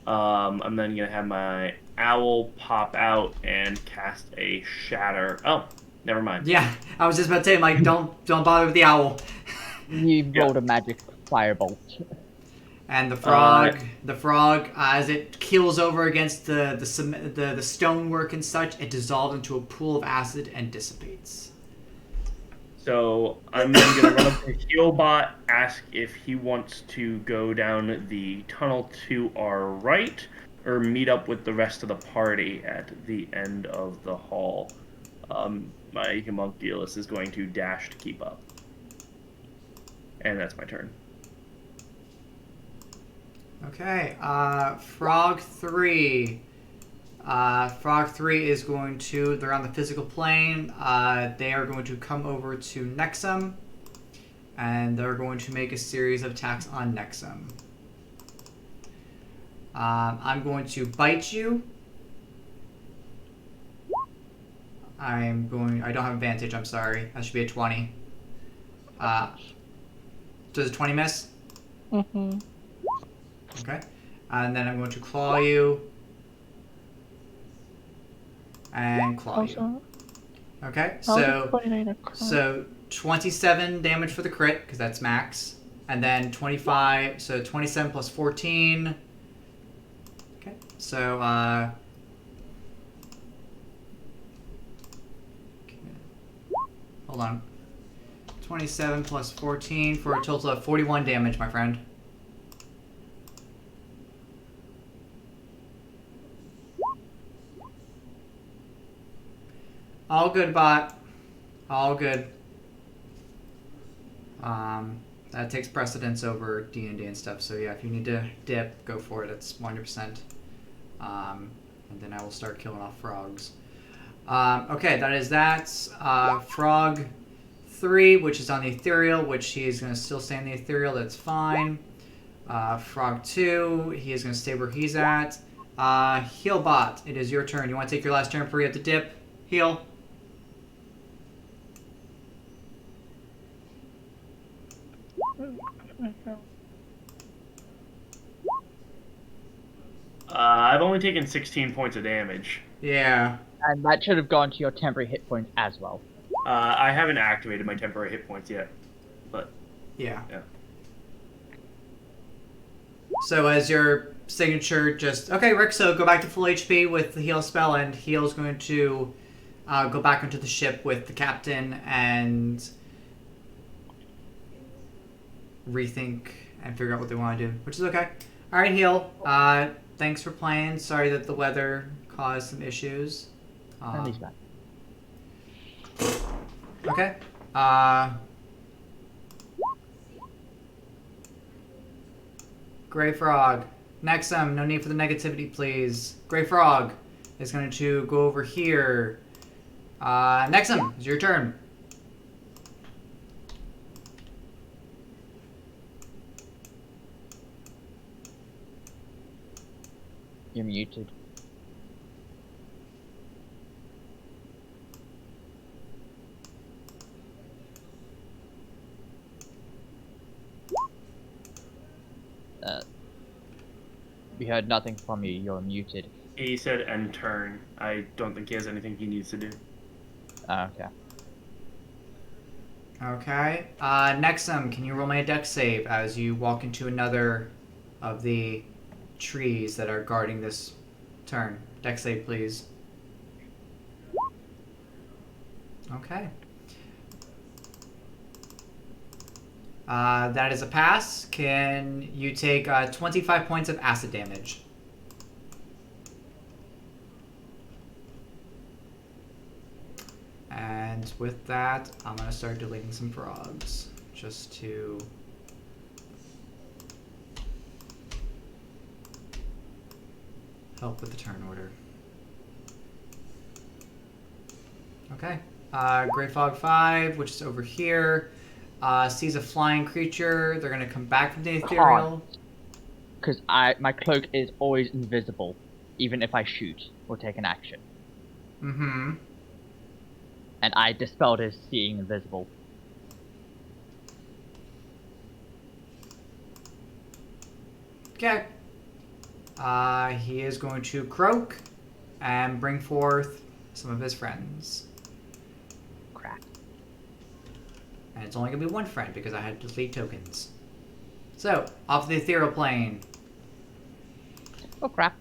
I'm then going to have my owl pop out and cast a shatter. Oh, never mind. Yeah, I was just about to say, Mike, don't bother with the owl. You rolled a magic firebolt. And the frog, as it keels over against the stonework and such, it dissolves into a pool of acid and dissipates. So I'm then going to run up to Healbot, ask if he wants to go down the tunnel to our right, or meet up with the rest of the party at the end of the hall. My homunculus is going to dash to keep up. And that's my turn. Okay, Frog 3. Frog 3 is going to, they're on the physical plane. They are going to come over to Nexum. And they're going to make a series of attacks on Nexum. I'm going to bite you. I don't have advantage, I'm sorry. That should be a 20. Does a 20 miss? Mm-hmm. Okay. And then I'm going to claw you. And claw you. Okay, so 27 damage for the crit, because that's max. And then 25, so 27 plus 14. Okay, so, hold on. 27 plus 14 for a total of 41 damage, my friend. All good, bot. All good. That takes precedence over D&D and stuff. So yeah, if you need to dip, go for it. It's 100%. And then I will start killing off frogs. Okay, that is that. Frog 3, which is on the ethereal, which he is going to still stay in the ethereal. That's fine. Frog 2, he is going to stay where he's at. Healbot, it is your turn. You want to take your last turn before you have to dip? Heal. I've only taken 16 points of damage. Yeah. And that should have gone to your temporary hit points as well. I haven't activated my temporary hit points yet, but Yeah. yeah. So as your signature just... Okay, Rick, so go back to full HP with the heal spell, and heal's going to go back into the ship with the captain and rethink and figure out what they want to do, which is okay. All right, heal. Thanks for playing. Sorry that the weather caused some issues. And he's back. Okay. Gray Frog. Nexum, no need for the negativity, please. Gray Frog is going to go over here. Nexum, it's your turn. You're muted. We heard nothing from you. You're muted. He said end turn. I don't think he has anything he needs to do. Okay. Okay. Nexum, can you roll me a dex save as you walk into another of the trees that are guarding this turn? Dex save, please. Okay. That is a pass. Can you take 25 points of acid damage? And with that, I'm going to start deleting some frogs. Just to... help with the turn order. Okay. Grey Fog 5, which is over here, sees a flying creature. They're going to come back from the ethereal. Because my cloak is always invisible, even if I shoot or take an action. Mm-hmm. And I dispelled his seeing invisible. Okay. He is going to croak and bring forth some of his friends. Crap. And it's only going to be one friend because I had to delete tokens. So, off the ethereal plane. Oh crap.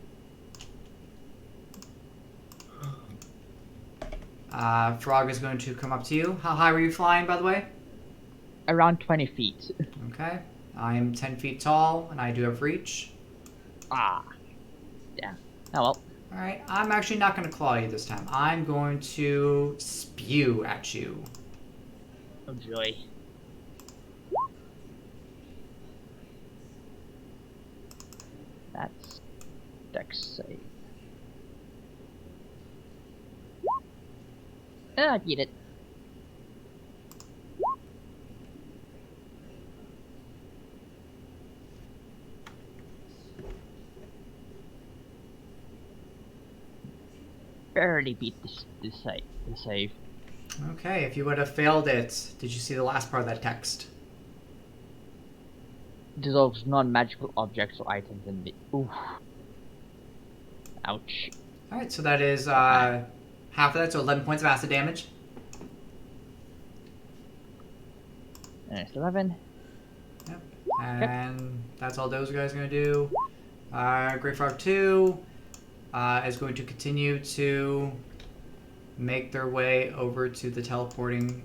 Frog is going to come up to you. How high were you flying, by the way? Around 20 feet. Okay. I am 10 feet tall, and I do have reach. Ah. Yeah. Oh well. Alright, I'm actually not going to claw you this time. I'm going to spew at you. Oh joy. That's dex save. I beat it. Barely beat the save. Okay, if you would have failed it, did you see the last part of that text? Dissolves non-magical objects or items in the... Oof. Ouch. Alright, so that is half of that, so 11 points of acid damage. And it's 11. Yep. And that's all those guys are going to do. Grey Frog 2 is going to continue to make their way over to the teleporting.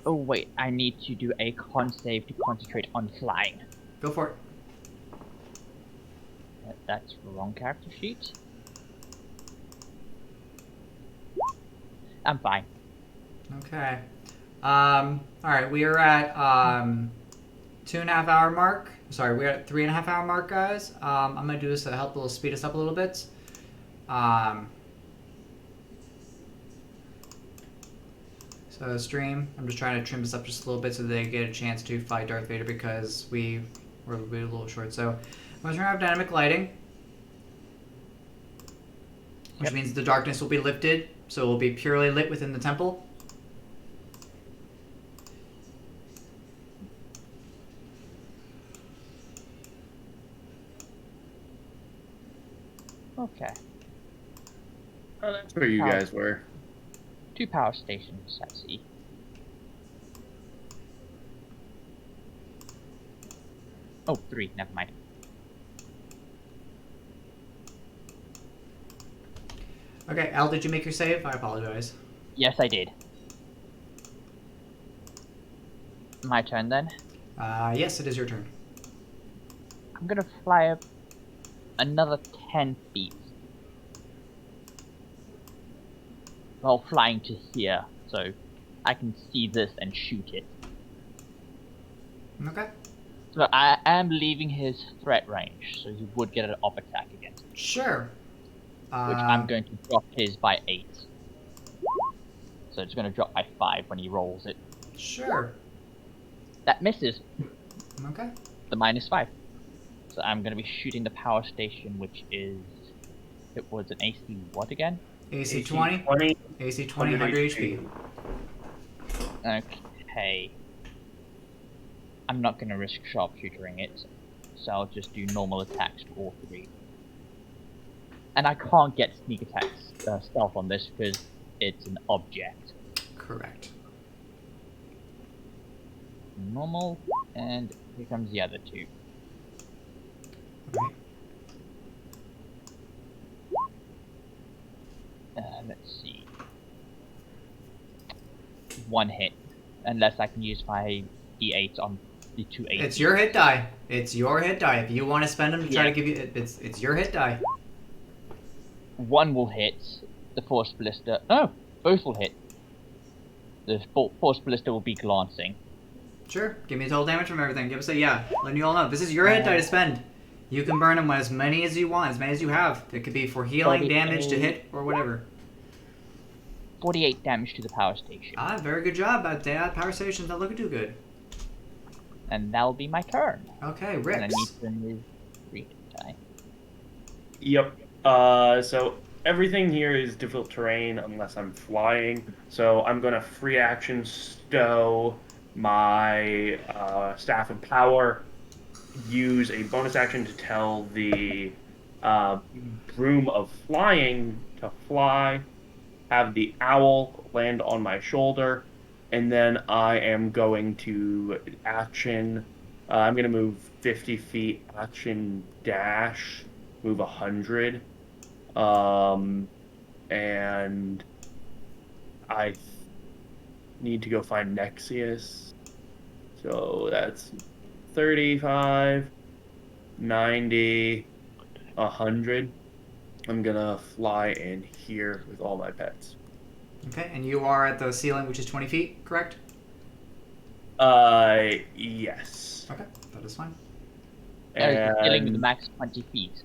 Oh wait, I need to do a con save to concentrate on flying. Go for it. That's the wrong character sheet. I'm fine. Okay. Alright, we are at 2.5 hour mark. Sorry, we're at 3.5 hour mark, guys. I'm gonna do this to help speed us up a little bit. So stream, I'm just trying to trim this up just a little bit so they get a chance to fight Darth Vader because we were a little short. So I'm gonna turn off dynamic lighting, which means the darkness will be lifted, so it will be purely lit within the temple. Okay. Oh, That's where you guys were. 2 power stations at sea. Oh, 3, never mind. Okay, Al, did you make your save? I apologize. Yes, I did. My turn then. Yes, it is your turn. I'm gonna fly up another 10 feet. Well, flying to here, so I can see this and shoot it. Okay. So I am leaving his threat range, so he would get an off attack against me, Sure. which I'm going to drop his by 8. So it's going to drop by 5 when he rolls it. Sure. That misses. Okay. The -5. So I'm going to be shooting the power station, which is... It was an AC what again? AC 20. 20. AC 20, 100 HP. Okay. I'm not going to risk sharpshootering it, so I'll just do normal attacks for all 3. And I can't get sneak attacks stealth on this because it's an object. Correct. Normal, and here comes the other 2. Okay. Let's see. 1 hit, unless I can use my D8 on the 2 8. It's your hit die. It's your hit die. If you want to spend them to try to give you, it's your hit die. 1 will hit. The Force Ballista. Oh, both will hit. The Force Ballista will be glancing. Sure. Give me total damage from everything. Give us a yeah. Letting you all know this is your hit die to spend. You can burn them as many as you want, as many as you have. It could be for healing, damage, to hit, or whatever. 48 damage to the power station. Ah, very good job. That power station's not looking too good. And that'll be my turn. Okay, And I Rix. need to move 3 die. Yep. So everything here is difficult terrain unless I'm flying. So I'm gonna free action stow my staff of power. Use a bonus action to tell the broom of flying to fly. Have the owl land on my shoulder, and then I am going to action. I'm going to move 50 feet, action dash, move 100. And I need to go find Nexius. So that's 35, 90, 100. I'm gonna fly in here with all my pets. Okay, and you are at the ceiling, which is 20 feet, correct? Yes. Okay, that is fine. There's the ceiling with the And max 20 feet.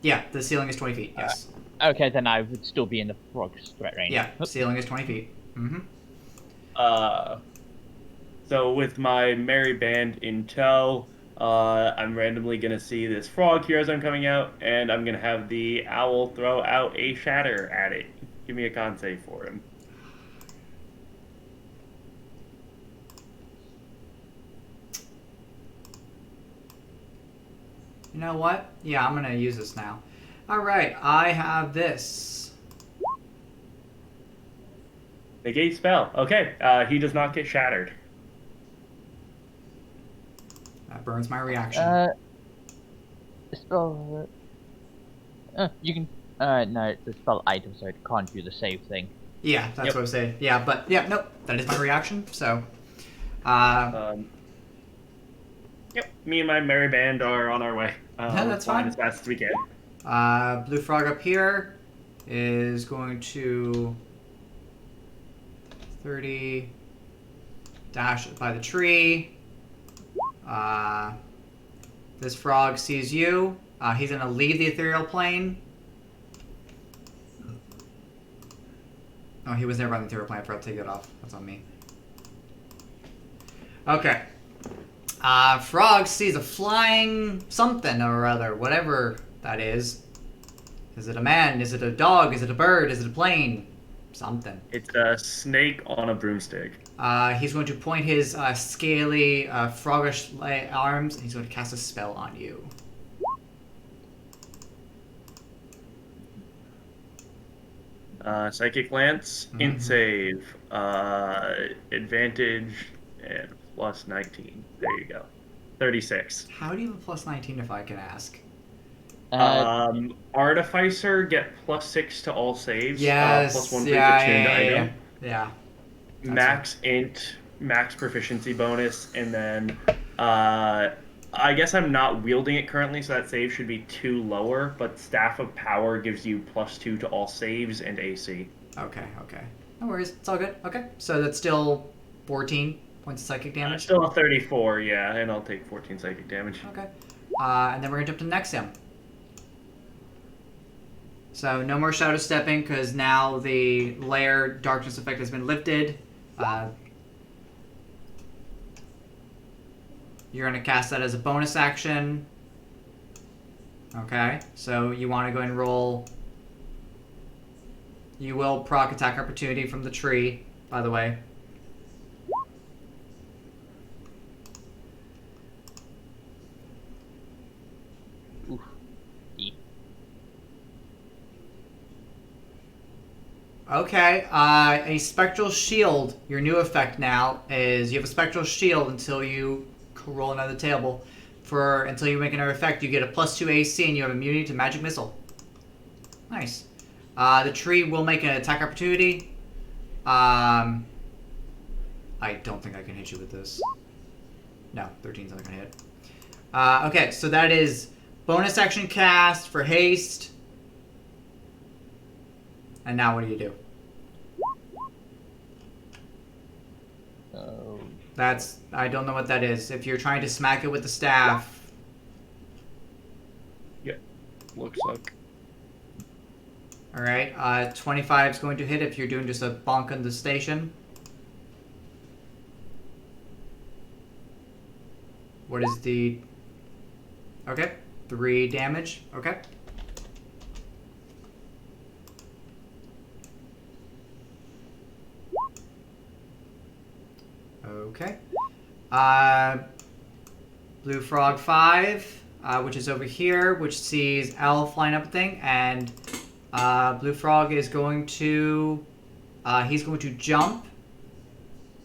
Yeah, the ceiling is 20 feet, yes. Okay, then I would still be in the frog's threat range. Yeah, ceiling is 20 feet. Mm-hmm. So with my merry band in tow, I'm randomly gonna see this frog here as I'm coming out, and I'm gonna have the owl throw out a shatter at it. Give me a con save for him. You know what? Yeah, I'm gonna use this now. Alright, I have this. Negate spell. Okay, he does not get shattered. That burns my reaction. Spell. You can. No, it's a spell item, so it can't do the save thing. Yeah, that's Yep. what I'm saying. Yeah, but yeah, nope. That is my reaction. So, Yep, me and my merry band are on our way. Yeah, We're that's flying fine. as fast as we can. Blue Frog up here is going to 30 dash by the tree. This frog sees you. He's gonna leave the ethereal plane. Oh, he was never on the ethereal plane. I forgot to take that off. That's on me. Okay. Frog sees a flying something or other, whatever that is. Is it a man? Is it a dog? Is it a bird? Is it a plane? Something. It's a snake on a broomstick. He's going to point his scaly, froggish arms, and he's going to cast a spell on you. Psychic Lance, int save, advantage, and plus 19. There you go. 36. How do you have a plus 19 if I can ask? Artificer get +6 to all saves. Yes. +1 for yeah, each attuned yeah, item. yeah. Max int, max proficiency bonus, and then I guess I'm not wielding it currently, so that save should be 2 lower, but Staff of Power gives you +2 to all saves and AC. Okay. No worries. It's all good. Okay. So that's still 14 points of psychic damage. Still a 34, yeah, and I'll take 14 psychic damage. Okay. And then we're going to jump to Nexium. So no more shadow stepping, because now the layer darkness effect has been lifted. You're going to cast that as a bonus action. Okay, so you want to go and roll. You will proc attack opportunity from the tree, by the way. Oof. Okay, a spectral shield. Your new effect now is you have a spectral shield until you roll another table. Until you make another effect, you get a +2 AC and you have immunity to magic missile. Nice. The tree will make an attack opportunity. I don't think I can hit you with this. No, 13's not gonna hit. Okay, so that is bonus action cast for haste. And now what do you do? Oh. I don't know what that is. If you're trying to smack it with the staff. Yep, looks like. All right. 25 is going to hit if you're doing just a bonk on the station. What is the... Okay. 3 damage. Okay. Okay. Blue Frog 5, which is over here, which sees L flying up a thing, and Blue Frog is going to... he's going to jump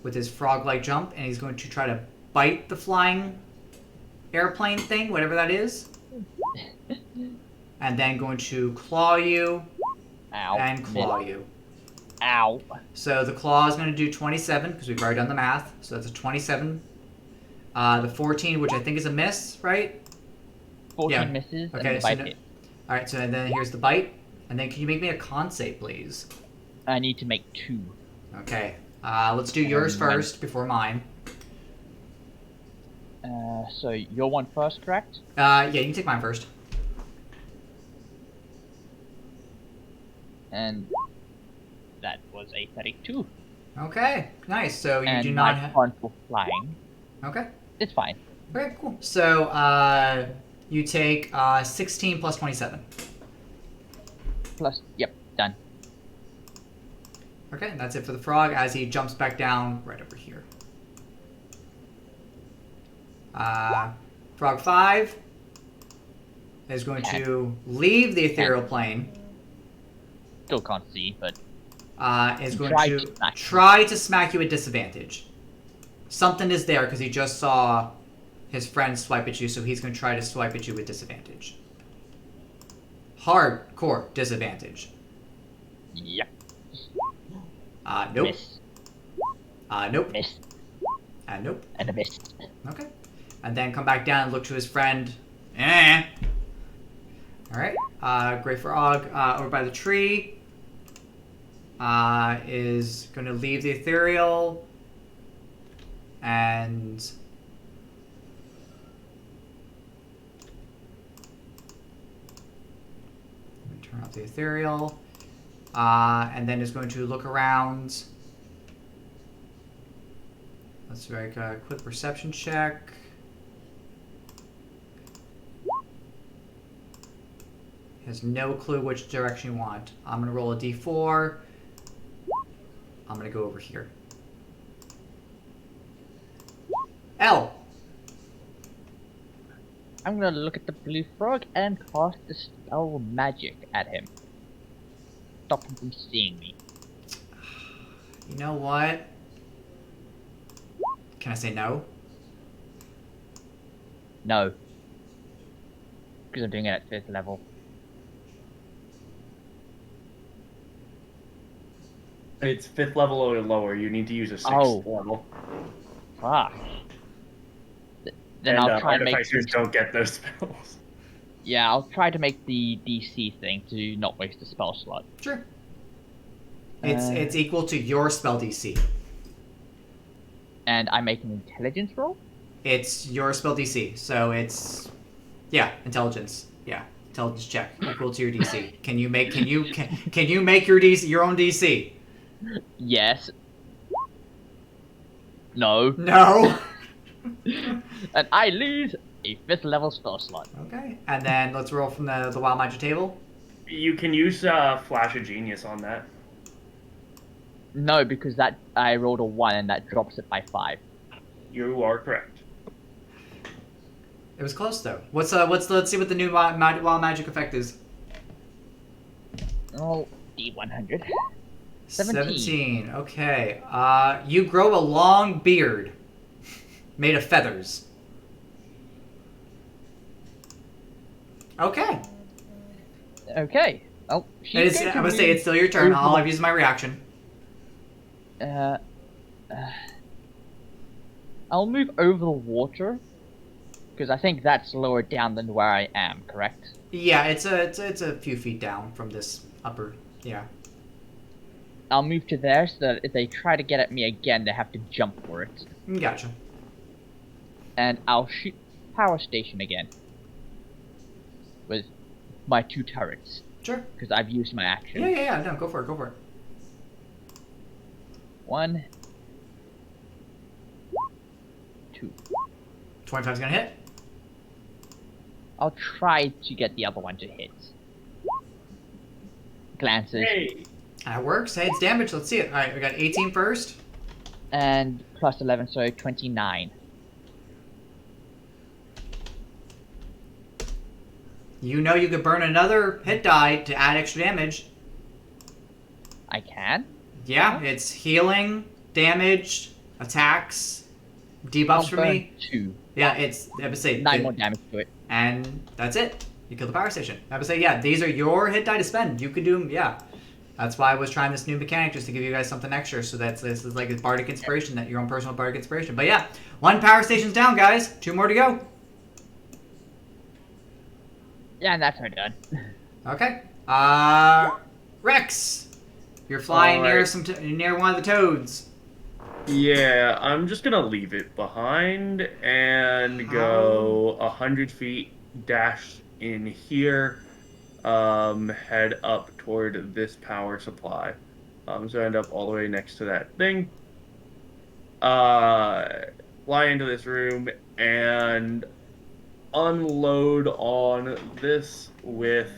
with his frog-like jump, and he's going to try to bite the flying airplane thing, whatever that is. And then going to claw you. Ow. And claw you. Ow. So the claw is going to do 27, because we've already done the math. So that's a 27. The 14, which I think is a miss, right? 14 misses. Okay, and so bite hit. Alright, so then here's the bite. And then can you make me a con save, please? I need to make 2. Okay. Let's do yours first before mine. So your one first, correct? Yeah, you can take mine first. And that was a 32. Okay, nice. So you and do my not have... con for flying. Okay. It's fine. Okay, cool. So, you take 16 plus 27. Plus, yep, done. Okay, and that's it for the frog as he jumps back down right over here. Frog 5 is going to leave the ethereal plane. Still can't see, but Is going Try to to smack you. try to smack you at disadvantage. Something is there because he just saw his friend swipe at you, so he's going to try to swipe at you with disadvantage. Hardcore disadvantage. yep. Nope. Miss. Nope. Miss. Nope. And a miss. Okay. And then come back down and look to his friend. Alright. Grey Frog over by the tree is going to leave the ethereal and turn off the ethereal and then is going to look around. Let's make a quick perception check. Has no clue which direction you want. I'm gonna roll a d4. I'm gonna go over here. L. I'm gonna look at the blue frog and cast the spell magic at him. Stop him from seeing me. You know what? Can I say no? No. Because I'm doing it at 5th level. It's 5th level or lower. You need to use a 6th Oh. level. Fuck. Then And I'll try to make... artificers don't get those spells. Yeah, I'll try to make the DC thing to not waste a spell slot. Sure. It's equal to your spell DC. And I make an intelligence roll? It's your spell DC, so it's intelligence. Yeah, intelligence check equal to your DC. Can you make can you make your DC your own DC? Yes. No. No. And I lose a 5th level spell slot. Okay, and then let's roll from the wild magic table. You can use Flash of Genius on that. No, because that I rolled a 1 and that drops it by 5. You are correct. It was close though. Let's see what the new wild magic effect is. Oh, D100. 17. Okay. You grow a long beard made of feathers. Okay. Okay. Oh, I'm gonna say it's still your turn. I'll use my reaction. I'll move over the water because I think that's lower down than where I am. Correct? Yeah, it's a few feet down from this upper. Yeah. I'll move to there so that if they try to get at me again, they have to jump for it. Gotcha. And I'll shoot power station again with my 2 turrets. Sure. Because I've used my action. Yeah. No, go for it. 1, 2. 25's gonna hit. I'll try to get the other one to hit. Glances. Hey. That works. Hey, it's damage. Let's see it. All right, we got 18 first. And plus 11, so 29. You know you could burn another hit die to add extra damage. I can? Yeah, it's healing, damage, attacks, debuffs I'll for burn me. 2. Yeah, it's I would say 9 more damage to it. and that's it. You kill the power station. I would say, yeah, these are your hit die to spend. You could do them, yeah. That's why I was trying this new mechanic, just to give you guys something extra. So this is like a bardic inspiration, that your own personal bardic inspiration. But yeah, 1 power station's down, guys. 2 more to go. Yeah, and that's her done. Okay. Rex, you're flying near near one of the toads. Yeah, I'm just gonna leave it behind and go 100 feet, dash in here, head up toward this power supply. So I end up all the way next to that thing. Fly into this room and unload on this with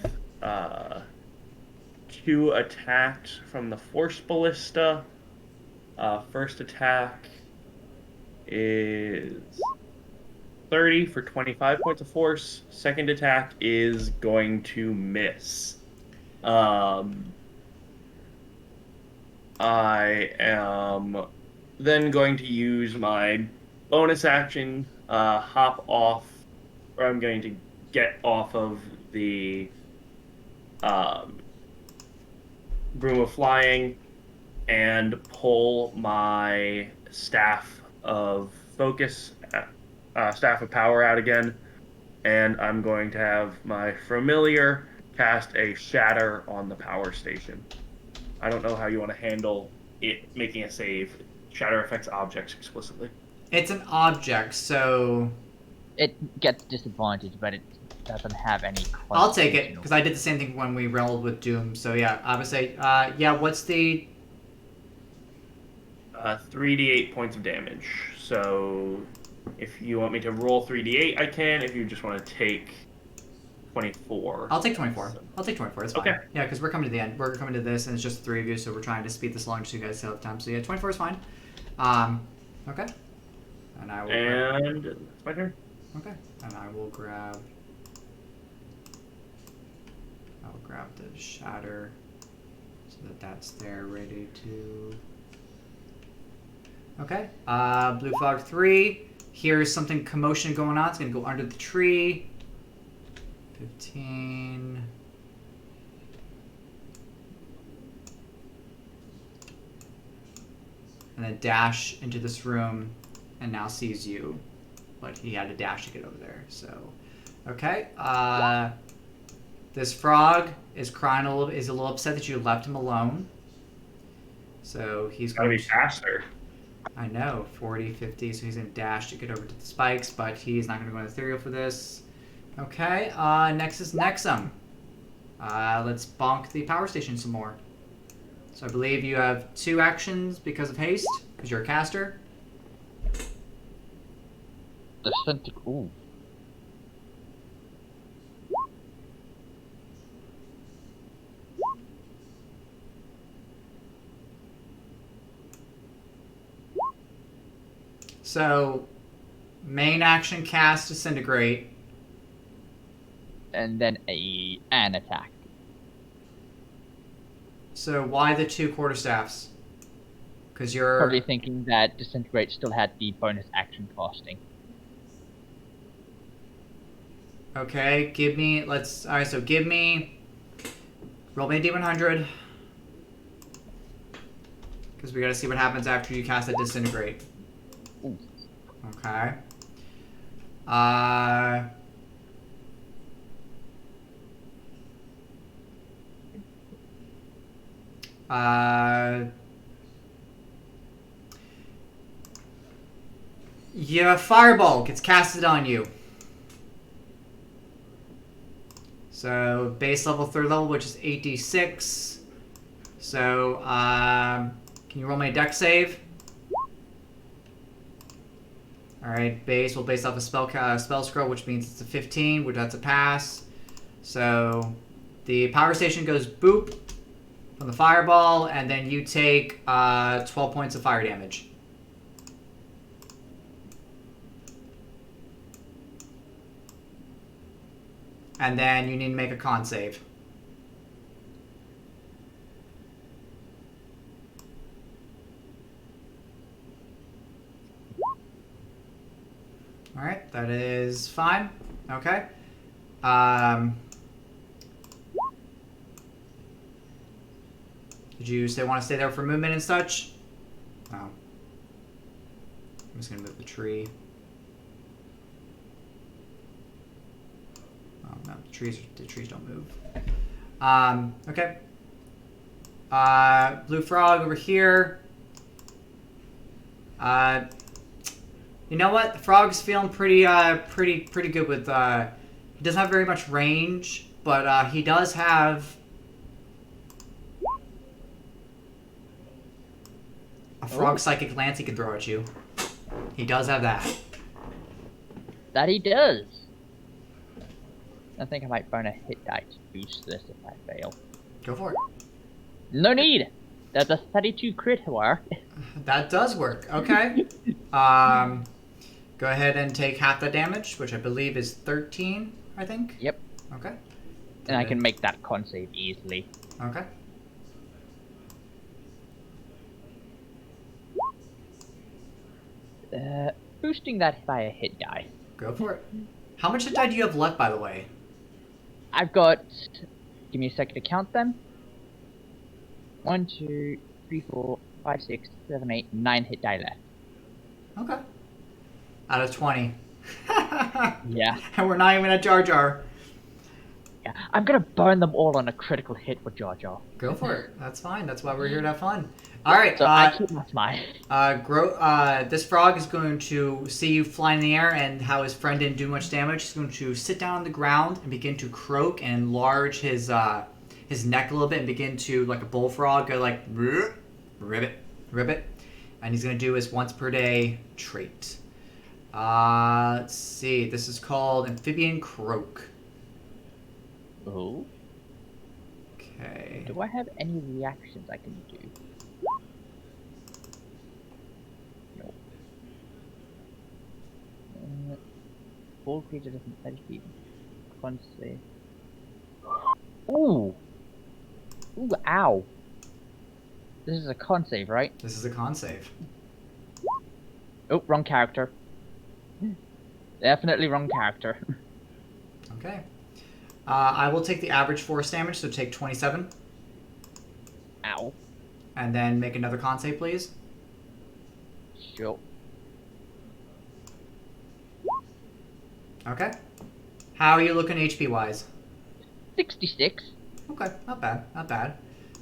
2 attacks from the Force Ballista. First attack is 30 for 25 points of force. Second attack is going to miss. I am then going to use my bonus action, hop off, or I'm going to get off of the Broom of Flying and pull my Staff of Focus, Staff of Power out again, and I'm going to have my Familiar cast a Shatter on the power station. I don't know how you want to handle it making a save. Shatter affects objects explicitly. It's an object, so It gets disadvantage, but it doesn't have any. I'll take it because I did the same thing when we rolled with Doom. So yeah, I would say, yeah. What's the 3d8 points of damage. So if you want me to roll 3d8, I can. If you just want to take 24. I'll take 24. I'll take 24. It's fine. Okay. Yeah, because we're coming to the end. We're coming to this, and it's just 3 of you, so we're trying to speed this along so you guys still have time. So yeah, 24 is fine. Okay. And I will. And it's my turn. Okay. And I will grab. I'll grab the shatter, so that's there, ready to. Okay. Blue fog 3. Here's something commotion going on. It's gonna go under the tree. 15. And then dash into this room and now sees you. But he had to dash to get over there, so. Okay. This frog is crying is a little upset that you left him alone. So he's Gotta going be faster. I know, 40, 50, so he's going to dash to get over to the spikes, but he's not going to go in ethereal for this. Okay, next is Nexum. Let's bonk the power station some more. So I believe you have 2 actions because of haste, because you're a caster. Ooh. So, main action cast Disintegrate. And then an attack. So why the 2 quarterstaffs? Because you're... Probably thinking that Disintegrate still had the bonus action costing. Okay, give me... Alright, so give me... Roll me a D100. Because we gotta see what happens after you cast that Disintegrate. Ooh. Okay. Yeah, Fireball gets casted on you. So base level, third level, which is 8d6. So can you roll me a dex save? All right, base will base off a spell scroll, which means it's a 15, which that's a pass. So the power station goes boop from the fireball, and then you take 12 points of fire damage. And then you need to make a con save. All right, that is fine. Okay. Did you want to stay there for movement and such? Oh. I'm just gonna move the tree. Oh no, the trees don't move. Okay. Blue frog over here. You know what? The frog's feeling pretty good with. He doesn't have very much range, but he does have a frog psychic lance he can throw at you. He does have that. That he does. I think I might burn a hit die to boost this if I fail. Go for it. No need. That's a 32 crit work. That does work. Okay. Go ahead and take half the damage, which I believe is 13, I think. Yep. Okay. And I can make that con save easily. Okay. Boosting that by a hit die. Go for it. How much hit die do you have left, by the way? I've got... Give me a second to count them. 1, 2, 3, 4, 5, 6, 7, 8, 9 hit die left. Okay. Out of 20. Yeah. And we're not even at Jar Jar. Yeah. I'm gonna burn them all on a critical hit with Jar Jar. Go for it. That's fine. That's why we're here to have fun. All right. So I keep my smile. This frog is going to see you fly in the air, and how his friend didn't do much damage. He's going to sit down on the ground and begin to croak and enlarge his neck a little bit and begin to, like a bullfrog, go like ribbit, ribbit. And he's going to do his once per day trait. Let's see. This is called Amphibian Croak. Oh. Okay. Do I have any reactions I can do? No. Full creature doesn't 30 feet. Con save. Ooh! Ooh, ow! This is a con save, right? This is a con save. Oh, wrong character. Definitely wrong character. Okay. I will take the average force damage, so take 27. Ow. And then make another con save, please. Sure. Okay. How are you looking HP wise? 66. Okay, not bad, not bad.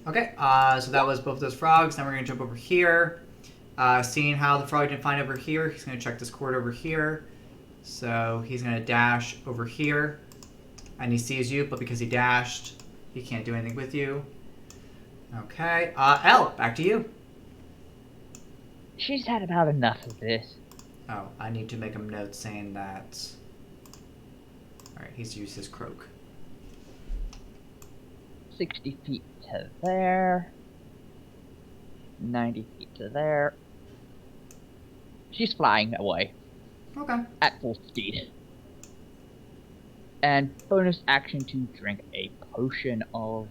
Okay, so that was both those frogs. Now we're going to jump over here. Seeing how the frog didn't find over here, he's going to check this cord over here. So he's going to dash over here. And he sees you, but because he dashed, he can't do anything with you. Okay, Elle, back to you. She's had about enough of this. Oh, I need to make a note saying that. Alright, he's used his croak. 60 feet to there. 90 feet to there. She's flying away. Okay. At full speed. And bonus action to drink a potion of,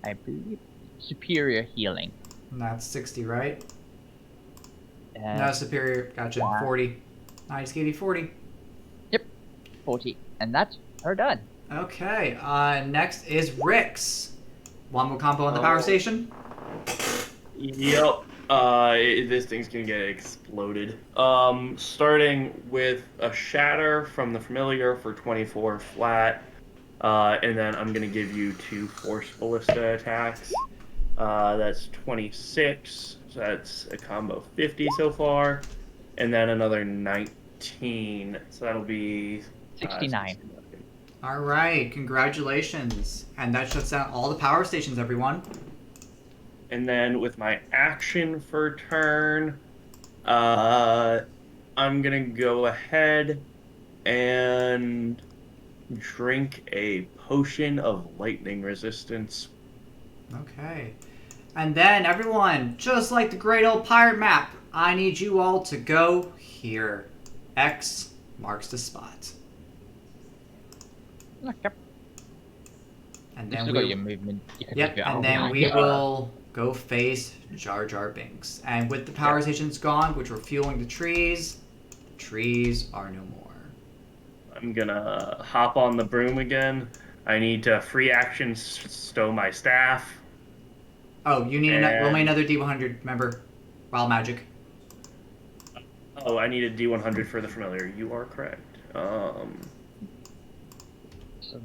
I believe, superior healing. And that's 60, right? No, superior. Gotcha. Yeah. 40. I just gave you 40. Yep. 40. And that's her done. Okay. Next is Rix. One more combo on the power station. Yep. This thing's gonna get exploded. Starting with a shatter from the familiar for 24 flat, and then I'm gonna give you 2 force ballista attacks. That's 26. So that's a combo of 50 so far, and then another 19. So that'll be 69. All right, congratulations. And that shuts down all the power stations, everyone. And then with my action for turn, I'm gonna go ahead and drink a potion of lightning resistance. Okay. And then, everyone, just like the great old pirate map, I need you all to go here. X marks the spot. Okay. And You then still got your movement. You can Yep, move it and out. then we will go face Jar Jar Binks. And with the power stations gone, which were fueling the trees are no more. I'm gonna hop on the broom again. I need to free action stow my staff. Oh, you need roll me And- another D100, remember? Wild magic. Oh, I need a D100 for the familiar. You are correct. So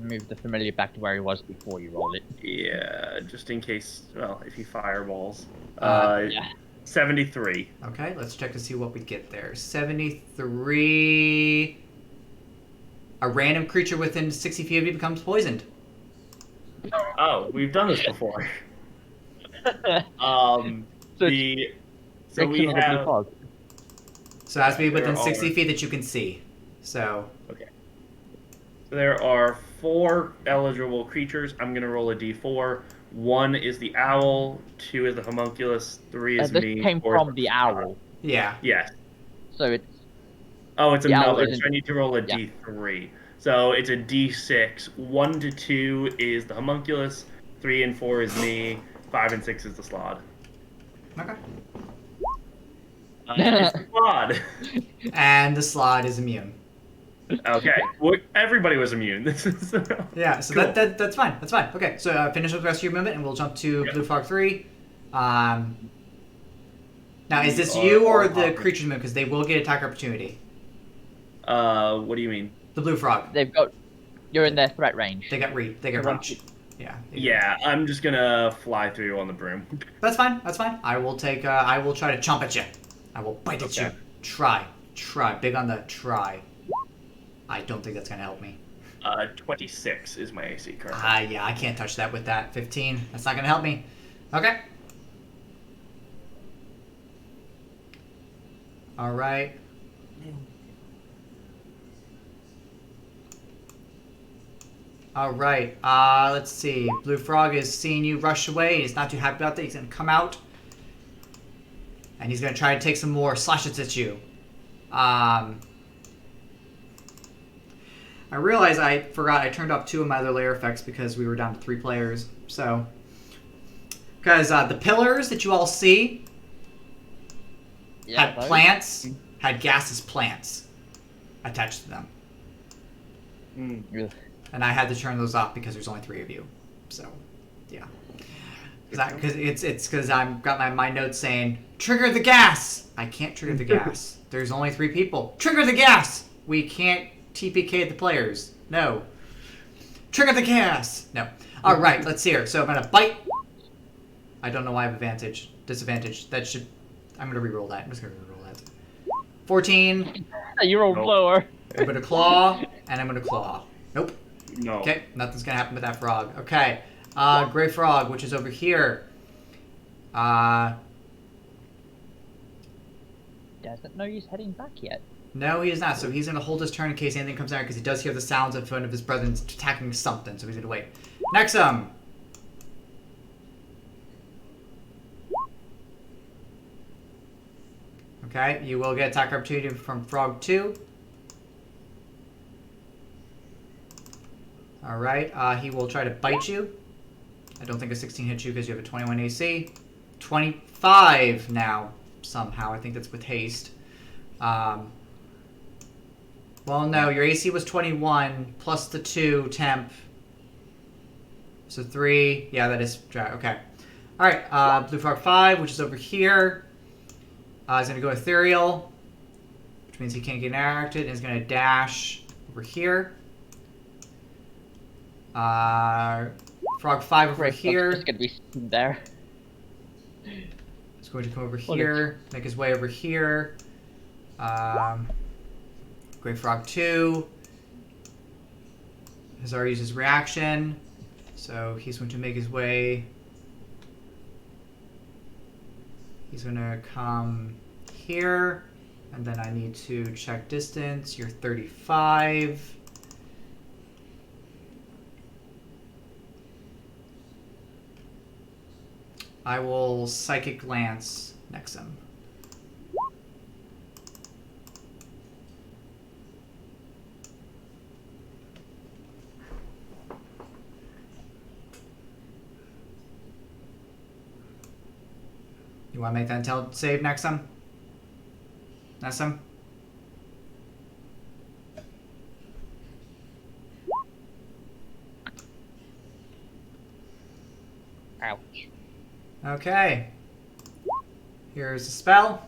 move the familiar back to where he was before you roll it. Yeah, just in case. Well, if he fireballs. Yeah. 73. Okay, let's check to see what we get there. 73. A random creature within 60 feet of you becomes poisoned. Oh, we've done this before. So So Next we to the blue have. fog. So it has to be within There 60 are- feet that you can see. So, So there are 4 eligible creatures. I'm gonna roll a D4. 1 is the owl. 2 is the homunculus. 3 is This me. came 4 is from the the owl, yeah. Yes. so it's Oh, it's The owl another. isn't- So I need to roll a yeah. D3. So it's a D6. 1 to 2 is the homunculus. 3 and 4 is me. 5 and 6 is the slod. Okay. It's the slod. And the slot is immune. Okay. Well, everybody was immune. This is. Yeah, so Cool. that's fine. That's fine. Okay, so finish up the rest of your movement, and we'll jump to Yep. Blue Frog 3. Now, is this We you are or all the hopping. creature's movement? Because they will get attack opportunity. What do you mean? The Blue Frog. they've got. You're in their threat range. They get They get Everyone- reach. Yeah. Yeah, I'm just gonna fly through on the broom. That's fine. That's fine. I will take. I will try to chomp at you. I will bite at you. Okay. Try. Big on the try. I don't think that's gonna help me. 26 is my AC currently. Yeah, I can't touch that with that 15. That's not gonna help me. Okay. All right. All right. Let's see. Blue Frog is seeing you rush away. He's not too happy about that. He's gonna come out, and he's gonna try to take some more slashes at you. I realize I forgot I turned off 2 of my other layer effects because we were down to 3 players. So, because the pillars that you all see had those. plants, had gaseous plants attached to them. Ugh. And I had to turn those off because there's only 3 of you. So, yeah. Because it's because I've got my notes saying, trigger the gas! I can't trigger the gas. There's only 3 people. Trigger the gas! We can't TPK the players. No. Trigger the gas! No. Alright, let's hear. So I'm going to bite. I don't know why I have advantage. Disadvantage. That should... I'm going to reroll that. I'm just going to reroll that. 14. You rolled Nope. lower. I'm going to claw. And I'm going to claw. Nope. No. Okay, nothing's gonna happen with that frog. Okay, Gray Frog, which is over here. Doesn't know he's heading back yet. No, he is not. So he's gonna hold his turn in case anything comes out because he does hear the sounds of one of his brethren attacking something. So he's gonna wait. Nexum. Okay, you will get attack opportunity from Frog 2. Alright, he will try to bite you. I don't think a 16 hits you because you have a 21 AC. 25 now, somehow. I think that's with haste. Well, no, your AC was 21 plus the 2 temp. So 3. Yeah, that is... Okay. Alright, Blue Frog 5, which is over here. He's going to go Ethereal, which means he can't get interacted. And he's going to dash over here. Frog 5 over here. It's gonna be sitting there. He's going to come over here, make his way over here. Gray Frog 2. has already used his reaction, so he's going to make his way. He's going to come here, and then I need to check distance. You're 35. I will Psychic Lance Nexum. You want to make that intel save, Nexum? Nexum? Ouch. Okay. Here's the spell.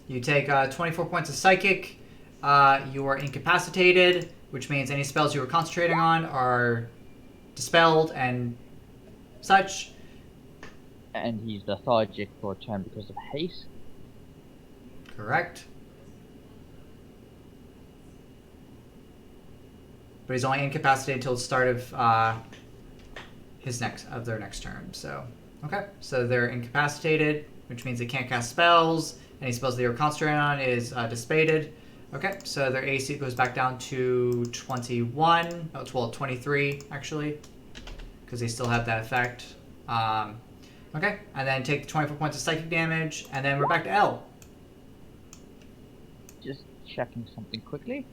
You take 24 points of Psychic. You are incapacitated, which means any spells you were concentrating on are dispelled and such. And he's lethargic for a turn because of haste. Correct. But he's only incapacitated until the start of their next turn. So, okay. So they're incapacitated, which means they can't cast spells. Any spells they were concentrating on is dissipated. Okay, so their AC goes back down to 21. Oh, well, 23 actually, because they still have that effect. Okay, and then take the 24 points of psychic damage, and then we're back to L. Just checking something quickly.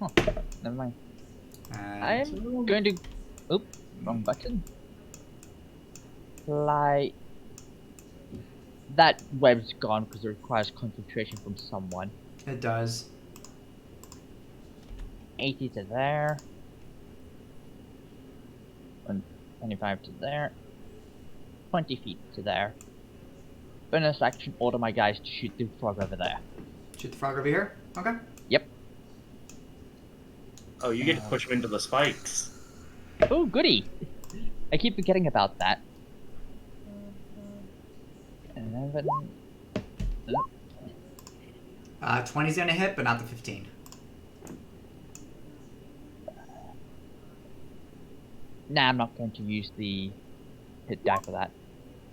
Huh, never mind. I'm going to... Oop, wrong button. Fly... That web's gone because it requires concentration from someone. It does. 80 to there. And 25 to there. 20 feet to there. Bonus action, order my guys to shoot the frog over there. Shoot the frog over here? Okay. Yep. Oh, you get to push him into the spikes. Oh, goody! I keep forgetting about that. 11. 20's gonna hit, but not the 15. Nah, I'm not going to use the hit die for that.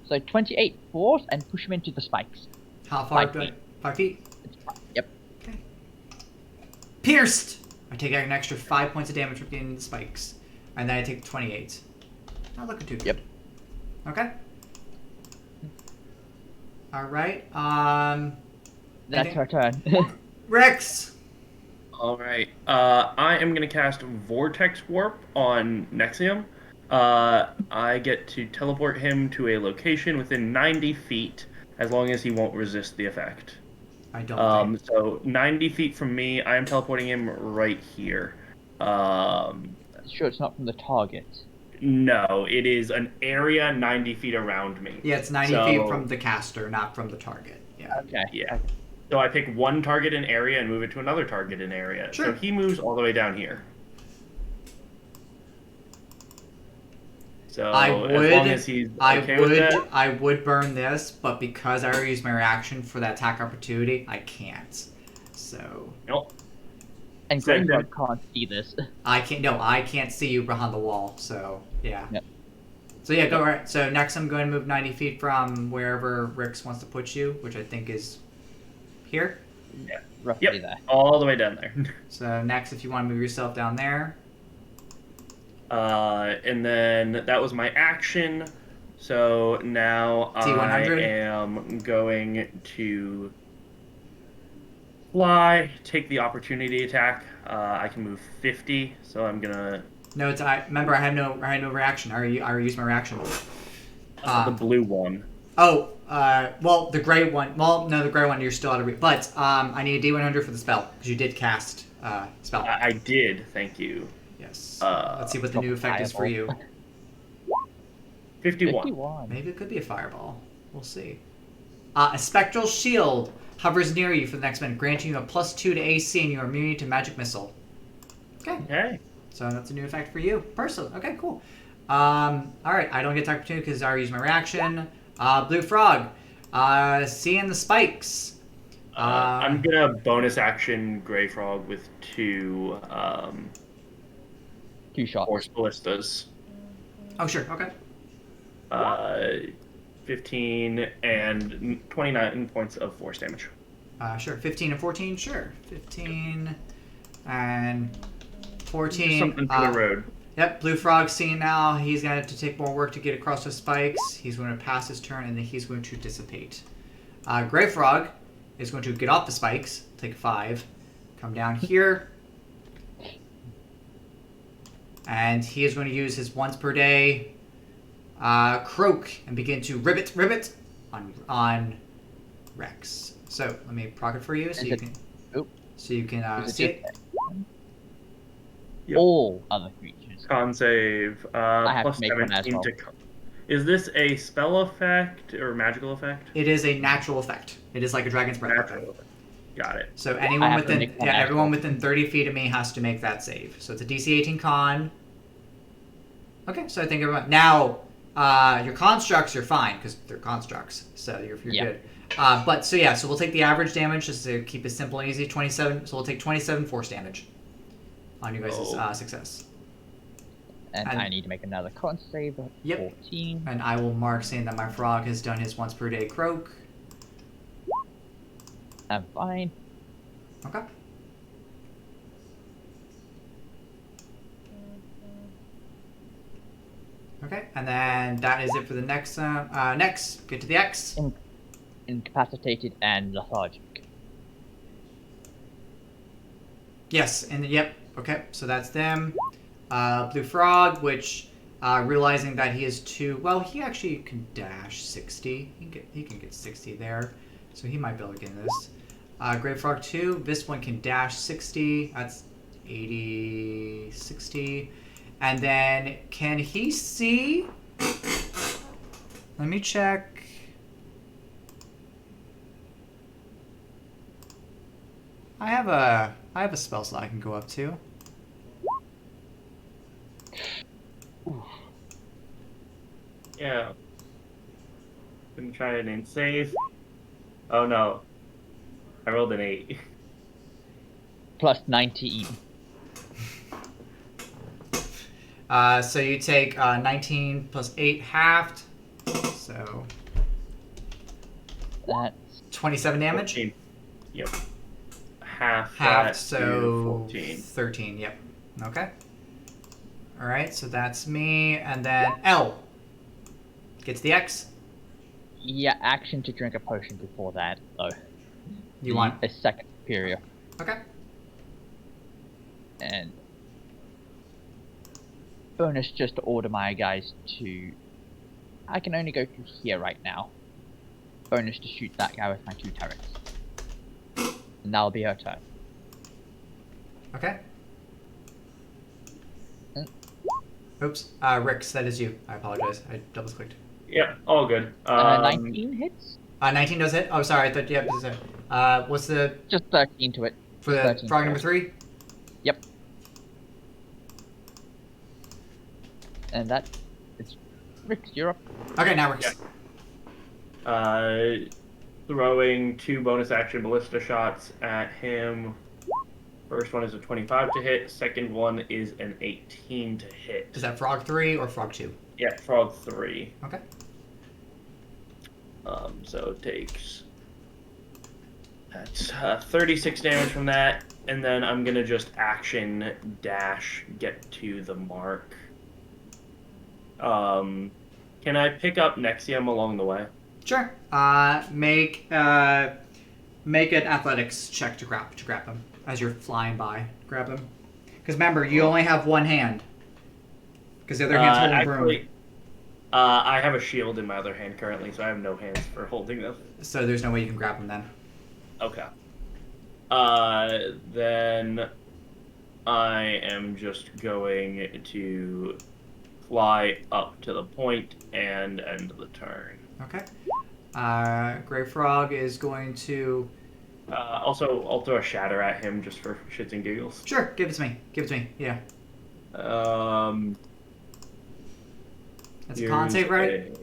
So 28 force and push him into the spikes. How far? 5 feet. 5 feet? Yep. Okay. Pierced! I take out an extra 5 points of damage from getting the spikes. And then I take 28. Not looking too good. Yep. Okay. Alright, That's her turn. Rex! Alright, I am going to cast Vortex Warp on Nexium. I get to teleport him to a location within 90 feet, as long as he won't resist the effect. I don't think. So 90 feet from me, I am teleporting him right here. Sure, it's not from the target. No, it is an area 90 feet around me. Yeah, it's 90 feet from the caster, not from the target. Yeah. Okay. Yeah. So I pick one target in area and move it to another target in area. Sure. So he moves all the way down here. So as long as he's okay with that. I would burn this, but because I already used my reaction for that attack opportunity, I can't. So Nope. And Send Great him. Frog can't see this. I can't see you behind the wall. So yeah. Yep. So yeah, go right. So next I'm going to move 90 feet from wherever Rix wants to put you, which I think is here. Yeah. Roughly Yep. there. All the way down there. So next, if you want to move yourself down there. And then that was my action. So now I T100? am going to fly, take the opportunity attack. I can move 50, so I'm gonna No, it's remember I had no reaction. I already used my reaction. the blue one. Oh, well, the gray one. Well, no, the gray one you're still out of reach. But I need a D100 for the spell because you did cast spell. I did, thank you. Yes. Let's see what the new effect is for you. 51. 51. Maybe it could be a fireball. We'll see. A spectral shield hovers near you for the next minute, granting you a +2 to AC, and you are immune to magic missile. Okay. Okay. So that's a new effect for you. Personally. Okay, cool. Alright, I don't get to opportunity because I already used my reaction. Blue Frog. Seeing the spikes. I'm gonna bonus action Grey Frog with 2 2 shots. Force Ballistas. Oh, sure. Okay. 15 and 29 points of force damage. Sure. 15 and 14. Sure. 15 and 14. Just something for the road. Yep, Blue Frog's seeing now. He's going to have to take more work to get across the spikes. He's going to pass his turn, and then he's going to dissipate. Gray Frog is going to get off the spikes, take 5, come down here, and he is going to use his once per day croak and begin to ribbit on Rex. So let me proc it for you so you can see it. Yep. All other creatures. Con save. I have Plus to make one as 17 well. to con. Is this a spell effect or magical effect? It is a natural effect. It is like a Dragon's Breath weapon. Natural effect. Got it. So I anyone have to within make one as everyone well. within 30 feet of me has to make that save. So it's a DC 18 con. Okay, so I think everyone now your constructs are fine because they're constructs, so you're good. But so we'll take the average damage just to keep it simple and easy. 27. So we'll take 27 force damage on you guys' success. And I need to make another con save of 14. And I will mark saying that my frog has done his once per day croak. I'm fine. Okay. Okay, and then that is it for the next. Next, get to the X. Incapacitated and lethargic. Yes, and yep. Okay, so that's them. Blue Frog, which realizing that he is too well, he actually can dash 60. He can get 60 there, so he might be able to get this. Gray Frog 2, this one can dash 60. That's 80, 60. And then, can he see? Let me check. I have a spell slot I can go up to. Yeah. Been trying and save. Oh no. I rolled an 8. Plus 19. So you take 19 plus 8 halved. So That's 27 damage. 14. Yep. Half Halved, that so to 14. 13. Yep. Okay. All right. So that's me, and then L gets the X. yeah, action to drink a potion before that, though. You want? a second superior. Okay. And bonus just to order my guys to. I can only go through here right now. Bonus to shoot that guy with my 2 turrets. And that'll be her turn. Okay. Oops. Rix, that is you. I apologize. I double clicked. Yep, all good. 19 hits? 19 does hit. Oh, sorry. I thought this is it. What's the Just 13 to it. for the 13 frog number 3? Yep. And that is Rick, you're up. Okay, now Rix. Yeah. Throwing 2 bonus action ballista shots at him. First one is a 25 to hit. Second one is an 18 to hit. Is that frog 3 or frog 2? Yeah, frog 3. Okay. So it takes. That's 36 damage from that, and then I'm gonna just action dash get to the mark. Can I pick up Nexium along the way? Sure. Make an athletics check to grab him as you're flying by. Grab him. Because remember, you only have one hand. Because the other hand's holding broom. I have a shield in my other hand currently, so I have no hands for holding them. So there's no way you can grab him then. Okay. Then I am just going to fly up to the point and end the turn. Okay. Gray Frog is going to... Also, I'll throw a shatter at him just for shits and giggles. Sure, give it to me. Give it to me, yeah. That's a con save, right?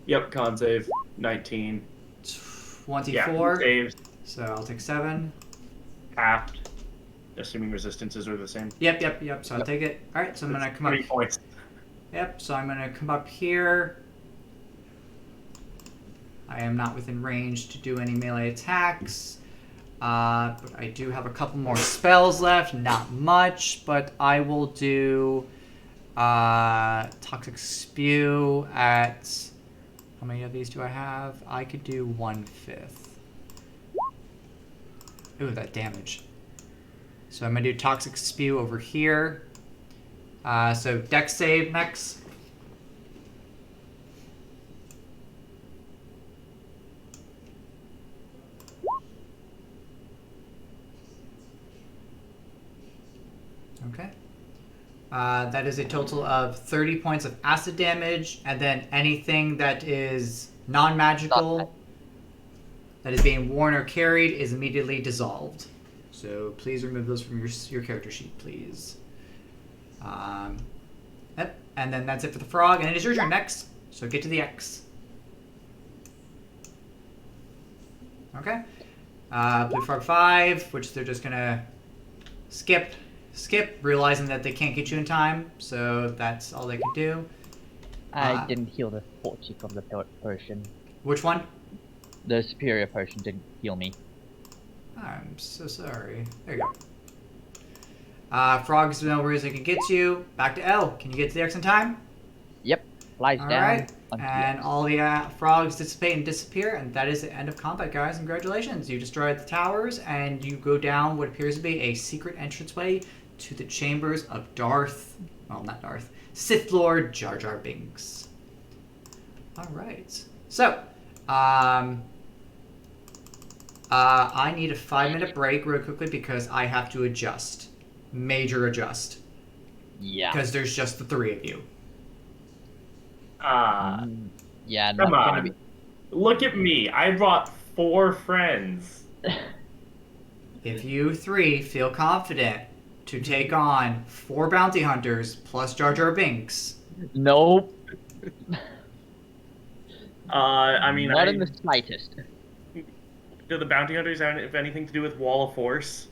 Yep, con save. 19. 24. Yeah, saves. So I'll take 7. Halved. Assuming resistances are the same. Yep. So I'll take it. All right. So I'm gonna come up. 3 points. Yep. So I'm gonna come up here. I am not within range to do any melee attacks. But I do have a couple more spells left. Not much, but I will do Toxic Spew at... How many of these do I have? I could do 1/5. Ooh, that damage. So I'm going to do Toxic Spew over here. So Dex save next. Okay. That is a total of 30 points of acid damage, and then anything that is non-magical that is being worn or carried is immediately dissolved. So please remove those from your character sheet, please. Yep, and then that's it for the frog, and it is your turn next. So get to the X. Okay. Blue frog 5, which they're just gonna skip, realizing that they can't get you in time, so that's all they can do. I didn't heal the fortune from the potion. Which one? The superior potion didn't heal me. I'm so sorry. There you go. Frogs know where they can get you. Back to L. Can you get to the X in time? Yep, flies All down. right. onto the And X. all the frogs dissipate and disappear, and that is the end of combat, guys. Congratulations. You destroyed the towers, and you go down what appears to be a secret entranceway to the chambers of Darth... Well, not Darth. Sith Lord Jar Jar Binks. All right. So, I need a 5-minute break real quickly because I have to adjust. Major adjust. Yeah. Because there's just the 3 of you. Yeah, Come not gonna on. be. Look at me. I brought 4 friends. If you 3 feel confident to take on 4 bounty hunters plus Jar Jar Binks, Nope. I mean, Not in the slightest. do the bounty hunters have anything to do with Wall of Force?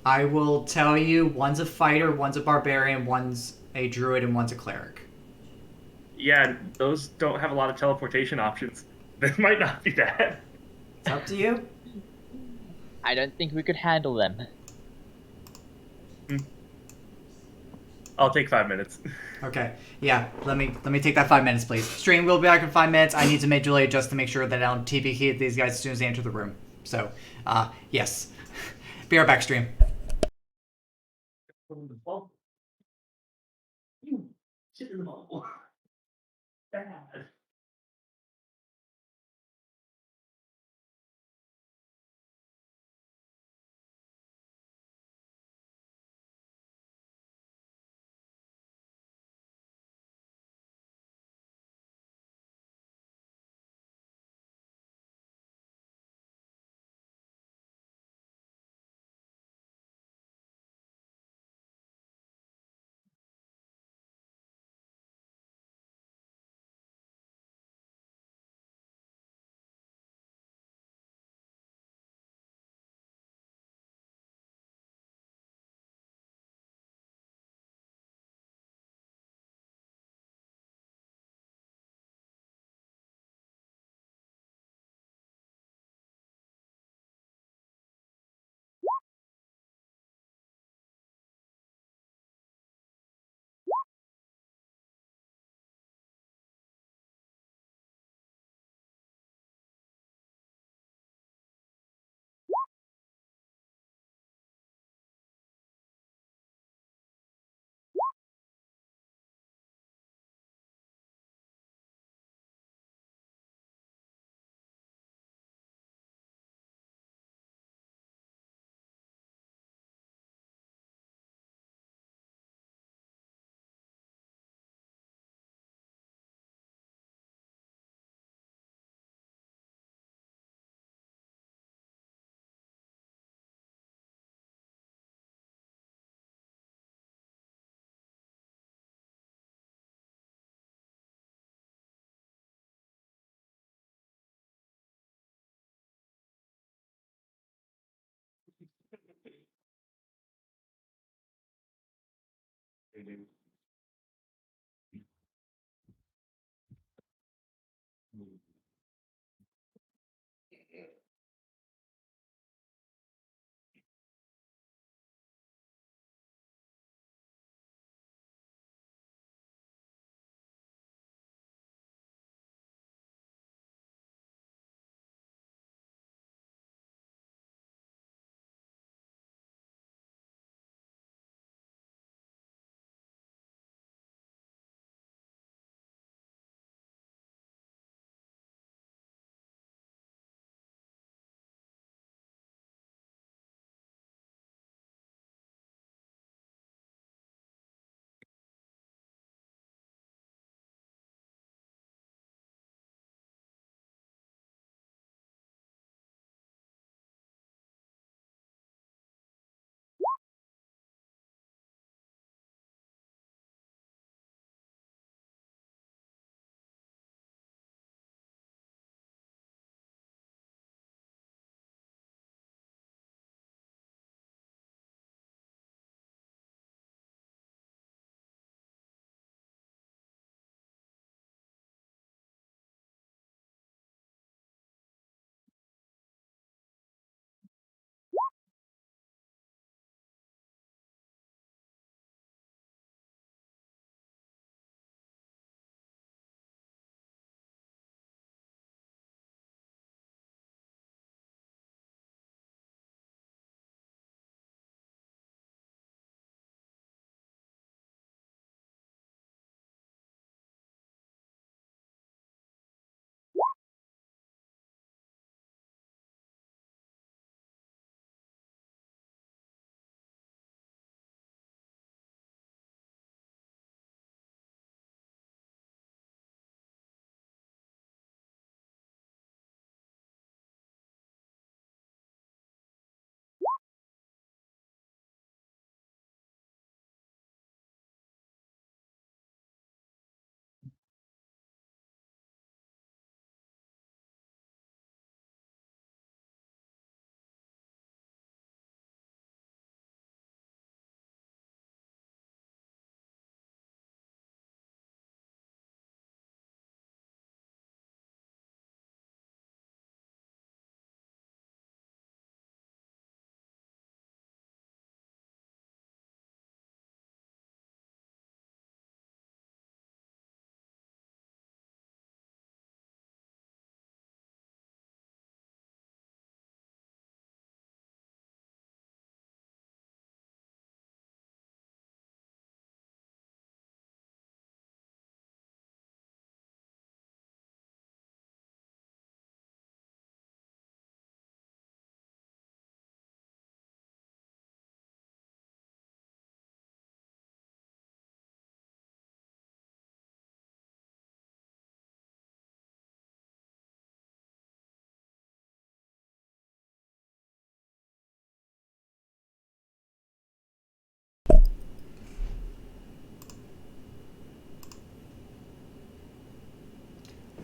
I will tell you one's a fighter, one's a barbarian, one's a druid, and one's a cleric. Yeah, those don't have a lot of teleportation options. This might not be bad. It's up to you. I don't think we could handle them. I'll take 5 minutes. Okay. Yeah, let me take that 5 minutes, please. Stream will be back in 5 minutes. I need to majorly adjust to make sure that I don't TP hit these guys as soon as they enter the room. So, yes. Be right back, stream. Shit in the bubble. Bad.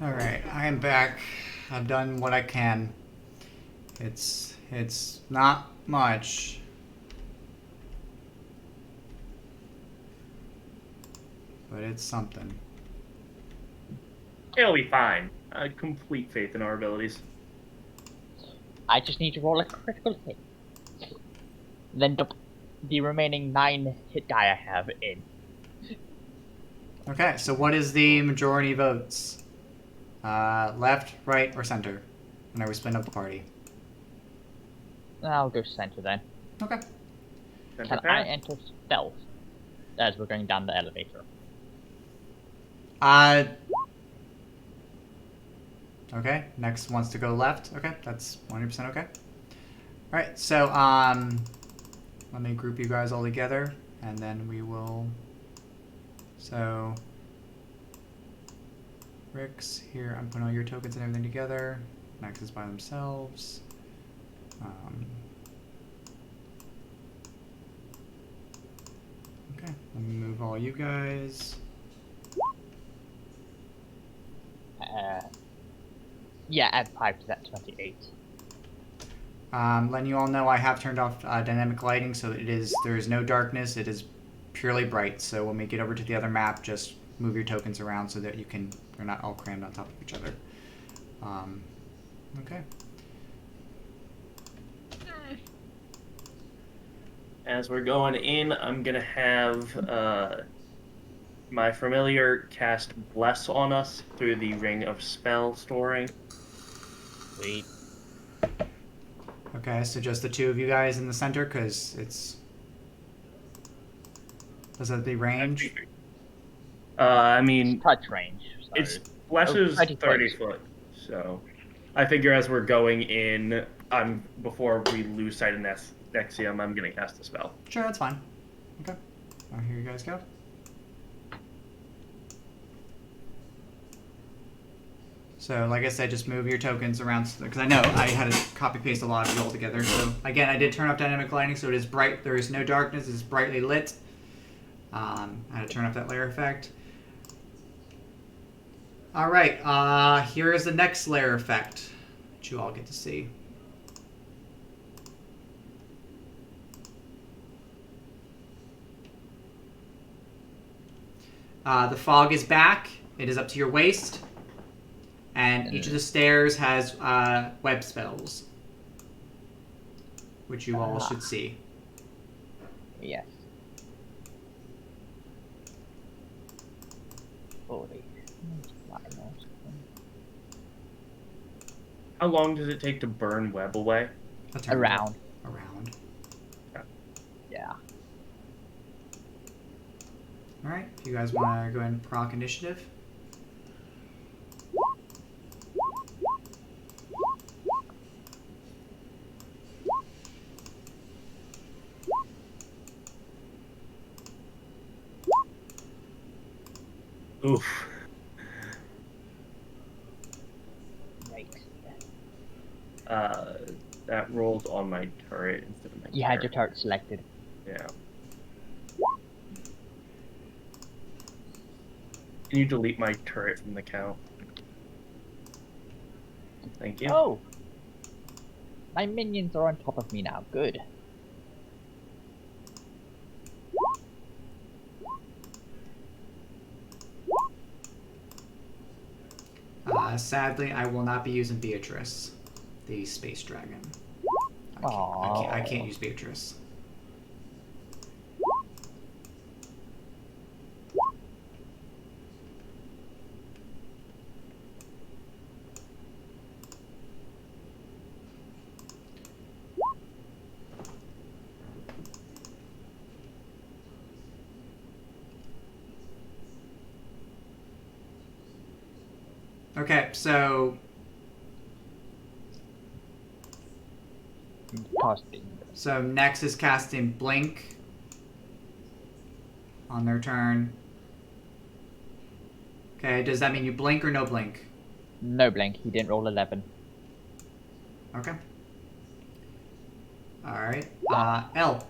Alright, I am back. I've done what I can. It's not much. But it's something. It'll be fine. I have complete faith in our abilities. I just need to roll a critical hit. Then dump the remaining 9 hit die I have in. Okay, so what is the majority votes? Left, right, or center? Whenever we split up the party. I'll go center then. Okay. Center Can I path. enter stealth as we're going down the elevator? Okay, next wants to go left. Okay, that's 100% okay. Alright, so, let me group you guys all together, and then we will... So... Rick's here, I'm putting all your tokens and everything together. Max is by themselves. Okay, let me move all you guys. Yeah, add 5 to that 28. Letting you all know I have turned off dynamic lighting, so there is no darkness. It is purely bright. So when we get over to the other map, just move your tokens around so that you're not all crammed on top of each other. Okay. As we're going in, I'm gonna have my familiar cast Bless on us through the Ring of Spell storing. Sweet. Okay, so just the two of you guys in the center, because does that be range? I mean, It's touch range. So. it's Bless is 30 foot, so I figure as we're going in, before we lose sight of Nexium, I'm gonna cast the spell. Sure, that's fine. Okay. Here you guys go. So, like I said, just move your tokens around, because I know I had to copy-paste a lot of it all together. So, again, I did turn off dynamic lighting, so it is bright. There is no darkness. It is brightly lit. I had to turn off that layer effect. All right, here is the next layer effect that you all get to see. The fog is back. It is up to your waist. And each of the stairs has web spells, which you all should see. Yes. 40. How long does it take to burn web away? Around. Yeah. All right, if you guys want to go ahead and proc initiative. Oof. Right. That rolled on my turret instead of my You had your turret selected. Yeah. Can you delete my turret from the count? Thank you. Oh! My minions are on top of me now. Good. Sadly, I will not be using Beatrice, the space dragon. I can't use Beatrice. Okay, so Casting. So next is casting Blink on their turn. Okay, does that mean you blink or no blink? No blink. He didn't roll 11. Okay. Alright. L.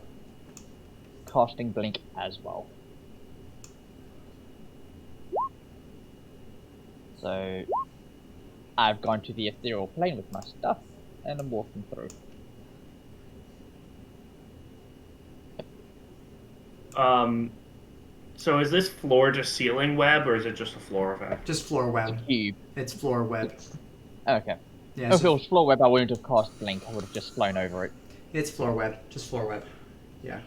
Casting blink as well. So I've gone to the ethereal plane with my stuff, and I'm walking through. So is this floor to ceiling web, or is it just a floor effect? Just floor web. Cube. It's floor web. Okay. Yeah, If it was floor web, I wouldn't have cast blink. I would have just flown over it. it's floor web. Just floor web. Yeah.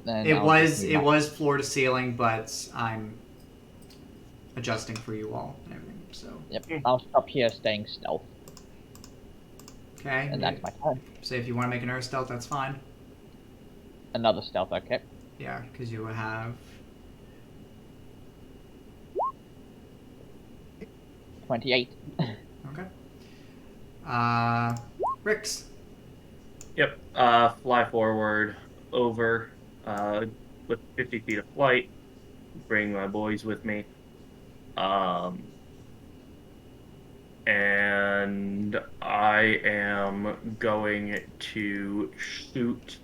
Then It I'll was just do it that. was floor to ceiling, but I'm adjusting for you all and everything. So Yep. I'll stop here, staying stealth, okay. and that's my turn. So if you want to make another stealth, that's fine. Another stealth. Okay. Yeah, because you will have 28. okay. Rix. Yep. Fly forward over with 50 feet of flight. Bring my boys with me. And I am going to shoot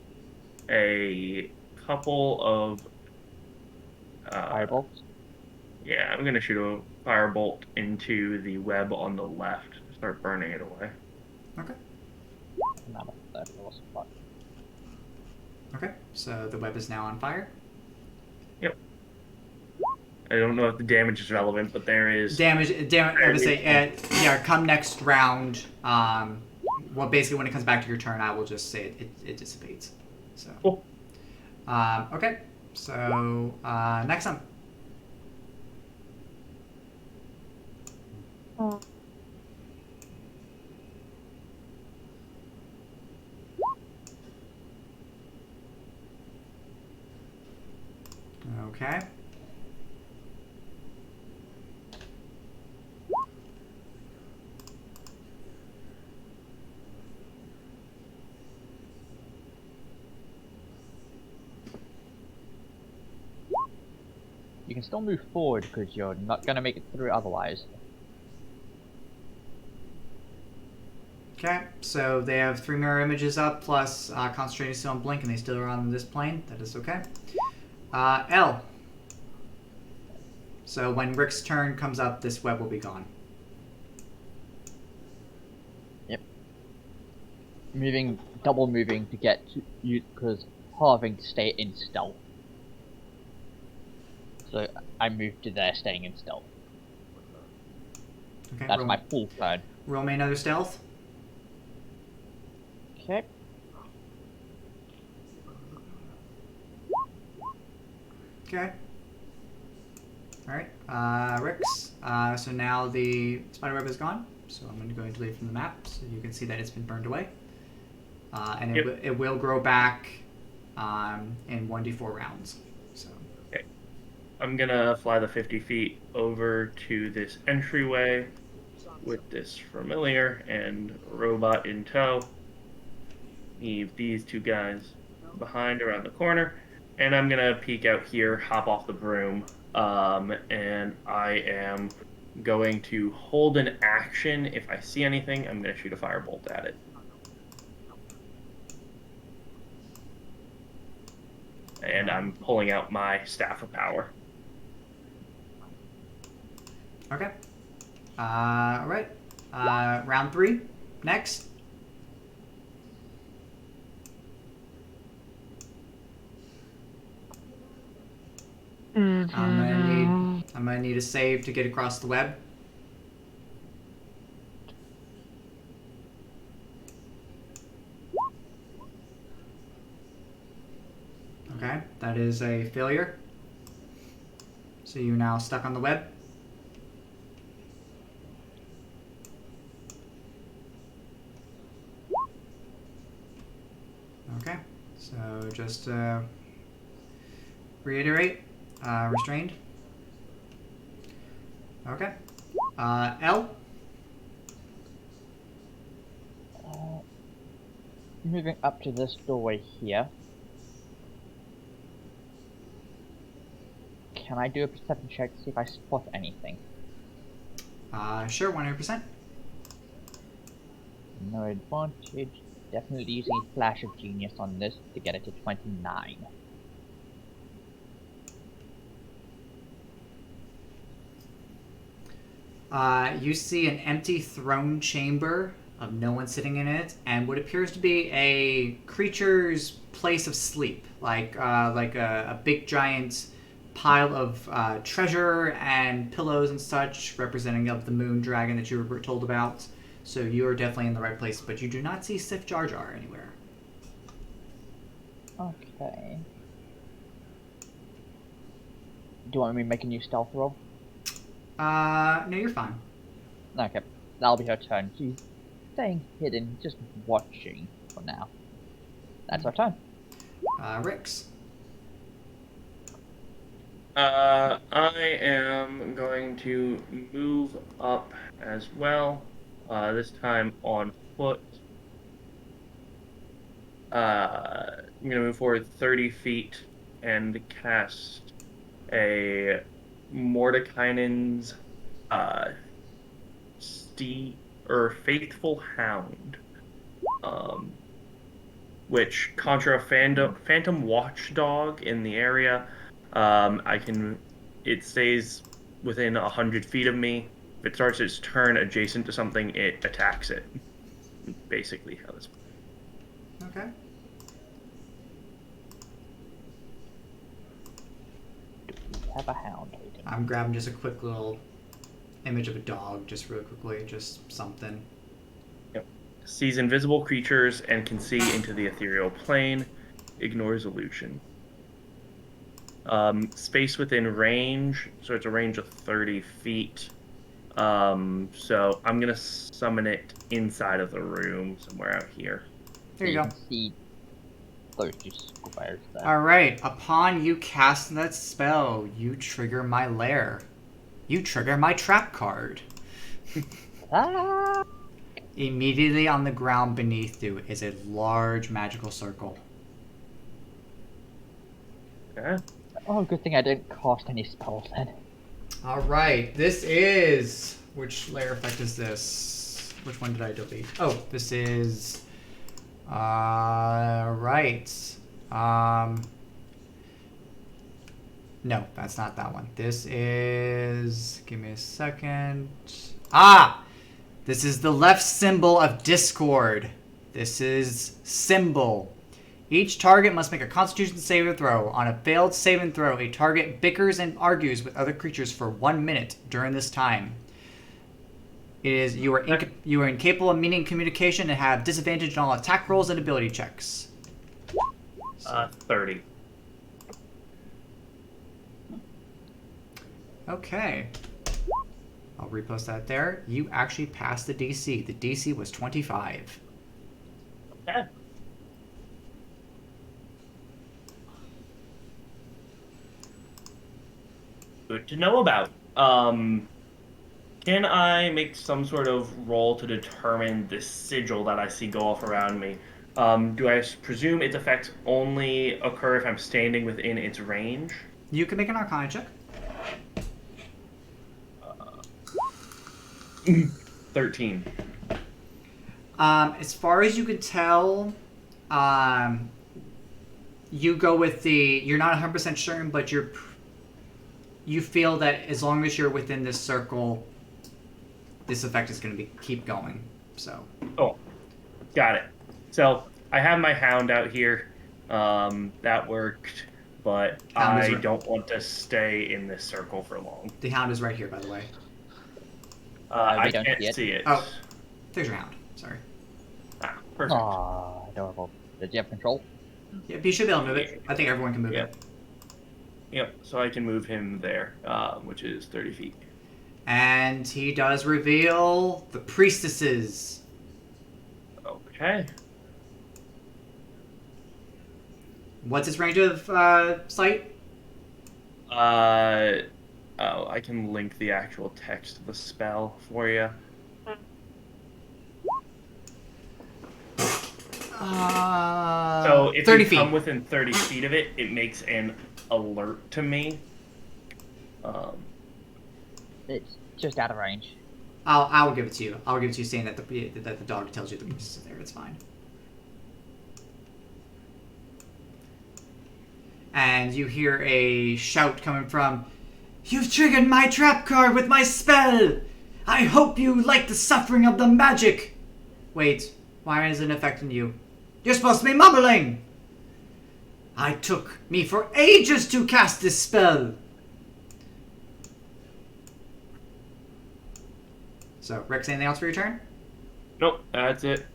a couple of Firebolts. Yeah, I'm gonna shoot a firebolt into the web on the left. Start burning it away. Okay. Another 30 or spot. Okay. So the web is now on fire. I don't know if the damage is relevant, but there is Damage. I would say, yeah. Come next round. Well, basically, when it comes back to your turn, I will just say it dissipates. So. Cool. Okay. So next up. Okay. You can still move forward because you're not gonna make it through otherwise. Okay, so they have 3 mirror images up plus concentrating still on blink, and they still are on this plane. That is okay. L. So when Rick's turn comes up, this web will be gone. Yep. Double moving to get to you, because halving to stay in stealth. So I moved to there, staying in stealth. Okay. That's my full turn. Roll me another stealth. Okay. Okay. Alright, Rix. So now the spider web is gone. So I'm going to go and delete from the map so you can see that it's been burned away. And it will grow back in 1d4 rounds. So. Okay. I'm gonna fly the 50 feet over to this entryway with this familiar and robot in tow. Leave these 2 guys behind around the corner, and I'm gonna peek out here, hop off the broom, and I am going to hold an action. If I see anything, I'm gonna shoot a firebolt at it. And I'm pulling out my Staff of Power. Okay. Alright. Round 3. Next. I'm gonna need a save to get across the web. Okay, that is a failure. So you're now stuck on the web. Okay, so just to reiterate, restrained. Okay. L. Moving up to this doorway here. Can I do a perception check to see if I spot anything? Sure, 100%. No advantage. Definitely using a flash of genius on this to get it to 29. You see an empty throne chamber of no one sitting in it, and what appears to be a creature's place of sleep, like a big giant pile of treasure and pillows and such, representing of the moon dragon that you were told about. So you are definitely in the right place, but you do not see Sif Jar Jar anywhere. Okay. Do you want me to make a new stealth roll? No, you're fine. Okay, that'll be her turn. She's staying hidden, just watching for now. That's our turn. Rix. I am going to move up as well, this time on foot. I'm going to move forward 30 feet and cast a Mordekainen's Faithful Hound, which conjure a phantom watchdog in the area. It stays within 100 feet of me. If it starts its turn adjacent to something, it attacks it. Basically how this works. Okay. have a hound waiting. I'm grabbing just a quick little image of a dog, just real quickly, just something. Sees invisible creatures and can see into the ethereal plane. Ignores illusion. Space within range, so it's a range of 30 feet. So I'm gonna summon it inside of the room, somewhere out here. There you go. can see those two squares there. Alright, upon you casting that spell, you trigger my lair. You trigger my trap card. Ah! Immediately on the ground beneath you is a large magical circle. Okay. Oh, good thing I didn't cast any spells then. Alright, this is... Which layer effect is this? Which one did I delete? Oh, this is... right. No, that's not that one. This is... Give me a second. Ah! This is the left symbol of Discord. This is symbol. Each target must make a Constitution saving throw. On a failed saving throw, a target bickers and argues with other creatures for 1 minute during this time. It is you are incapable of meaning communication and have disadvantage on all attack rolls and ability checks. 30. Okay. I'll repost that there. You actually passed the DC. The DC was 25. Okay. Good to know about. Can I make some sort of roll to determine the sigil that I see go off around me? Do I presume its effects only occur if I'm standing within its range? You can make an Arcana check. 13. As far as you can tell, you go with the... You're not 100% certain, but you feel that as long as you're within this circle, this effect is going to keep going. So. Oh, got it. So I have my hound out here. That worked, but I don't want to stay in this circle for long. The hound is right here, by the way. I can't see it. Oh, there's your hound. Sorry. Ah, perfect. Aw, adorable. Did you have control? Yeah, you should be able to move it. I think everyone can move it. Yep, so I can move him there, which is 30 feet. And he does reveal the priestesses. Okay. What's its range of sight? Oh, I can link the actual text of the spell for you. So if 30 you feet. come within 30 feet of it, it makes an alert to me. It's just out of range. I'll give it to you. I'll give it to you saying that the dog tells you the priestess is there. It's fine. And you hear a shout coming from... You've triggered my trap card with my spell! I hope you like the suffering of the magic! Wait, why isn't it affecting you? You're supposed to be mumbling! I took me for ages to cast this spell! So, Rex, anything else for your turn? Nope, that's it.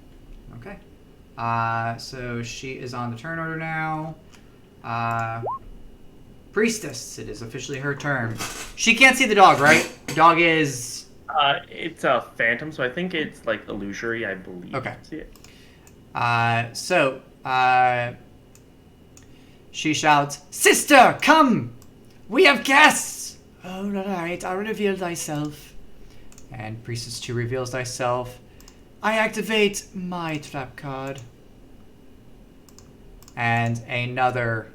Okay. So she is on the turn order now. Priestess, it is officially her turn. She can't see the dog, right? The dog is... It's a phantom, so I think it's like illusory, I believe. Okay. See it. She shouts, Sister, come! We have guests! Oh, alright, I'll reveal thyself. And Priestess 2 reveals thyself. I activate my trap card. And another...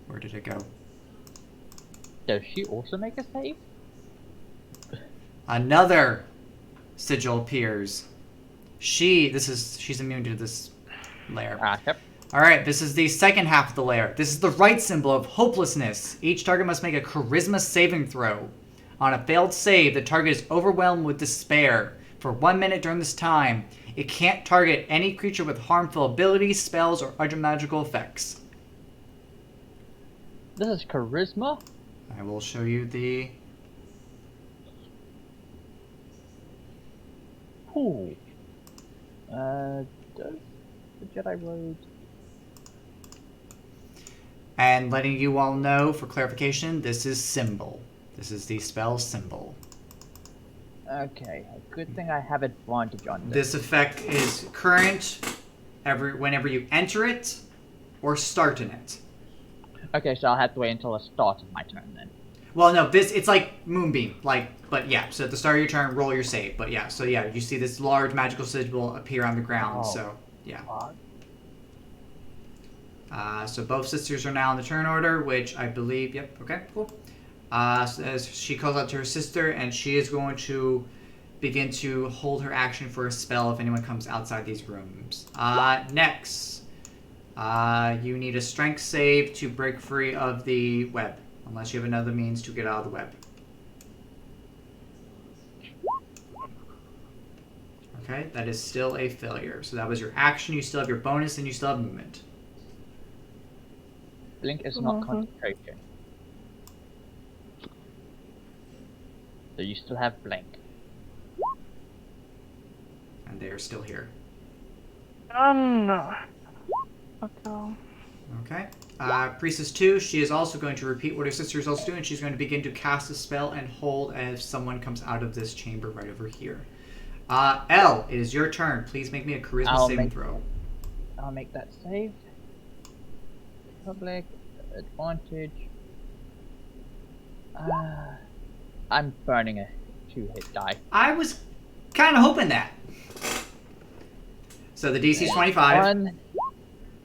Where did it go? Does she also make a save? Another sigil appears. She's immune to this layer. Yep. Alright, this is the second half of the layer. This is the right symbol of hopelessness. Each target must make a charisma saving throw. On a failed save, the target is overwhelmed with despair. For 1 minute during this time, it can't target any creature with harmful abilities, spells, or other magical effects. This is charisma. I will show you the. Ooh. Does the Jedi Road? And letting you all know, for clarification, this is symbol. This is the spell symbol. Okay, a good thing I have advantage on this. This effect is current whenever you enter it or start in it. Okay, so I'll have to wait until the start of my turn then. Well, no, it's like Moonbeam, but yeah. So at the start of your turn, roll your save. But yeah, so yeah, you see this large magical symbol appear on the ground. Oh. So yeah. Fuck. So both sisters are now in the turn order, which I believe. Yep. Okay. Cool. So as she calls out to her sister, and she is going to begin to hold her action for a spell if anyone comes outside these rooms. Next, you need a strength save to break free of the web, unless you have another means to get out of the web. Okay, that is still a failure. So that was your action. You still have your bonus, and you still have movement. Blink is not concentration. So you still have blink. And they are still here. No. Okay. Okay. Priestess 2, she is also going to repeat what her sister is also doing. She's going to begin to cast a spell and hold as someone comes out of this chamber right over here. Elle, it is your turn. Please make me a charisma saving throw. I'll make that save. Public advantage. I'm burning a 2-hit die. I was kind of hoping that. So the DC is 25. 1,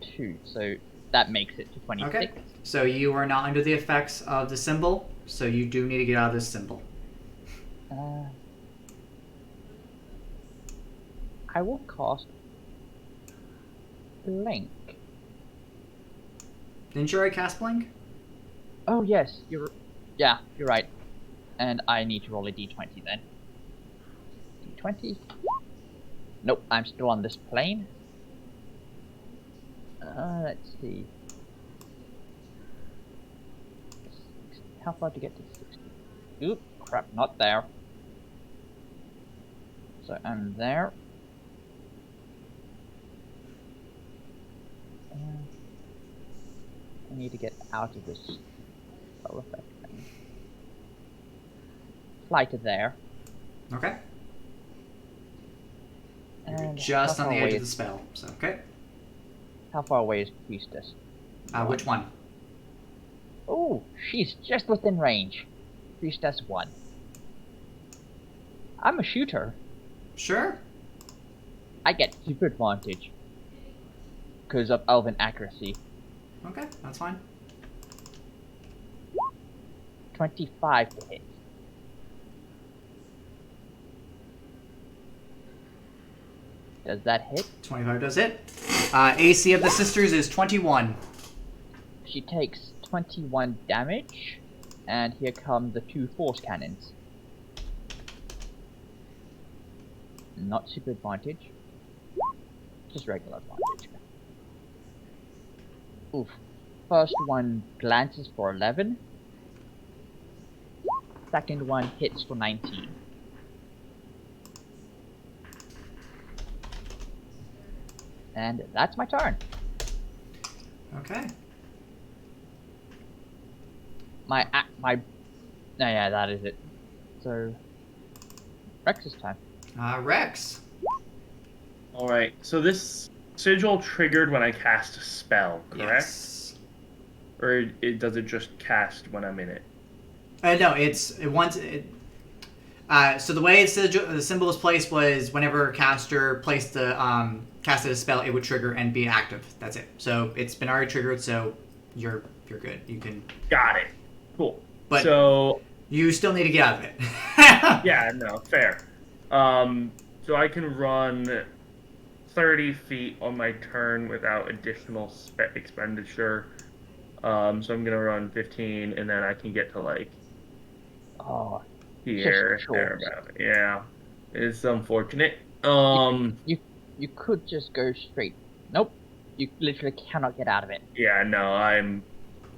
2. So that makes it to 26. Okay. So you are not under the effects of the symbol, so you do need to get out of this symbol. I will cast Blink. Didn't you already cast Blink? Oh yes, you're right. And I need to roll a d20 then. D20. Nope, I'm still on this plane. Let's see. How far to get to 60? Oop, crap, not there. So I'm there. I need to get out of this spell effect thing. Fly to there. Okay. You're And just how on the far edge away of the spell. So okay. How far away is Priestess? Which one? Oh, she's just within range. Priestess 1. I'm a shooter. Sure. I get super advantage because of elven accuracy. Okay, that's fine. 25 to hit. Does that hit? 25 does hit. AC of the sisters is 21. She takes 21 damage, and here come the 2 force cannons. Not super advantage, just regular advantage. Oof. First one glances for 11. Second one hits for 19. And that's my turn. Okay. Yeah, that is it. So, Rex's time. Rex. Alright, so this sigil triggered when I cast a spell, correct? Yes. Or does it just cast when I'm in it? No, so the way the symbol was placed was whenever a caster placed casted a spell, it would trigger and be active. That's it. So it's been already triggered, so you're good. You can. Got it. Cool. But so you still need to get out of it. yeah, no, fair. So I can run 30 feet on my turn without additional expenditure. So I'm gonna run 15, and then I can get to like here, thereabout. Yeah, it's unfortunate. You could just go straight. Nope. You literally cannot get out of it. Yeah, no, I'm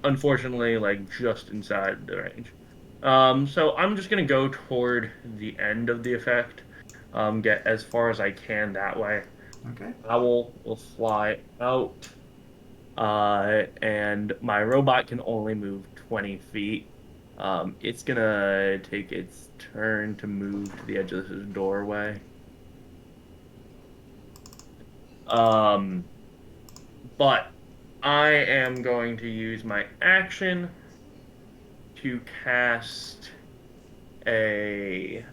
unfortunately, like just inside the range. So I'm just gonna go toward the end of the effect. Get as far as I can that way. Okay. Owl will fly out, and my robot can only move 20 feet. It's gonna take its turn to move to the edge of this doorway. Um, but I am going to use my action to cast a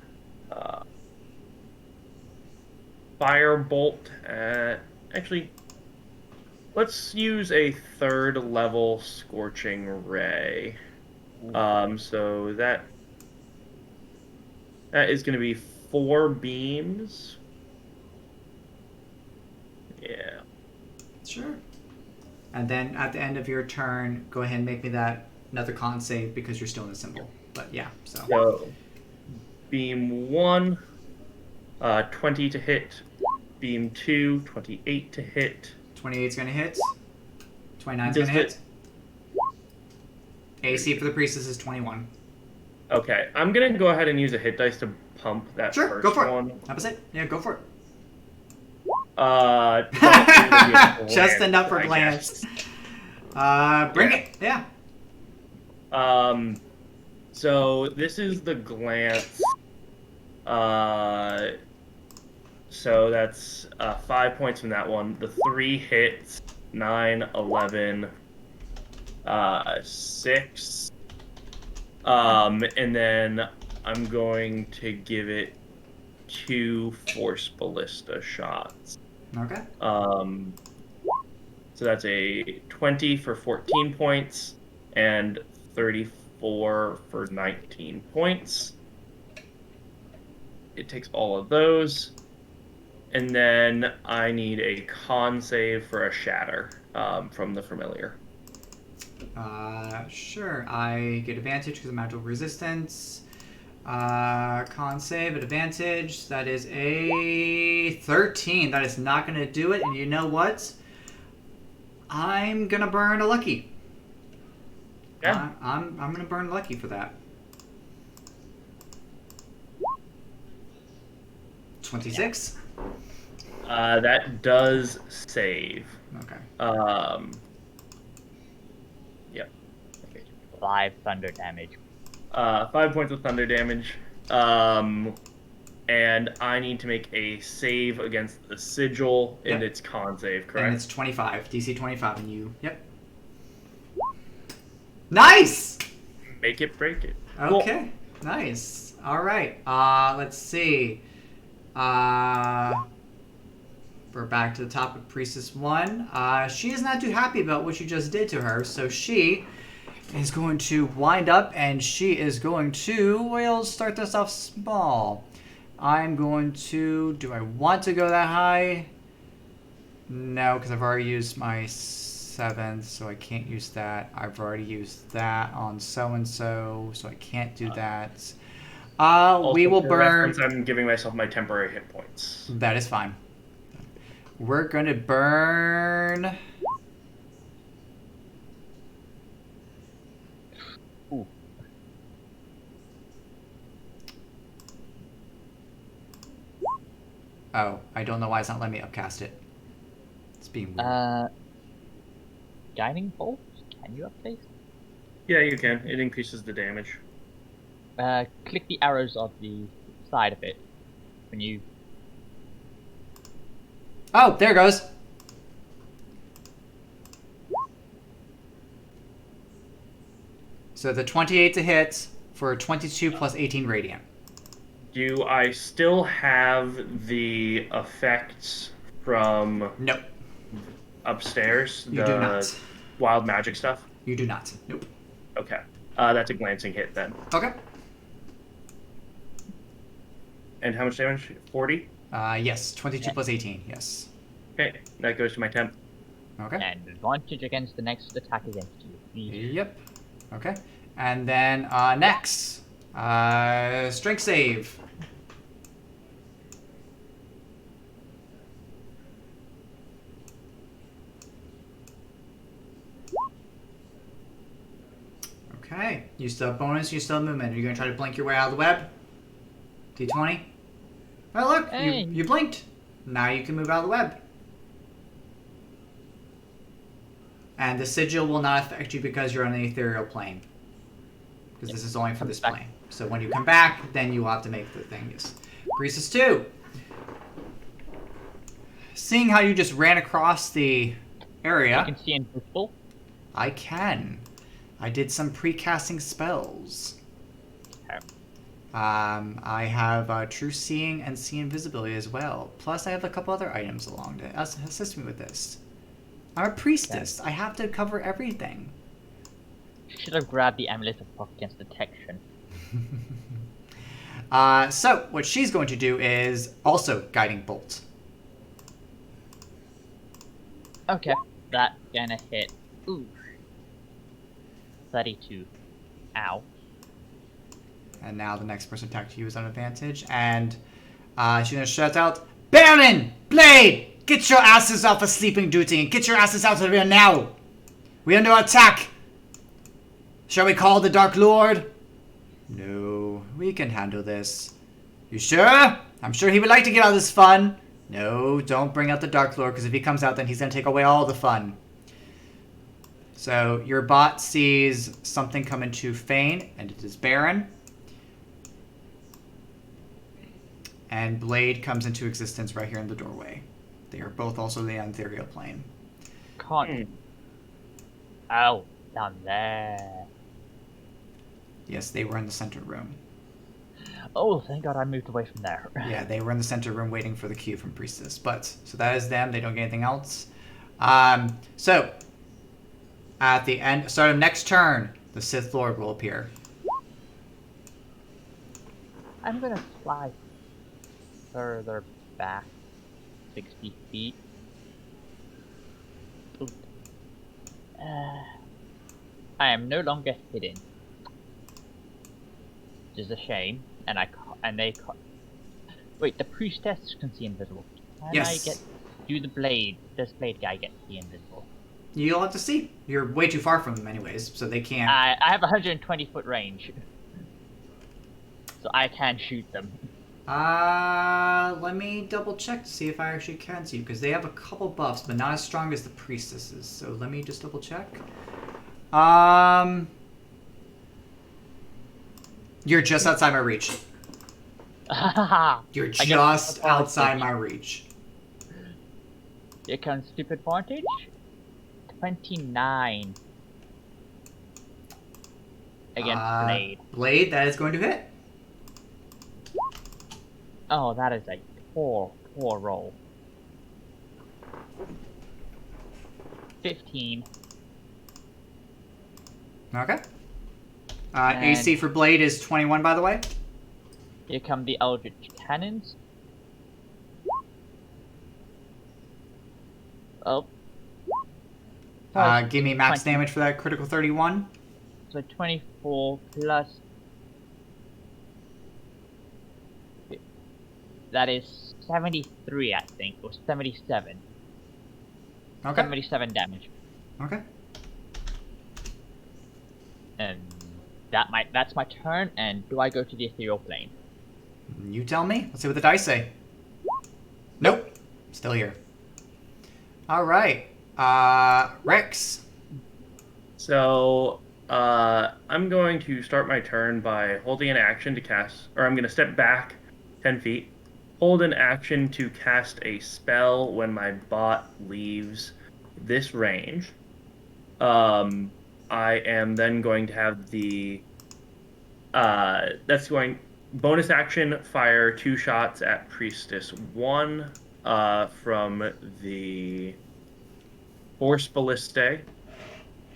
firebolt. Actually, let's use a third level scorching ray. So that is going to be 4 beams. Yeah. Sure. And then at the end of your turn, go ahead and make me that another con save because you're still in the symbol. But yeah, so. So beam 1, 20 to hit. Beam 2, 28 to hit. 28 is going to hit. 29 is Does going to it- hit. AC for the priestess is 21. Okay, I'm gonna go ahead and use a hit dice to pump that Sure, first go for one. it. Opposite? Yeah, go for it. Just enough for I glance. guess. Bring it. Yeah. So this is the glance. So that's 5 points from that one. The 3 hits, 9, 11, 6. And then I'm going to give it 2 force ballista shots. Okay. So that's a 20 for 14 points and 34 for 19 points. It takes all of those. And then I need a con save for a shatter from the familiar. Sure. I get advantage because of magical resistance. Con save at advantage. That is a 13. That is not going to do it. And you know what? I'm going to burn a lucky. Yeah. I'm going to burn lucky for that. 26. That does save. Okay. Yep. Okay. 5 thunder damage. 5 points of thunder damage. And I need to make a save against the sigil in Yep. its con save, correct? And it's 25. DC 25 and you. Yep. Nice! Make it, break it. Cool. Okay. Nice. All right. Let's see. We're back to the top of Priestess 1. She is not too happy about what you just did to her, so she is going to wind up and she is going to, we'll start this off small. I'm going to, do I want to go that high? No, because I've already used my 7th, so I can't use that. I've already used that on so-and-so, so I can't do that. Also, We will for burn... reference, I'm giving myself my temporary hit points. That is fine. We're going to burn... Ooh. Oh, I don't know why it's not letting me upcast it. It's being weird. Guiding bolt? Can you update? Yeah, you can. It increases the damage. Click the arrows on the side of it when you. Oh, there it goes. So the 28 to hit for 22 plus 18 radiant. Do I still have the effects from Nope. upstairs? You the do not. Wild magic stuff? You do not. Nope. Okay. That's a glancing hit then. Okay. And how much damage? 40? Yes. 22 plus 18. Yes. Okay, that goes to my temp. Okay. And advantage against the next attack against you. Yep. Okay. And then next, strength save. Okay. You still have bonus, you still have movement. Are you going to try to blink your way out of the web? D20? Oh, look, Hey. you blinked. Now you can move out of the web. And the sigil will not affect you because you're on the ethereal plane. Because this is only for this plane. So when you come back, then you will have to make the thing. Yes. Priestess 2. Seeing how you just ran across the area. You can see invisible. I can. I did some pre-casting spells. Okay. I have True Seeing and See Invisibility as well. Plus, I have a couple other items along to assist me with this. I'm a priestess. I have to cover everything. Should have grabbed the amulet of block against detection. So, what she's going to do is also Guiding Bolt. Okay, that's gonna hit. Ooh. 32. Ow. And now the next person attacked you is on advantage. And she's going to shout out, Baron! Blade! Get your asses off of sleeping duty and get your asses out of here now! We're under attack! Shall we call the Dark Lord? No, we can handle this. You sure? I'm sure he would like to get out of this fun. No, don't bring out the Dark Lord, because if he comes out, then he's going to take away all the fun. So your bot sees something come into Fane, and it is Baron. And Blade comes into existence right here in the doorway. They are both also the ethereal plane. Can't. Oh, down there. Yes, they were in the center room. Oh, thank God I moved away from there. Yeah, they were in the center room waiting for the cue from Priestess. But, so that is them. They don't get anything else. So, at the end, start of next turn, the Sith Lord will appear. I'm gonna fly further back 60 feet. Oop. I am no longer hidden. Which is a shame. Wait, the priestess can see invisible. Can Yes. do the blade? Does blade guy get to see invisible? You'll have to see. You're way too far from them anyways, so they can't. I have 120-foot range. So I can shoot them. Let me double check to see if I actually can see you, because they have a couple buffs, but not as strong as the priestesses. So let me just double check. You're just outside my reach. You're just outside my reach. Here comes stupid advantage. 29. Against Blade. Blade, that is going to hit. Oh, that is a poor roll. 15. Okay. AC for Blade is 21, by the way. Here come the Eldritch Cannons. Oh. Give me max damage for that critical 31. So 24 plus... That is 73, I think, or 77. Okay. 77 damage. Okay. And that's my turn, and do I go to the ethereal plane? You tell me. Let's see what the dice say. Nope. Still here. Alright. Rex. So, I'm going to start my turn by holding an action to cast, or I'm going to step back 10 feet, hold an action to cast a spell when my bot leaves this range. I am then going to have the, bonus action, fire 2 shots at Priestess 1, from the Force Ballistae.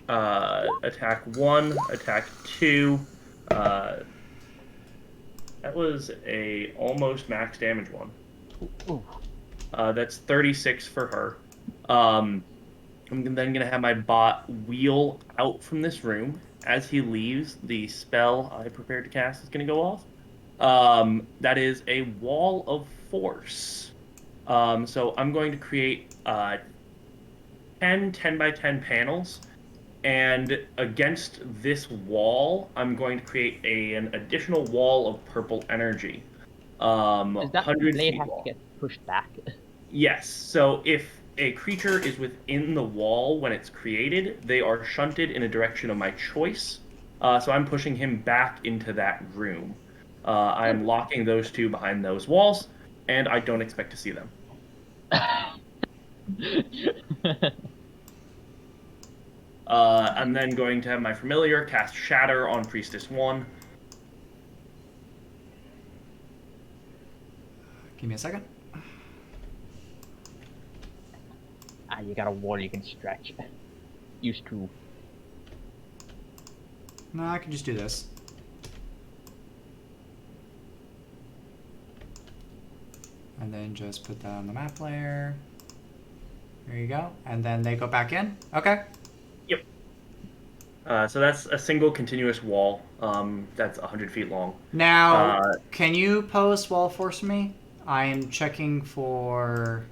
Attack 1, attack 2. That was a almost max damage one. Ooh. That's 36 for her. I'm then going to have my bot wheel out from this room. As he leaves, the spell I prepared to cast is going to go off. That is a wall of force. So I'm going to create 10 by 10 panels And against this wall, I'm going to create an additional wall of purple energy. Does that 100 blade feet have to long. get pushed back? Yes. So if a creature is within the wall when it's created, they are shunted in a direction of my choice. So I'm pushing him back into that room. I'm locking those two behind those walls, and I don't expect to see them. I'm then going to have my familiar cast Shatter on Priestess 1. Give me a second. You got a wall you can stretch. Used to. No, I can just do this. And then just put that on the map layer. There you go. And then they go back in. Okay. Yep. So that's a single continuous wall. That's 100 feet long. Now, can you post wall force for me? I am checking for...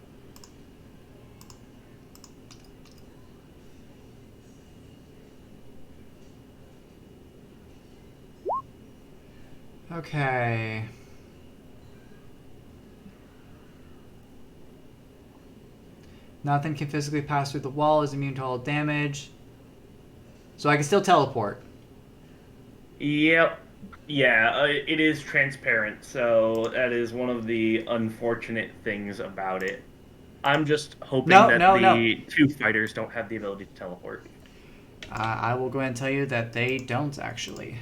Okay. Nothing can physically pass through the wall, is immune to all damage. So I can still teleport. Yep. Yeah, it is transparent, so that is one of the unfortunate things about it. I'm just hoping that the two fighters don't have the ability to teleport. I will go ahead and tell you that they don't, actually.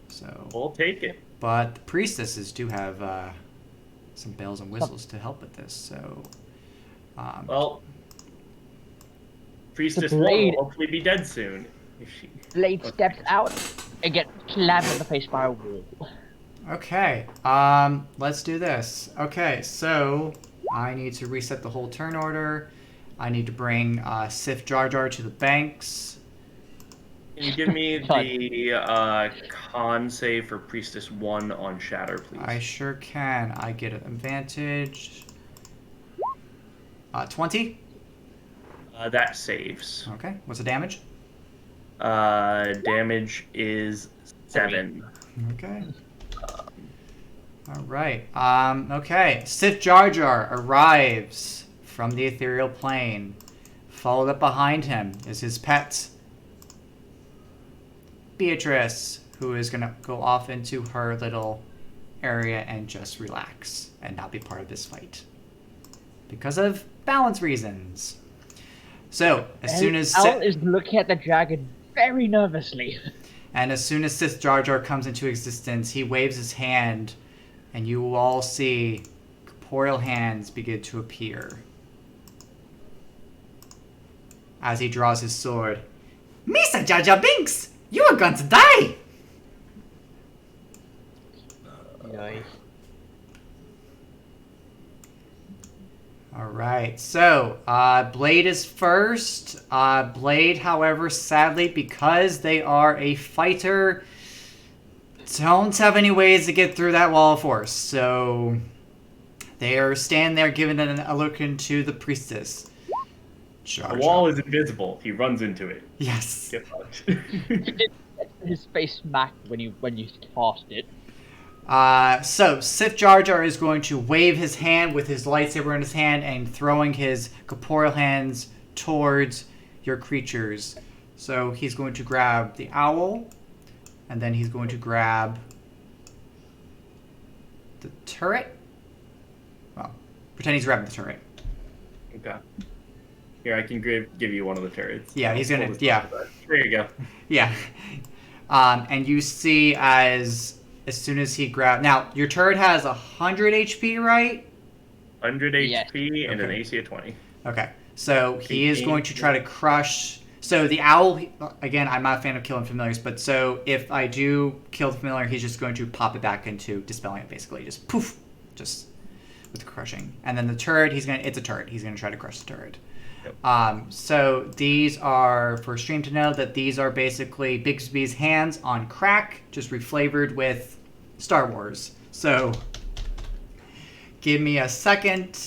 So We'll take it. But the priestesses do have some bells and whistles to help with this, so... well, Priestess 1 will hopefully be dead soon. If she... Blade steps out and gets slammed in the face by a wall. Okay, let's do this. Okay, so I need to reset the whole turn order. I need to bring Sif Jar Jar to the banks. Can you give me the con save for Priestess 1 on Shatter, please? I sure can. I get an advantage. 20? That saves. Okay, what's the damage? Damage is 7. Okay. All right. Okay. Sif Jar Jar arrives from the ethereal plane. Followed up behind him is his pet, Beatrice, who is going to go off into her little area and just relax and not be part of this fight. Because of balance reasons. So, as soon as... Al is looking at the dragon very nervously. And as soon as Sith Jar Jar comes into existence, he waves his hand, and you will all see corporeal hands begin to appear. As he draws his sword. Misa Jar Jar Binks! You are going to die! Nice. Alright, so, Blade is first. Blade, however, sadly, because they are a fighter, don't have any ways to get through that wall of force. So, they are standing there giving a look into the priestess. The wall is invisible. He runs into it. Yes. Get fucked. His face smacked when you tossed it. So, Sif Jar Jar is going to wave his hand with his lightsaber in his hand and throwing his corporeal hands towards your creatures. So, he's going to grab the owl, and then he's going to grab the turret. Well, pretend he's grabbing the turret. Okay. Here, I can give you one of the turrets. Yeah, he's gonna, yeah. There you go. Yeah. And you see as soon as he grabs... Now, your turret has 100 HP, right? 100 Yes. HP and an AC of 20. Okay. So he is going to try to crush... So the owl... Again, I'm not a fan of killing familiars, but so if I do kill the familiar, he's just going to pop it back into dispelling it, basically. Just poof! Just with crushing. And then the turret, it's a turret. He's going to try to crush the turret. Yep. So these are, for stream to know, that these are basically Bigsby's hands on crack, just reflavored with Star Wars. So, give me a second.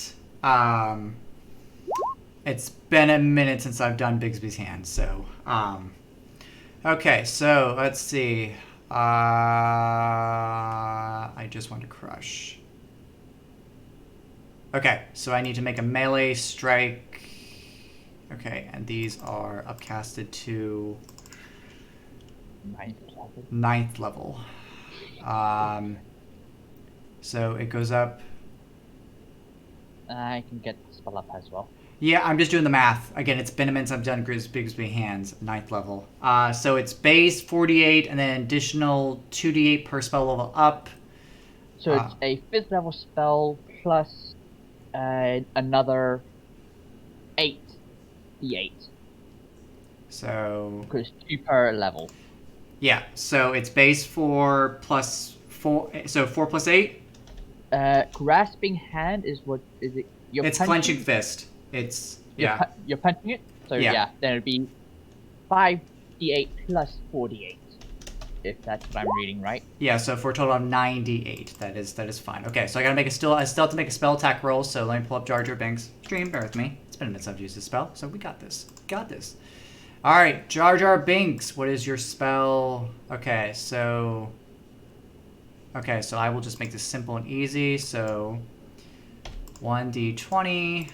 It's been a minute since I've done Bigsby's hands, so Okay, so let's see. I just want to crush. Okay, so I need to make a melee strike. Okay, and these are upcasted to 9th level. So it goes up. I can get the spell up as well. Yeah, I'm just doing the math. Again, it's been a minute since I've done Grigsby Hands, 9th level. So it's base 48 and then additional 2d8 per spell level up. So it's a 5th level spell plus another 8d8. So Because 2 per level. yeah, so it's base 4 plus 4. So 4 plus 8. Grasping hand is what is it? It's clenching fist. It's yeah. You're punching it. So yeah, then it'd be 5d8 plus 4d8. If that's what I'm reading right. Yeah, so for a total of 98. That is fine. Okay, so I gotta make I still have to make a spell attack roll, so let me pull up Jar Jar Binks. Stream, bear with me. It's been a minute since I've used this spell, so we got this. Got this. Alright, Jar Jar Binks, what is your spell? Okay, so I will just make this simple and easy, so 1d20.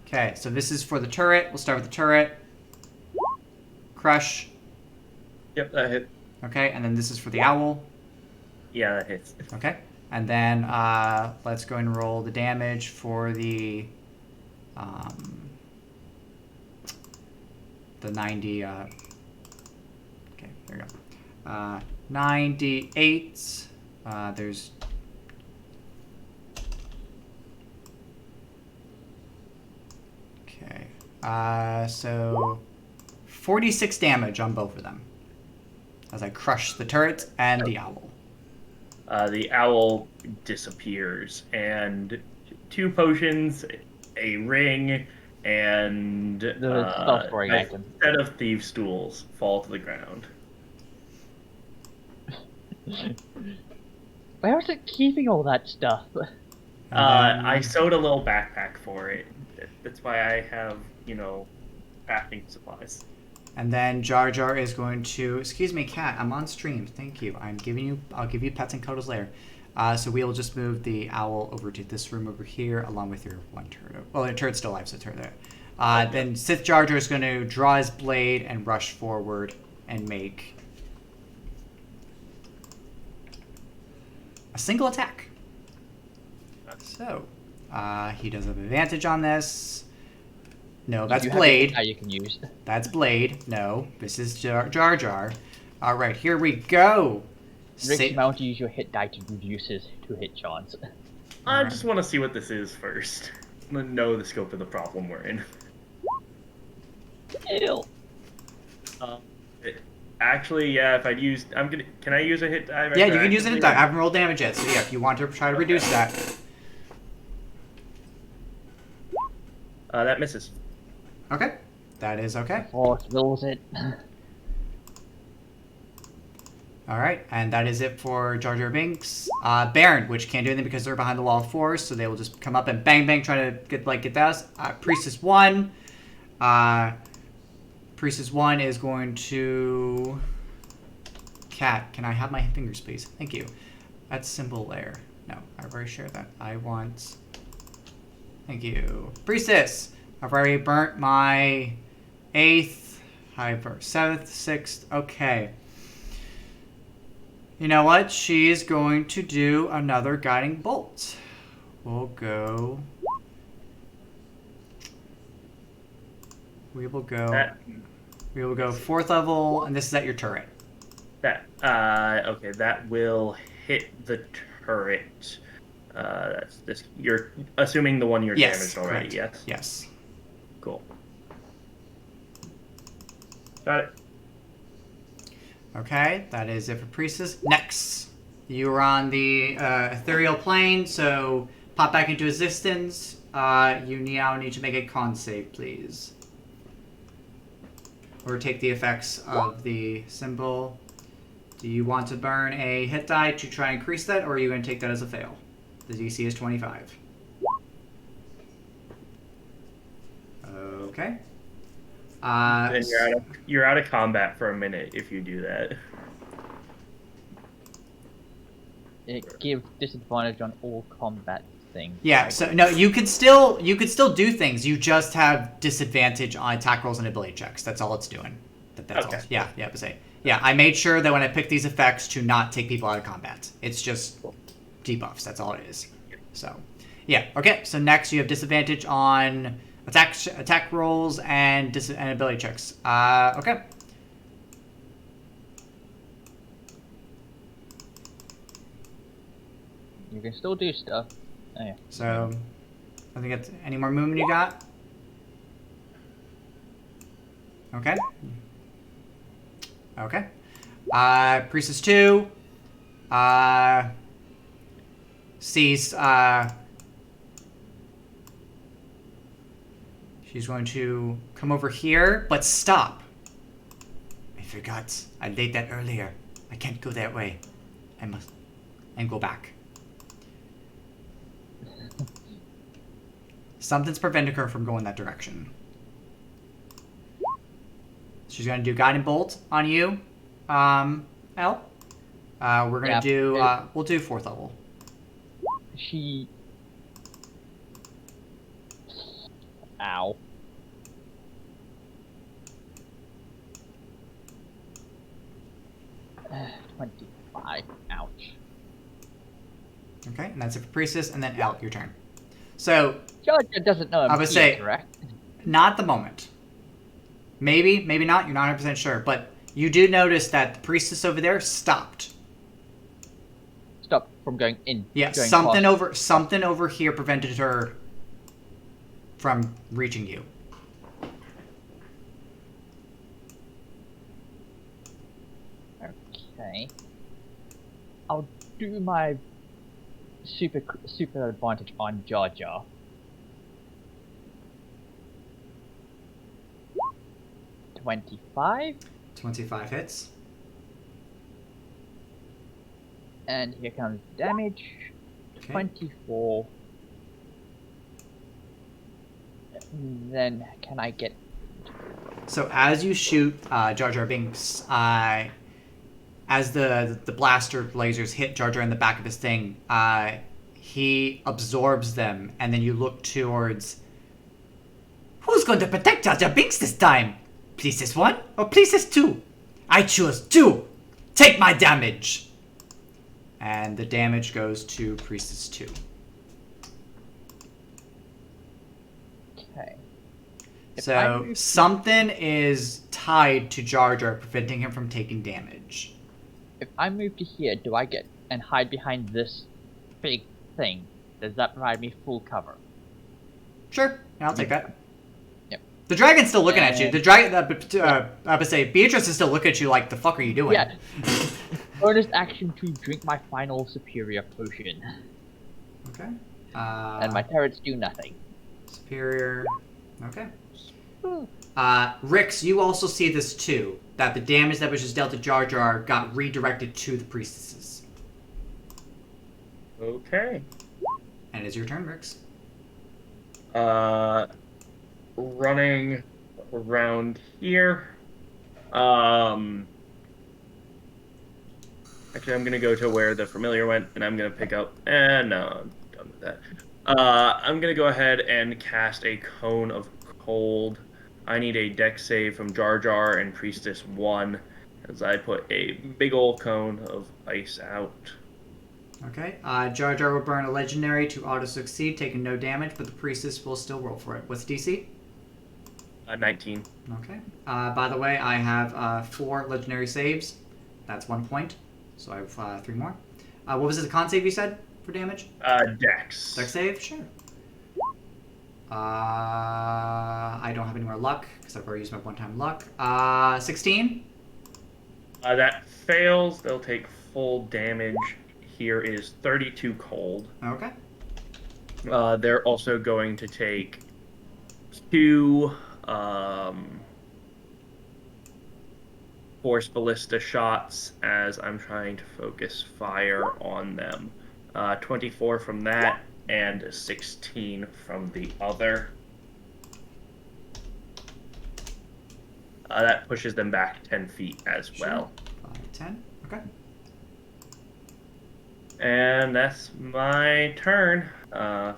Okay, so this is for the turret. We'll start with the turret. Crush. Yep, that hit. Okay, and then this is for the owl. Yeah, that hits. Okay, and then let's go and roll the damage for the 90. Okay, there we go. 98. There's okay. So 46 damage on both of them as I crush the turret and the owl. The owl disappears, and 2 potions, a ring, and The story a item. set of thieves' stools fall to the ground. Where was it keeping all that stuff? I sewed a little backpack for it. That's why I have, crafting supplies. And then Jar Jar is going to, excuse me, cat, I'm on stream. Thank you. I'll give you pets and cuddles later. So we'll just move the owl over to this room over here, along with your one turret. Well, the turret's still alive, so turret there. Then Sith Jar Jar is going to draw his blade and rush forward and make a single attack. So he does have advantage on this. No, that's blade. You can use. That's blade. No, this is Jar Jar. All right, here we go. Rick's about to use your hit die to reduce his hit chance. I just want to see what this is first. I want to know the scope of the problem we're in. Ew. Actually, yeah. If I'd used, Can I use a hit die? Yeah, you can use a hit die. I haven't rolled damage yet, so yeah, if you want to try to reduce that. That misses. Okay, that is okay. Force wills it. All right, and that is it for Jar Jar Binks. Baron, which can't do anything because they're behind the wall of force, so they will just come up and bang bang, try to get that. Priestess 1. Priestess 1 is going to. Cat, can I have my fingers, please? Thank you. That's symbol layer. No, I've already shared that. I want. Thank you, Priestess. I've already burnt my 8th. I burnt 7th, 6th. Okay. You know what? She's going to do another guiding bolt. We'll go. We will go 4th level, and this is at your turret. Okay, that will hit the turret. That's this. You're assuming the one you're damaged already. Correct. Yes. Yes. Cool. Got it. Okay, that is it for Priestess. Next, you are on the ethereal plane, so pop back into existence. You now need to make a con save, please. Or take the effects of the symbol. Do you want to burn a hit die to try and increase that, or are you going to take that as a fail? The DC is 25. Okay. Then you're out of combat for a minute if you do that. It gives disadvantage on all combat things. Yeah, right? so no, you could still do things. You just have disadvantage on attack rolls and ability checks. That's all it's doing. That's Okay. all. Yeah, but say. Yeah, I made sure that when I picked these effects to not take people out of combat. It's just debuffs. That's all it is. So, yeah. Okay. So next you have disadvantage on attack rolls and ability checks. Okay. You can still do stuff. Oh, yeah. So, I think it's any more movement you got. Okay. Okay. Priestess 2 sees she's going to come over here, but stop. I forgot. I laid that earlier. I can't go that way. I must and go back. Something's preventing her from going that direction. She's going to do Guiding Bolt on you, Elle. We're going to do, we'll do 4th level. She... Ow. Uh, 25. Ouch. Okay, and that's it for Priestess, and then Elle, your turn. So, Georgia doesn't know I'm I would here, say, correct? not the moment. Maybe, maybe not. You're not 100% sure. But you do notice that the priestess over there stopped. Stop from going in. Yeah, going something over here prevented her from reaching you. Okay. I'll do my super advantage on Jar Jar. $25. 25 hits. And here comes damage. Okay. 24. Then can I get... So as you shoot Jar Jar Binks, as the blaster lasers hit Jar Jar in the back of his thing, he absorbs them, and then you look towards... Who's going to protect Jar Jar Binks this time? Priestess 1 or Priestess 2? I choose 2! Take my damage! And the damage goes to Priestess 2. Okay. So something is tied to Jar Jar, preventing him from taking damage. If I move to here, do I get and hide behind this big thing? Does that provide me full cover? Sure, I'll take that. Yep. The dragon's still looking at you. The dragon, I would say, Beatrice is still looking at you like, the fuck are you doing? Yeah. Bonus action to drink my final superior potion. Okay. And my turrets do nothing. Superior. Okay. Rix, you also see this too. That the damage that was just dealt to Jar Jar got redirected to the priestesses. Okay. And it is your turn, Rix. Running around here. Actually, I'm gonna go to where the familiar went, and I'm gonna pick up. No, I'm done with that. I'm gonna go ahead and cast a Cone of Cold. I need a dex save from Jar Jar and Priestess 1, as I put a big old cone of ice out. Okay. Jar Jar will burn a legendary to auto-succeed, taking no damage, but the priestess will still roll for it. What's DC? 19. Okay. By the way, I have 4 legendary saves. That's 1 point. So I have 3 more. What was it, the con save you said for damage? Dex. Dex save? Sure. I don't have any more luck, because I've already used my one-time luck. 16? That fails. They'll take full damage. Here is 32 cold. Okay. They're also going to take 2 Force Ballista shots as I'm trying to focus fire on them. 24 from that and 16 from the other. That pushes them back 10 feet as well. 5, 10. Okay. And that's my turn.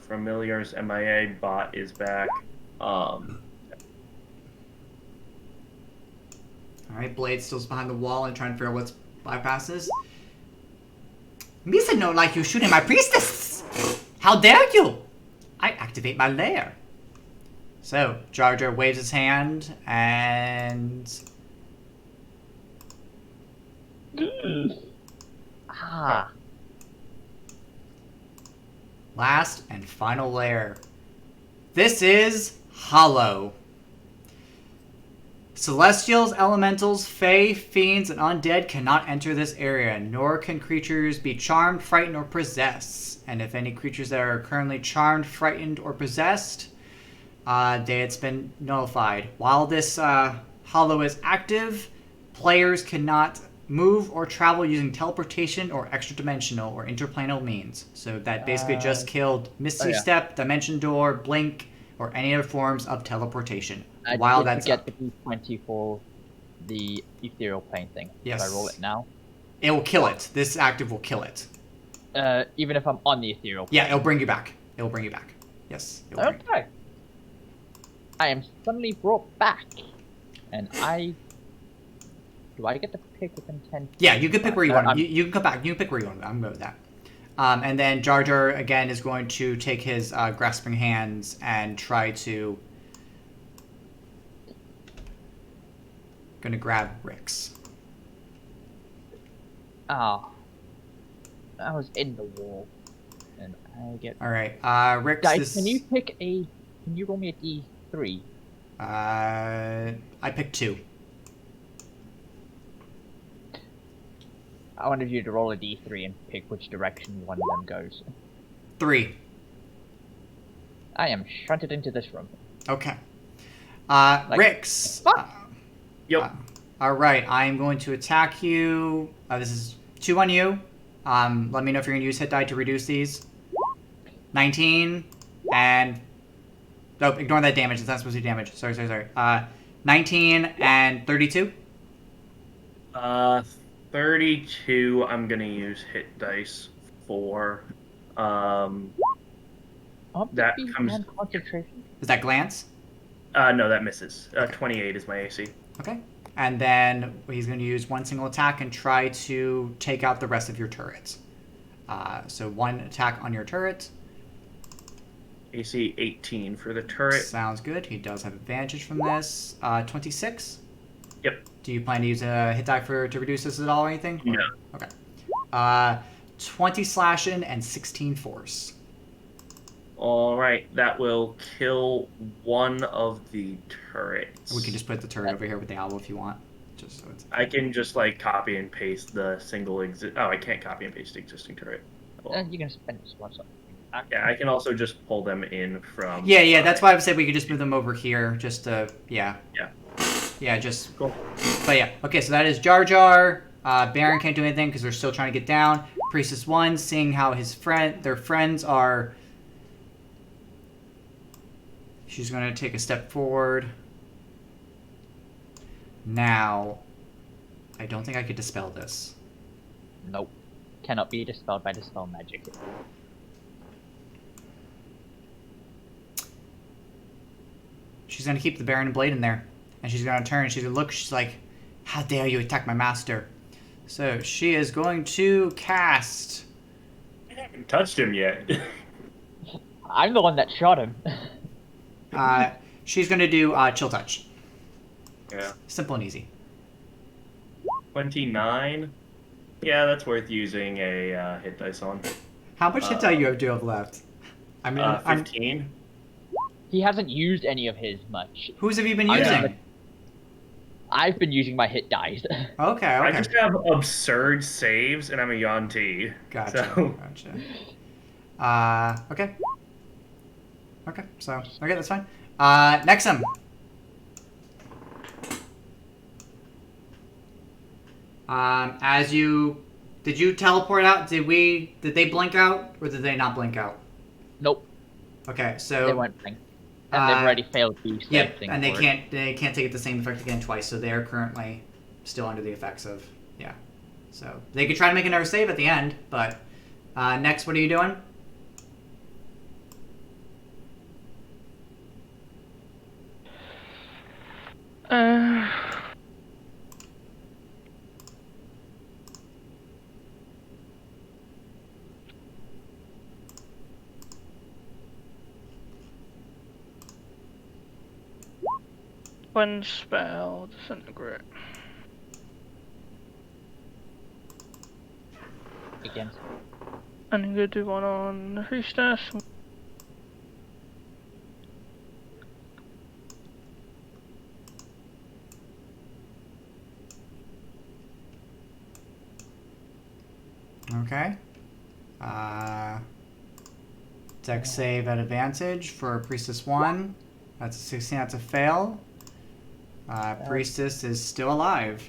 Familiar's MIA, bot is back. All right, Blade still's behind the wall and trying to figure out what's bypasses. Misa don't like you shooting my priestess. How dare you? I activate my lair. So, Jar Jar waves his hand and... Ah. Last and final lair. This is Hollow. Celestials, elementals, fae, fiends, and undead cannot enter this area, nor can creatures be charmed, frightened, or possessed. And if any creatures that are currently charmed, frightened, or possessed, it's been nullified. While this hollow is active, players cannot move or travel using teleportation or extra-dimensional or interplanar means. So that basically just killed Misty Step, Dimension Door, Blink, or any other forms of teleportation. While that's get up. the D20 for the ethereal plane thing. Yes. If I roll it now. It will kill it. This active will kill it. Even if I'm on the ethereal plane. Yeah, it'll bring you back. It'll bring you back. Yes. It'll bring you back. Okay. I am suddenly brought back. And do I get to pick within 10 feet? Yeah, you can pick where you want. You can come back. You can pick where you want. I'm good with that. And then Jar Jar, again, is going to take his grasping hands and try to... Gonna grab Rick's. Oh. I was in the wall. And I get... Alright, Rick's Guys, is... can you roll me a D3? I picked 2. I wanted you to roll a D3 and pick which direction one of them goes. 3. I am shunted into this room. Okay. Like, Rick's... fuck! Yep. Alright, I am going to attack you. This is 2 on you. Let me know if you're going to use hit die to reduce these. 19, and... Nope, ignore that damage. It's not supposed to be damage. Sorry. 19 and 32. 32, I'm gonna use hit dice for. That comes. Concentration. Is that glance? No, that misses. 28 is my AC. Okay. And then he's going to use one single attack and try to take out the rest of your turrets. So 1 attack on your turret. AC 18 for the turret. Sounds good. He does have advantage from this. 26. Yep. Do you plan to use a hit die to reduce this at all or anything? No. Okay. 20 slashing and 16 force. All right, that will kill one of the turrets. We can just put the turret over here with the owl if you want. Just so it's... I can just like copy and paste the single Oh, I can't copy and paste the existing turret. Well, You can spend this one. yeah, I can also just pull them in from. Yeah. That's why I said we could just move them over here, just to Yeah, just. Cool. But yeah, okay. So that is Jar Jar. Baron can't do anything because they're still trying to get down. Priestess 1, seeing how their friends are. She's going to take a step forward. Now, I don't think I could dispel this. Nope. Cannot be dispelled by dispel magic. She's going to keep the Baron and Blade in there. And she's going to turn and she's going to look. She's like, how dare you attack my master? So she is going to cast... I haven't touched him yet. I'm the one that shot him. She's going to do Chill Touch. Yeah. Simple and easy. 29. Yeah, that's worth using a hit dice on. How much hit die do you have left? I mean, 15. He hasn't used any of his much. Whose have you been I using? haven't. I've been using my hit dice. Okay. I just have absurd saves, and I'm a Yuan-Ti. Gotcha. So. Gotcha. Okay. Okay, that's fine. Nexum. Did you teleport out? Did they blink out, or did they not blink out? Nope. Okay, so... They went blink. And they've already failed the save Yep, thing and for it. they can't take the same effect again twice, so they are currently still under the effects of So they could try to make another save at the end, but next, what are you doing? One spell, disintegrate. Against. And I'm gonna do one on the priestess. Okay. Dex save at advantage for Priestess 1. That's a 16, that's a fail. Priestess is still alive.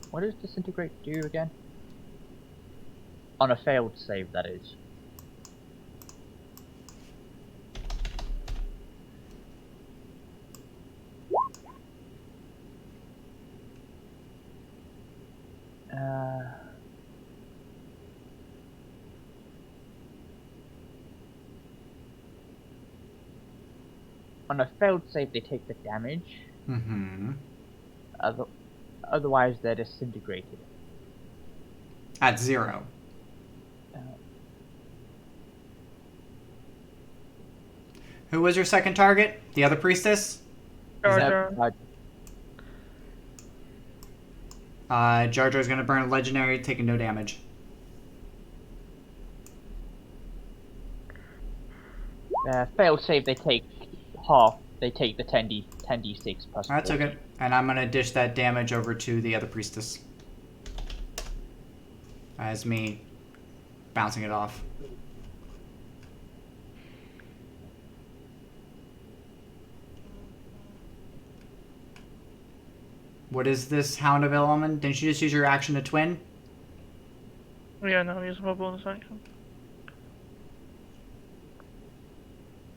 What does disintegrate do again? On a failed save, that is. On a failed save, they take the damage. Mm-hmm. Otherwise, they're disintegrated. At 0. Who was your second target? The other priestess? Jar that- Jar. Jar Jar's gonna burn a legendary, taking no damage. Failed save, they take half. They take the 10d6 plus. That's 40. okay. And I'm gonna dish that damage over to the other priestess. As me bouncing it off. What is this Hound of Element? Didn't you just use your action to twin? Yeah, no, I'm using my bonus action.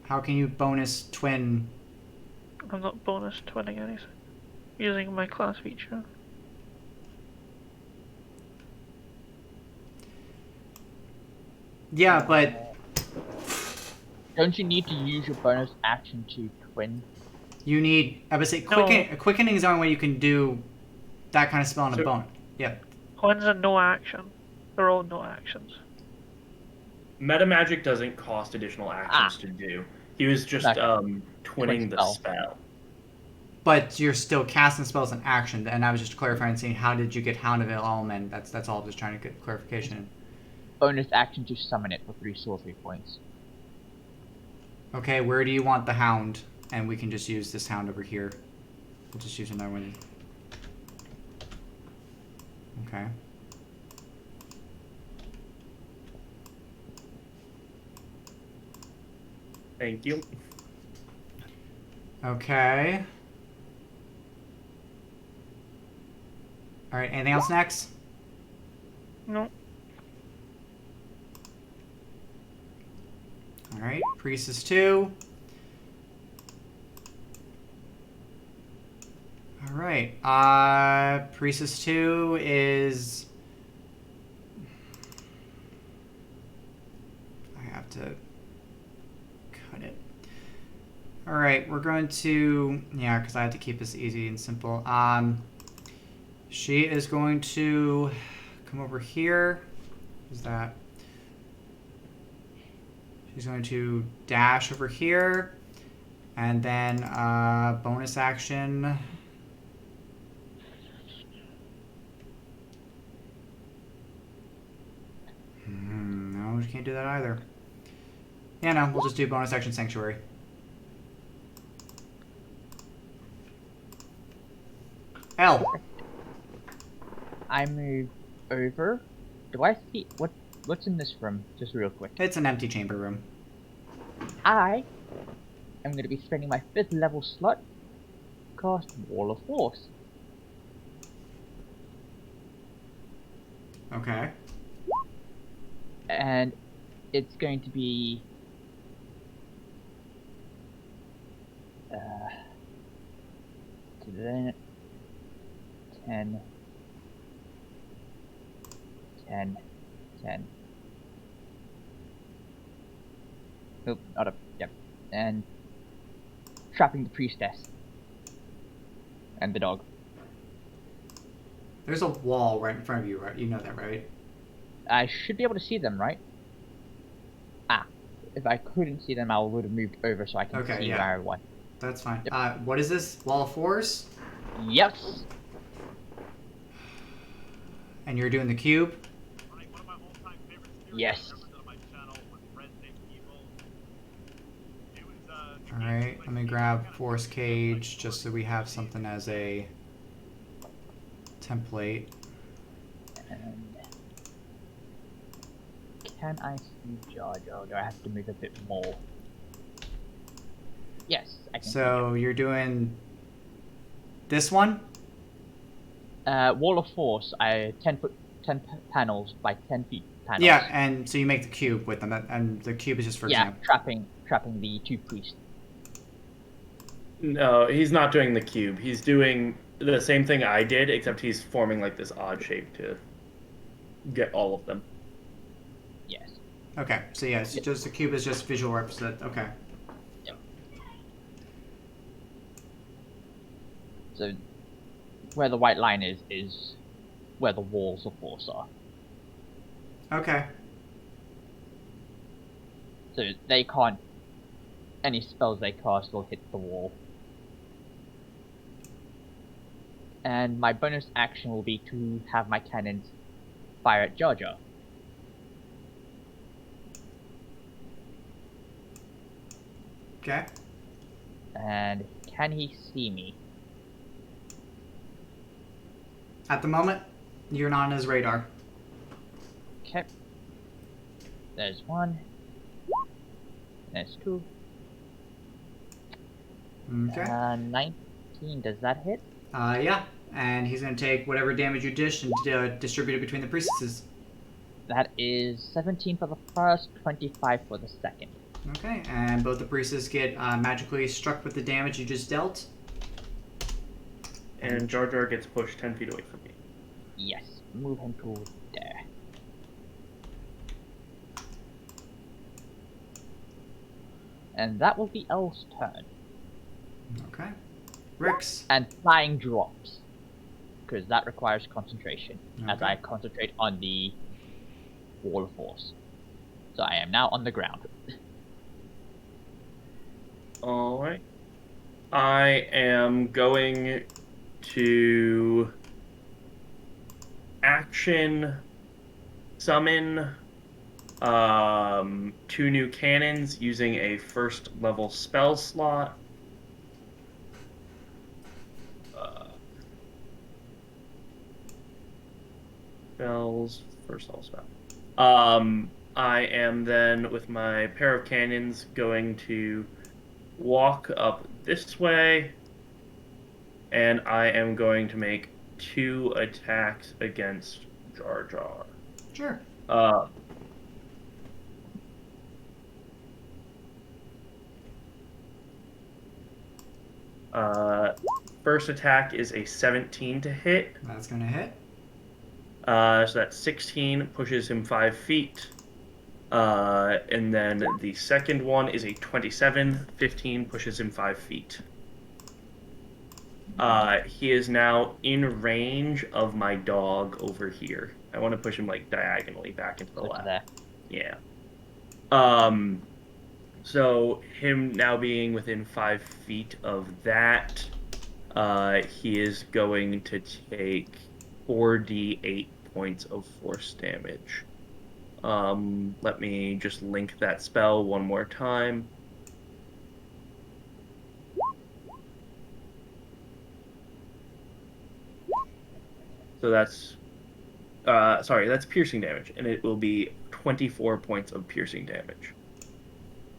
How can you bonus twin? I'm not bonus twinning anything. Using my class feature. Yeah, but Don't you need to use your bonus action to twin? you need. I would say No. quickening is the only way you can do that kind of spell on a So- bone. Yep. Twins are no action. They're all no actions. Meta magic doesn't cost additional actions to do. He was just Exactly. twinning the spell. spell. But you're still casting spells in action, and I was just clarifying and saying, how did you get Hound of Element? That's all. I was just trying to get clarification. Bonus action to summon it for 3 sorcery points. Okay, where do you want the Hound? And we can just use this Hound over here. We'll just use another one. Okay. Thank you. Okay. Alright, anything else next? No. Alright, Priestess 2. Alright, Priestess 2 is... I have to cut it. Alright, we're going to... Yeah, because I have to keep this easy and simple. She is going to come over here. Who's that? She's going to dash over here. And then bonus action. No, we can't do that either. Yeah, no, we'll just do bonus action Sanctuary. L. I move over. Do I see what's in this room? Just real quick. It's an empty chamber room. I am going to be spending my 5th level slot. Cast Wall of Force. Okay. And it's going to be Then 10, 10, 10. Nope, not a. Yep. And trapping the priestess. And the dog. There's a wall right in front of you, right? You know that, right? I should be able to see them, right? Ah. If I couldn't see them, I would have moved over so I can Okay, see yeah. where I want. That's fine. Yep. What is this? Wall of fours? Yes. And you're doing the cube? Yes. Alright, let me grab Force Cage just so we have something as a template. And can I see Jar Jar? Do I have to move a bit more? Yes, I can. So you're doing this one? Wall of Force. 10 panels by 10 feet panels. Yeah, and so you make the cube with them, and the cube is just for yeah, example. trapping the 2 priests. No, he's not doing the cube. He's doing the same thing I did, except he's forming like this odd shape to get all of them. Yes. Okay, so yeah, so just the cube is just visual represent. Okay. Yep. So where the white line is where the walls of force are. Okay. So they can't. Any spells they cast will hit the wall. And my bonus action will be to have my cannons fire at Jar Jar. Okay. And can he see me? At the moment, you're not on his radar. Okay. There's 1. There's 2. Okay. 19, does that hit? Yeah, and he's gonna take whatever damage you dish and distribute it between the priestesses. That is 17 for the first, 25 for the second. Okay, and both the priestesses get magically struck with the damage you just dealt. And Jar Jar gets pushed 10 feet away from me. Yes, move him to there. And that will be El's turn. Okay. Rix. And flying drops. Because that requires concentration. As Okay. I concentrate on the wall of force. So I am now on the ground. Alright. I am going to action summon 2 new cannons using a first level spell slot. Spells, first level spell. I am then, with my pair of cannons, going to walk up this way, and I am going to make 2 attacks against Jar Jar. Sure. First attack is a 17 to hit. That's gonna hit. So that's 16, pushes him 5 feet. And then the second one is a 27, 15, pushes him 5 feet. He is now in range of my dog over here. I want to push him like diagonally back into the So to left. there. Yeah. So him now being within 5 feet of that, he is going to take 4d8 points of force damage. Let me just link that spell one more time. So that's, that's piercing damage, and it will be 24 points of piercing damage.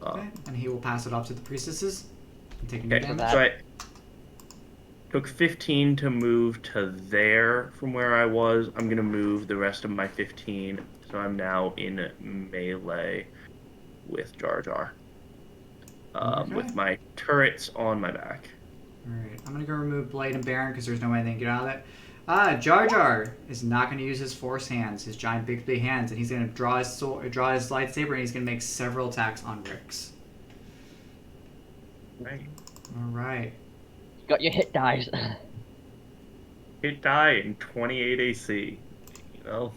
Okay. And he will pass it off to the priestesses and take new Okay, damage. so I took 15 to move to there from where I was. I'm going to move the rest of my 15, so I'm now in melee with Jar Jar. Okay. with my turrets on my back. Alright, I'm gonna go remove Blade and Baron because there's no way they can get out of it. Jar Jar is not going to use his Force hands, his giant big hands, and he's going to draw his lightsaber, and he's going to make several attacks on Rix. Right. Alright. You got your hit dice. Hit die in 28 AC. You know?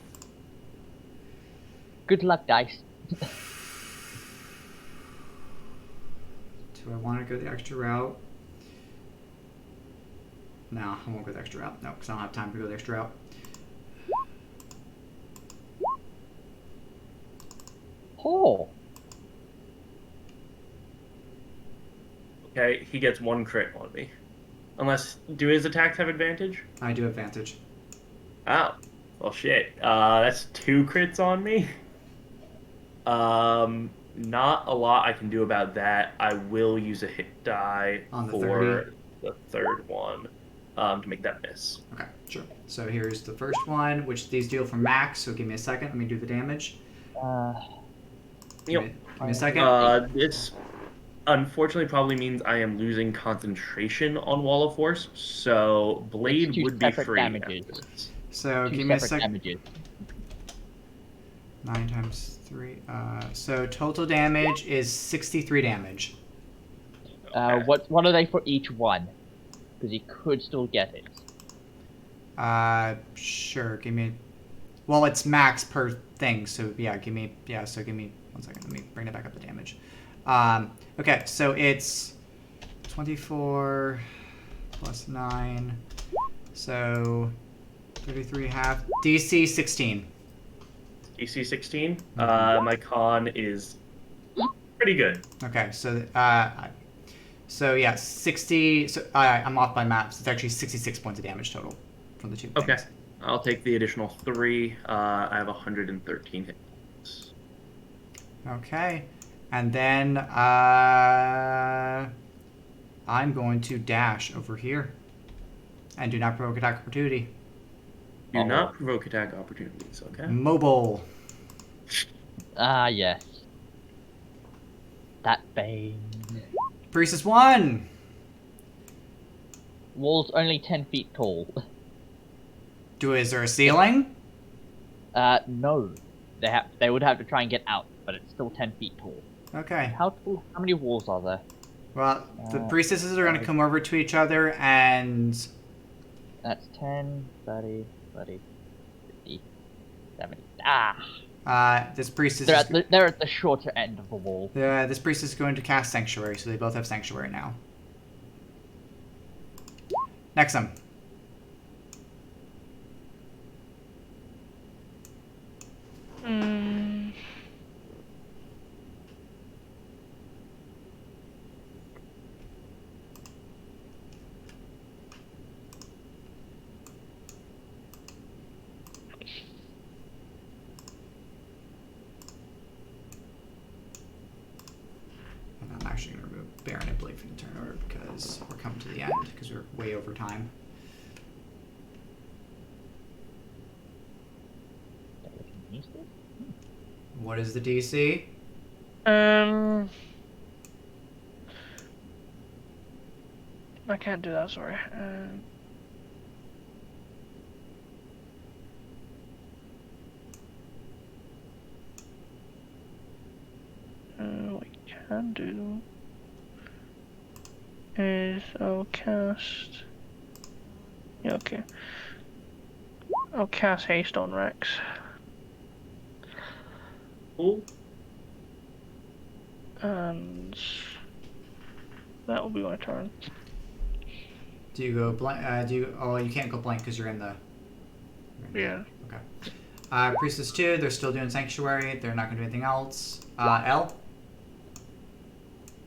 Good luck, dice. Do I want to go the extra route? No, I won't go the extra route. No, because I don't have time to go the extra route. Oh. Okay, he gets 1 crit on me. Unless, do his attacks have advantage? I do have advantage. Oh. Well, shit. That's 2 crits on me. Not a lot I can do about that. I will use a hit die On the for 30? the third one to make that miss. Okay, sure. So here's the first one, which these deal for max, so give me a second. Let me do the damage. Give me a second. This unfortunately probably means I am losing concentration on Wall of Force, so Blade two would be separate free damages. after this. So Two give me a separate second. damages. 9 times 3. So total damage is 63 damage. Okay. What are they for each one? Because you could still get it. Sure. Give me. Well, it's max per thing. So yeah, give me. Yeah. So give me 1 second. Let me bring it back up the damage. Okay. So it's 24 plus 9. So 33 half. DC 16. DC 16. My con is pretty good. Okay. So yeah, 60. So I'm off by maps. It's actually 66 points of damage total from the 2 things. Okay. I'll take the additional 3. I have 113 hits. Okay. And then I'm going to dash over here. And do not provoke attack opportunity. Do not provoke attack opportunities, okay? Mobile. Ah, yes. That bane. Priestess 1! Wall's only 10 feet tall. Is there a ceiling? No. They would have to try and get out, but it's still 10 feet tall. Okay. How tall? How many walls are there? Well, the priestesses are going to come over to each other and... That's 10, 30, 40, 50, 70. Ah! this priestess They're at the shorter end of the wall. this priestess is going to cast Sanctuary, so they both have Sanctuary now. Nexum. And I'm actually going to remove Baron and Blade from the turn order because we're coming to the end because we're way over time. What is the DC? I can't do that, sorry. What we can do is I'll cast. Yeah, okay. I'll cast haste on Rex. Cool. And that will be my turn. Do you go blank? Oh, you can't go blank because you're in the. Yeah. Okay. Priestess 2, they're still doing Sanctuary. They're not going to do anything else. L?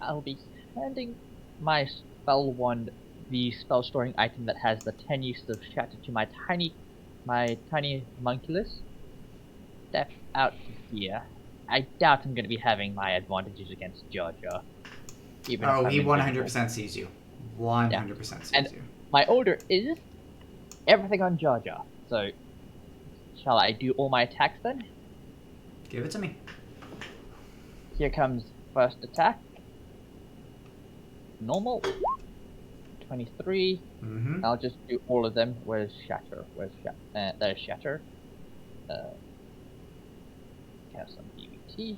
I'll be handing my spell wand, the spell storing item that has the 10 use of shatter, to my tiny homunculus. Step out here. I doubt I'm going to be having my advantages against Jar Jar. Even if Oh, I'm he invisible. 100% sees you. 100% sees And- you. My order is everything on Jar Jar. So, shall I do all my attacks then? Give it to me. Here comes first attack. normal. 23. Mm-hmm. I'll just do all of them. Where's Shatter? There's Shatter. Have some BBT.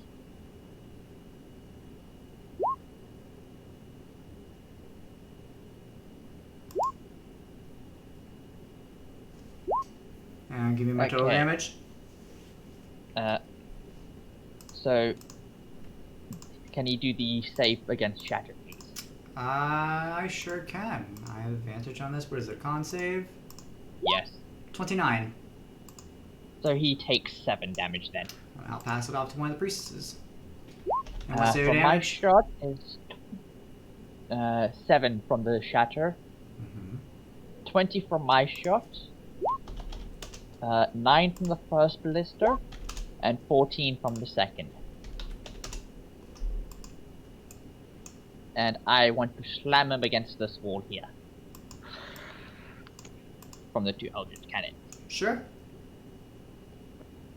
And give me my total Okay. damage. So, can you do the save against Shatter, please? I sure can. I have advantage on this. What is it? Con save? Yes. 29. So he takes 7 damage then. I'll pass it off to one of the priestesses. And what's their From my damage? shot is 7 from the Shatter, Mm-hmm. 20 from my shot, 9 from the first Ballista, and 14 from the second. And I want to slam him against this wall here. From the 2 Eldritch Cannons. Sure.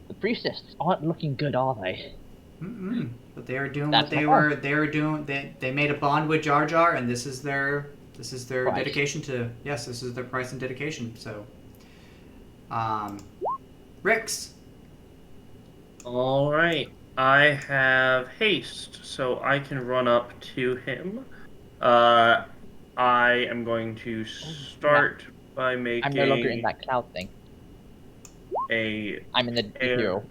The priestesses aren't looking good, are they? Mm-mm. But they are doing That's what they my were. They were doing. They made a bond with Jar Jar, and this is their Price. dedication to. Yes, this is their price and dedication. So, Rix. All right. I have haste, so I can run up to him. I am going to start by making I'm no longer in that cloud thing. a I'm in the hero.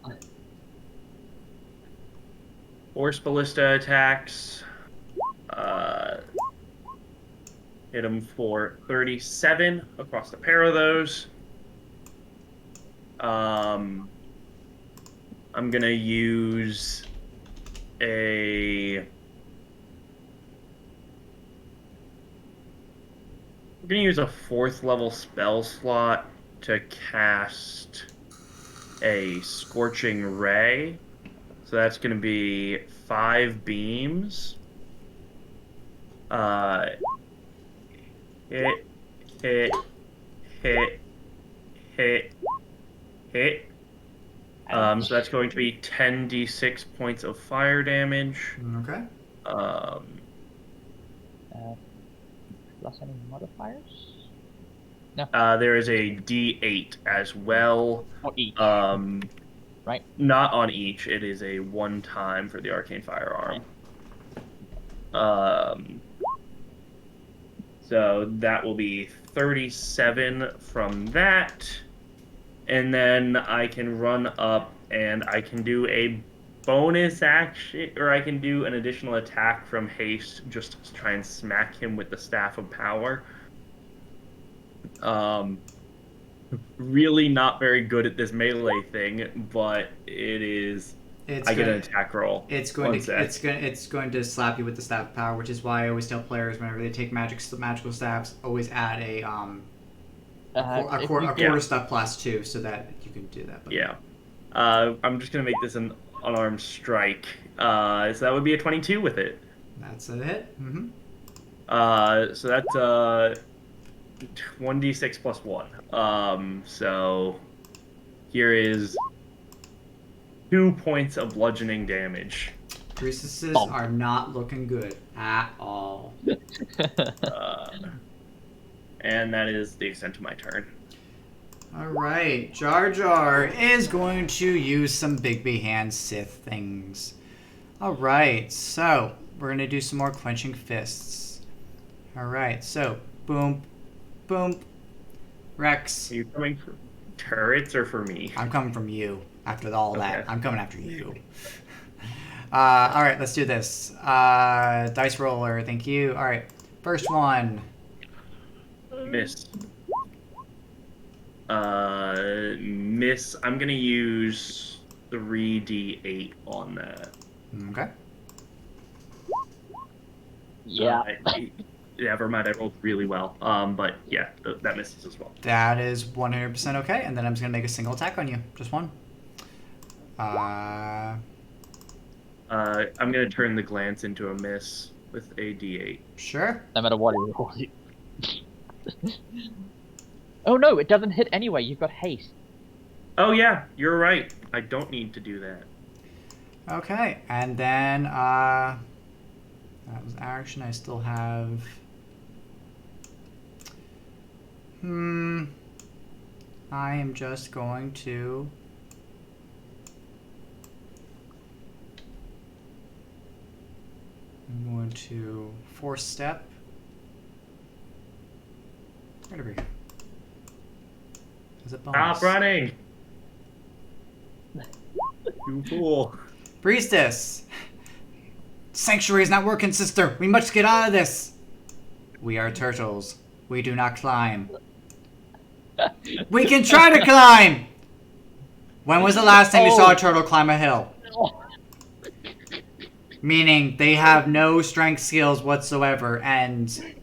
force ballista attacks. Hit him for 37 across the pair of those. I'm gonna use a. I'm gonna use a 4th level spell slot to cast a Scorching Ray. So that's gonna be 5 beams. Hit, hit, hit, hit, hit. So that's going to be 10d6 points of fire damage. Okay. Plus any modifiers? There is a d8 as well. Or each. Right? Not on each. It is a one-time for the arcane firearm. So that will be 37 from that. And then I can run up and I can do a bonus action, or I can do an additional attack from haste just to try and smack him with the Staff of Power. Really not very good at this melee thing, but it is. I get an attack roll. It's going to slap you with the staff of power, which is why I always tell players whenever they take magical staffs, always add a quarter stuff plus 2 so that you can do that. But... Yeah. I'm just gonna make this an unarmed strike. So that would be a 22 with it. That's a hit. Mm-hmm. So that's 1d6 plus 1. So here is 2 points of bludgeoning damage. Priestesses are not looking good at all. And that is the extent of my turn. Alright, Jar Jar is going to use some Big Behand Sith things. Alright, so we're going to do some more Quenching Fists. Alright, so boom, boom, Rex. Are you coming for turrets or for me? I'm coming from you after all that. Okay. I'm coming after you. Alright, let's do this. Dice roller, thank you. Alright, first one. Miss. Miss. I'm gonna use 3d8 on that. Okay. Yeah. Never mind. I rolled really well. But yeah, that misses as well. That is 100% okay, and then I'm just gonna make a single attack on you, just one. I'm gonna turn the glance into a miss with a d8. Sure. No matter what you roll. Oh no, it doesn't hit anyway. You've got haste. Oh yeah, you're right. I don't need to do that. Okay, and then That was action. I still have. I am just going to. I'm going to force step. Right over here. As a bonus. Stop running! You fool. Priestess! Sanctuary is not working, sister. We must get out of this. We are turtles. We do not climb. We can try to climb! When was the last time you saw a turtle climb a hill? Meaning they have no strength skills whatsoever, and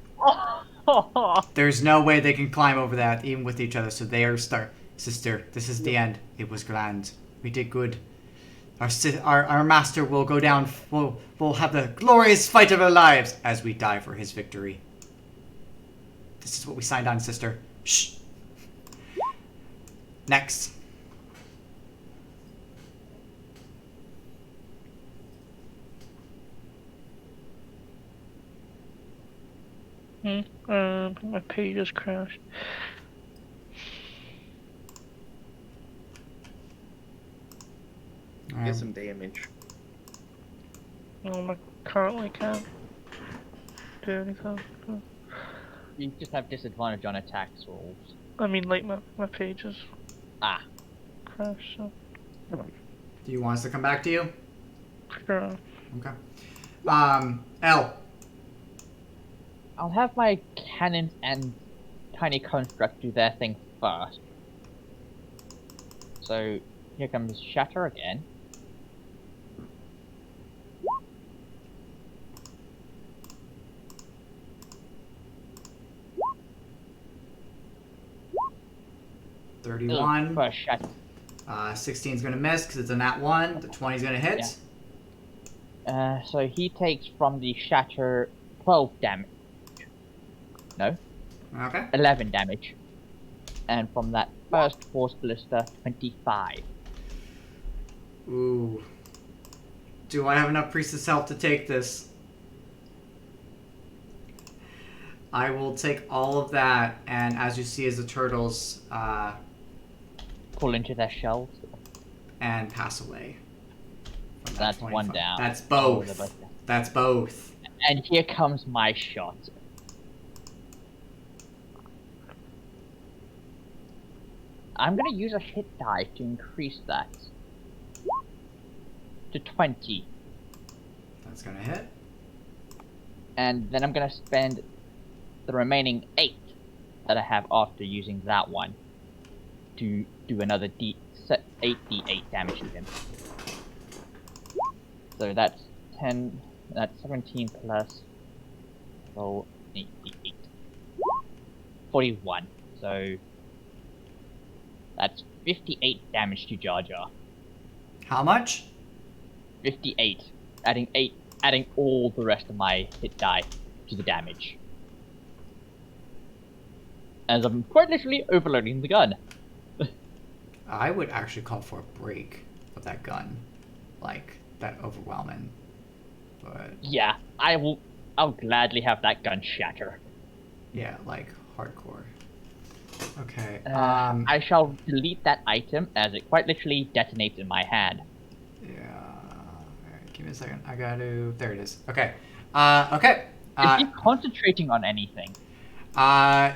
there's no way they can climb over that, even with each other, so they are Sister, this is the end. It was grand. We did good. Our master will go down, we'll have the glorious fight of our lives as we die for his victory. This is what we signed on, sister. Shh. Next. My page just crashed. Get some damage. I currently can't do anything. You just have disadvantage on attacks rolls. I mean, like, my page is Ah. crashed, so. Do you want us to come back to you? Sure. Okay. L. I'll have my cannons and tiny construct do their thing first. So, here comes Shatter again. $31. First Shatter. 16 is going to miss because it's a nat 1. The 20 is going to hit. Yeah. So he takes from the Shatter 12 damage. No, Okay. 11 damage. And from that first Force Blister, 25. Ooh. Do I have enough Priestess health to take this? I will take all of that, and as you see as the turtles Pull into their shells. and pass away. From that That's 25. one down. That's Oh, both. they're both down. That's both. And here comes my shot. I'm gonna use a hit die to increase that to 20. That's going to hit. And then I'm gonna spend the remaining 8 that I have after using that one to do another 8d8 damage to him. So that's 10, that's 17 plus, so 8d8. 41, so that's 58 damage to Jar Jar. How much? 58, adding all the rest of my hit die to the damage. As I'm quite literally overloading the gun. I would actually call for a break of that gun. Like, that overwhelming. But, Yeah, I'll gladly have that gun shatter. yeah, like, hardcore. Okay, I shall delete that item as it quite literally detonates in my hand. yeah. Alright, give me a second. I gotta... There it is. Okay. Okay. Is he concentrating on anything?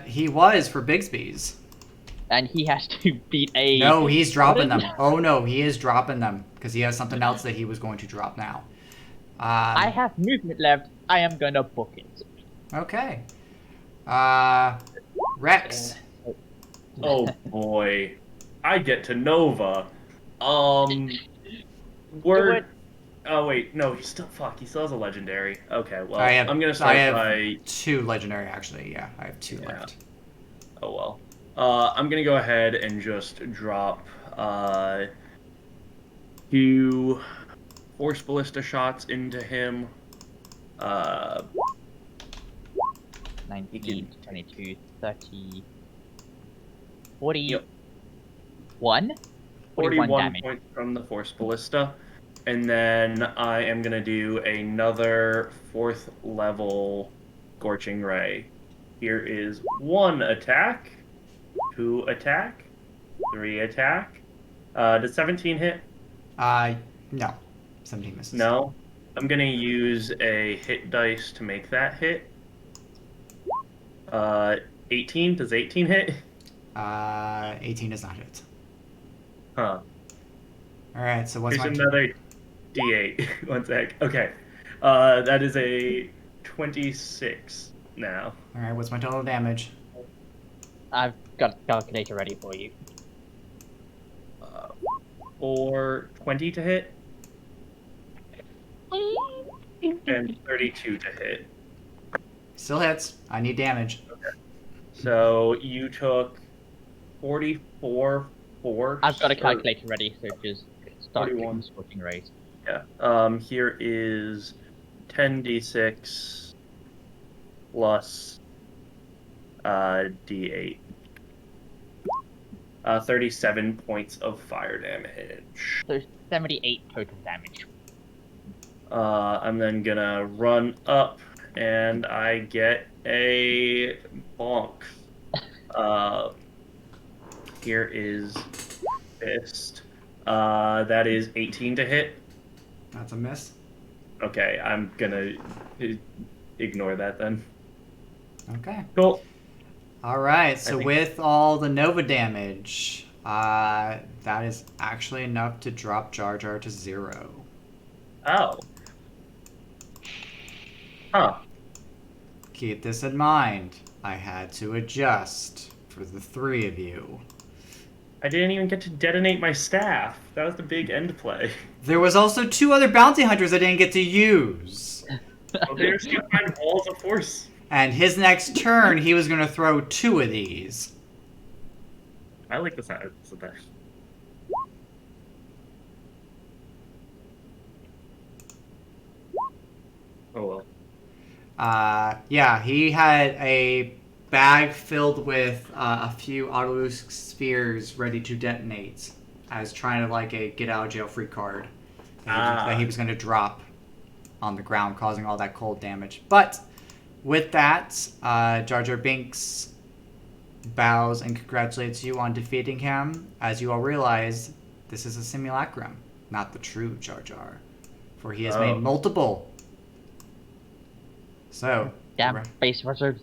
He was for Bigsby's. And he has to beat a... No, he's dropping them. Oh no, he is dropping them. Because he has something else that he was going to drop now. I have movement left. I am gonna book it. Okay. Rex. Oh boy. I get to Nova. We're... Oh wait, no, he still has a legendary. Okay, well, I'm gonna start by 2 legendary actually. Yeah, I have 2 left. Oh well. I'm gonna go ahead and just drop 2 Force Ballista shots into him. 19, 22, 30, 40, Yep. 41 41 damage. points from the Force Ballista. And then I am going to do another 4th level Scorching Ray. Here is 1 attack, 2 attack, 3 attack. Does 17 hit? No. 17 misses. No. I'm going to use a hit dice to make that hit. 18. Does 18 hit? 18 does not hit. Huh. Alright, so what's Here's my... another D8. 1 sec. Okay. That is a 26 now. Alright, what's my total damage? I've got a calculator ready for you. For 20 to hit and 32 to hit. Still hits. I need damage. So you took 44 force. I've got a calculator ready, so just start 41. Scorching Rays. Yeah. Here is 10d6 plus d8. 37 points of fire damage. So 78 total damage. I'm then gonna run up and I get a bonk. Here is fist. That is 18 to hit. That's a miss. Okay, I'm gonna ignore that then. Okay. Cool. Alright, so think- with all the Nova damage, that is actually enough to drop Jar Jar to 0. Oh. Huh. Keep this in mind. I had to adjust for the 3 of you. I didn't even get to detonate my staff. That was the big end play. There was also 2 other bounty hunters I didn't get to use. Well, there's 2 fine balls of force. And his next turn, he was going to throw 2 of these. I like the sound of that. Oh well. Yeah, he had a bag filled with a few Autolus spheres ready to detonate as trying to like a get out of jail free card that he was going to drop on the ground, causing all that cold damage. But with that, Jar Jar Binks bows and congratulates you on defeating him. As you all realize, this is a simulacrum, not the true Jar Jar, for he has made multiple. So, Damn, base reserves.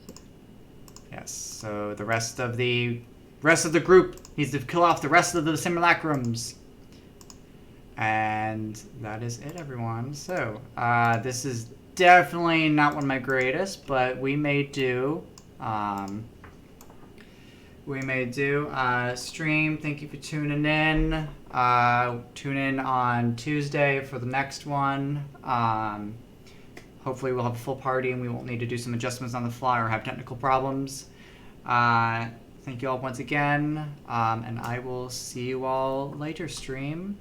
yes. So the rest of the group needs to kill off the rest of the simulacrums. And that is it, everyone. So, this is definitely not one of my greatest, but we may do. Stream, thank you for tuning in. Tune in on Tuesday for the next one. Hopefully we'll have a full party and we won't need to do some adjustments on the fly or have technical problems. Thank you all once again, and I will see you all later, stream.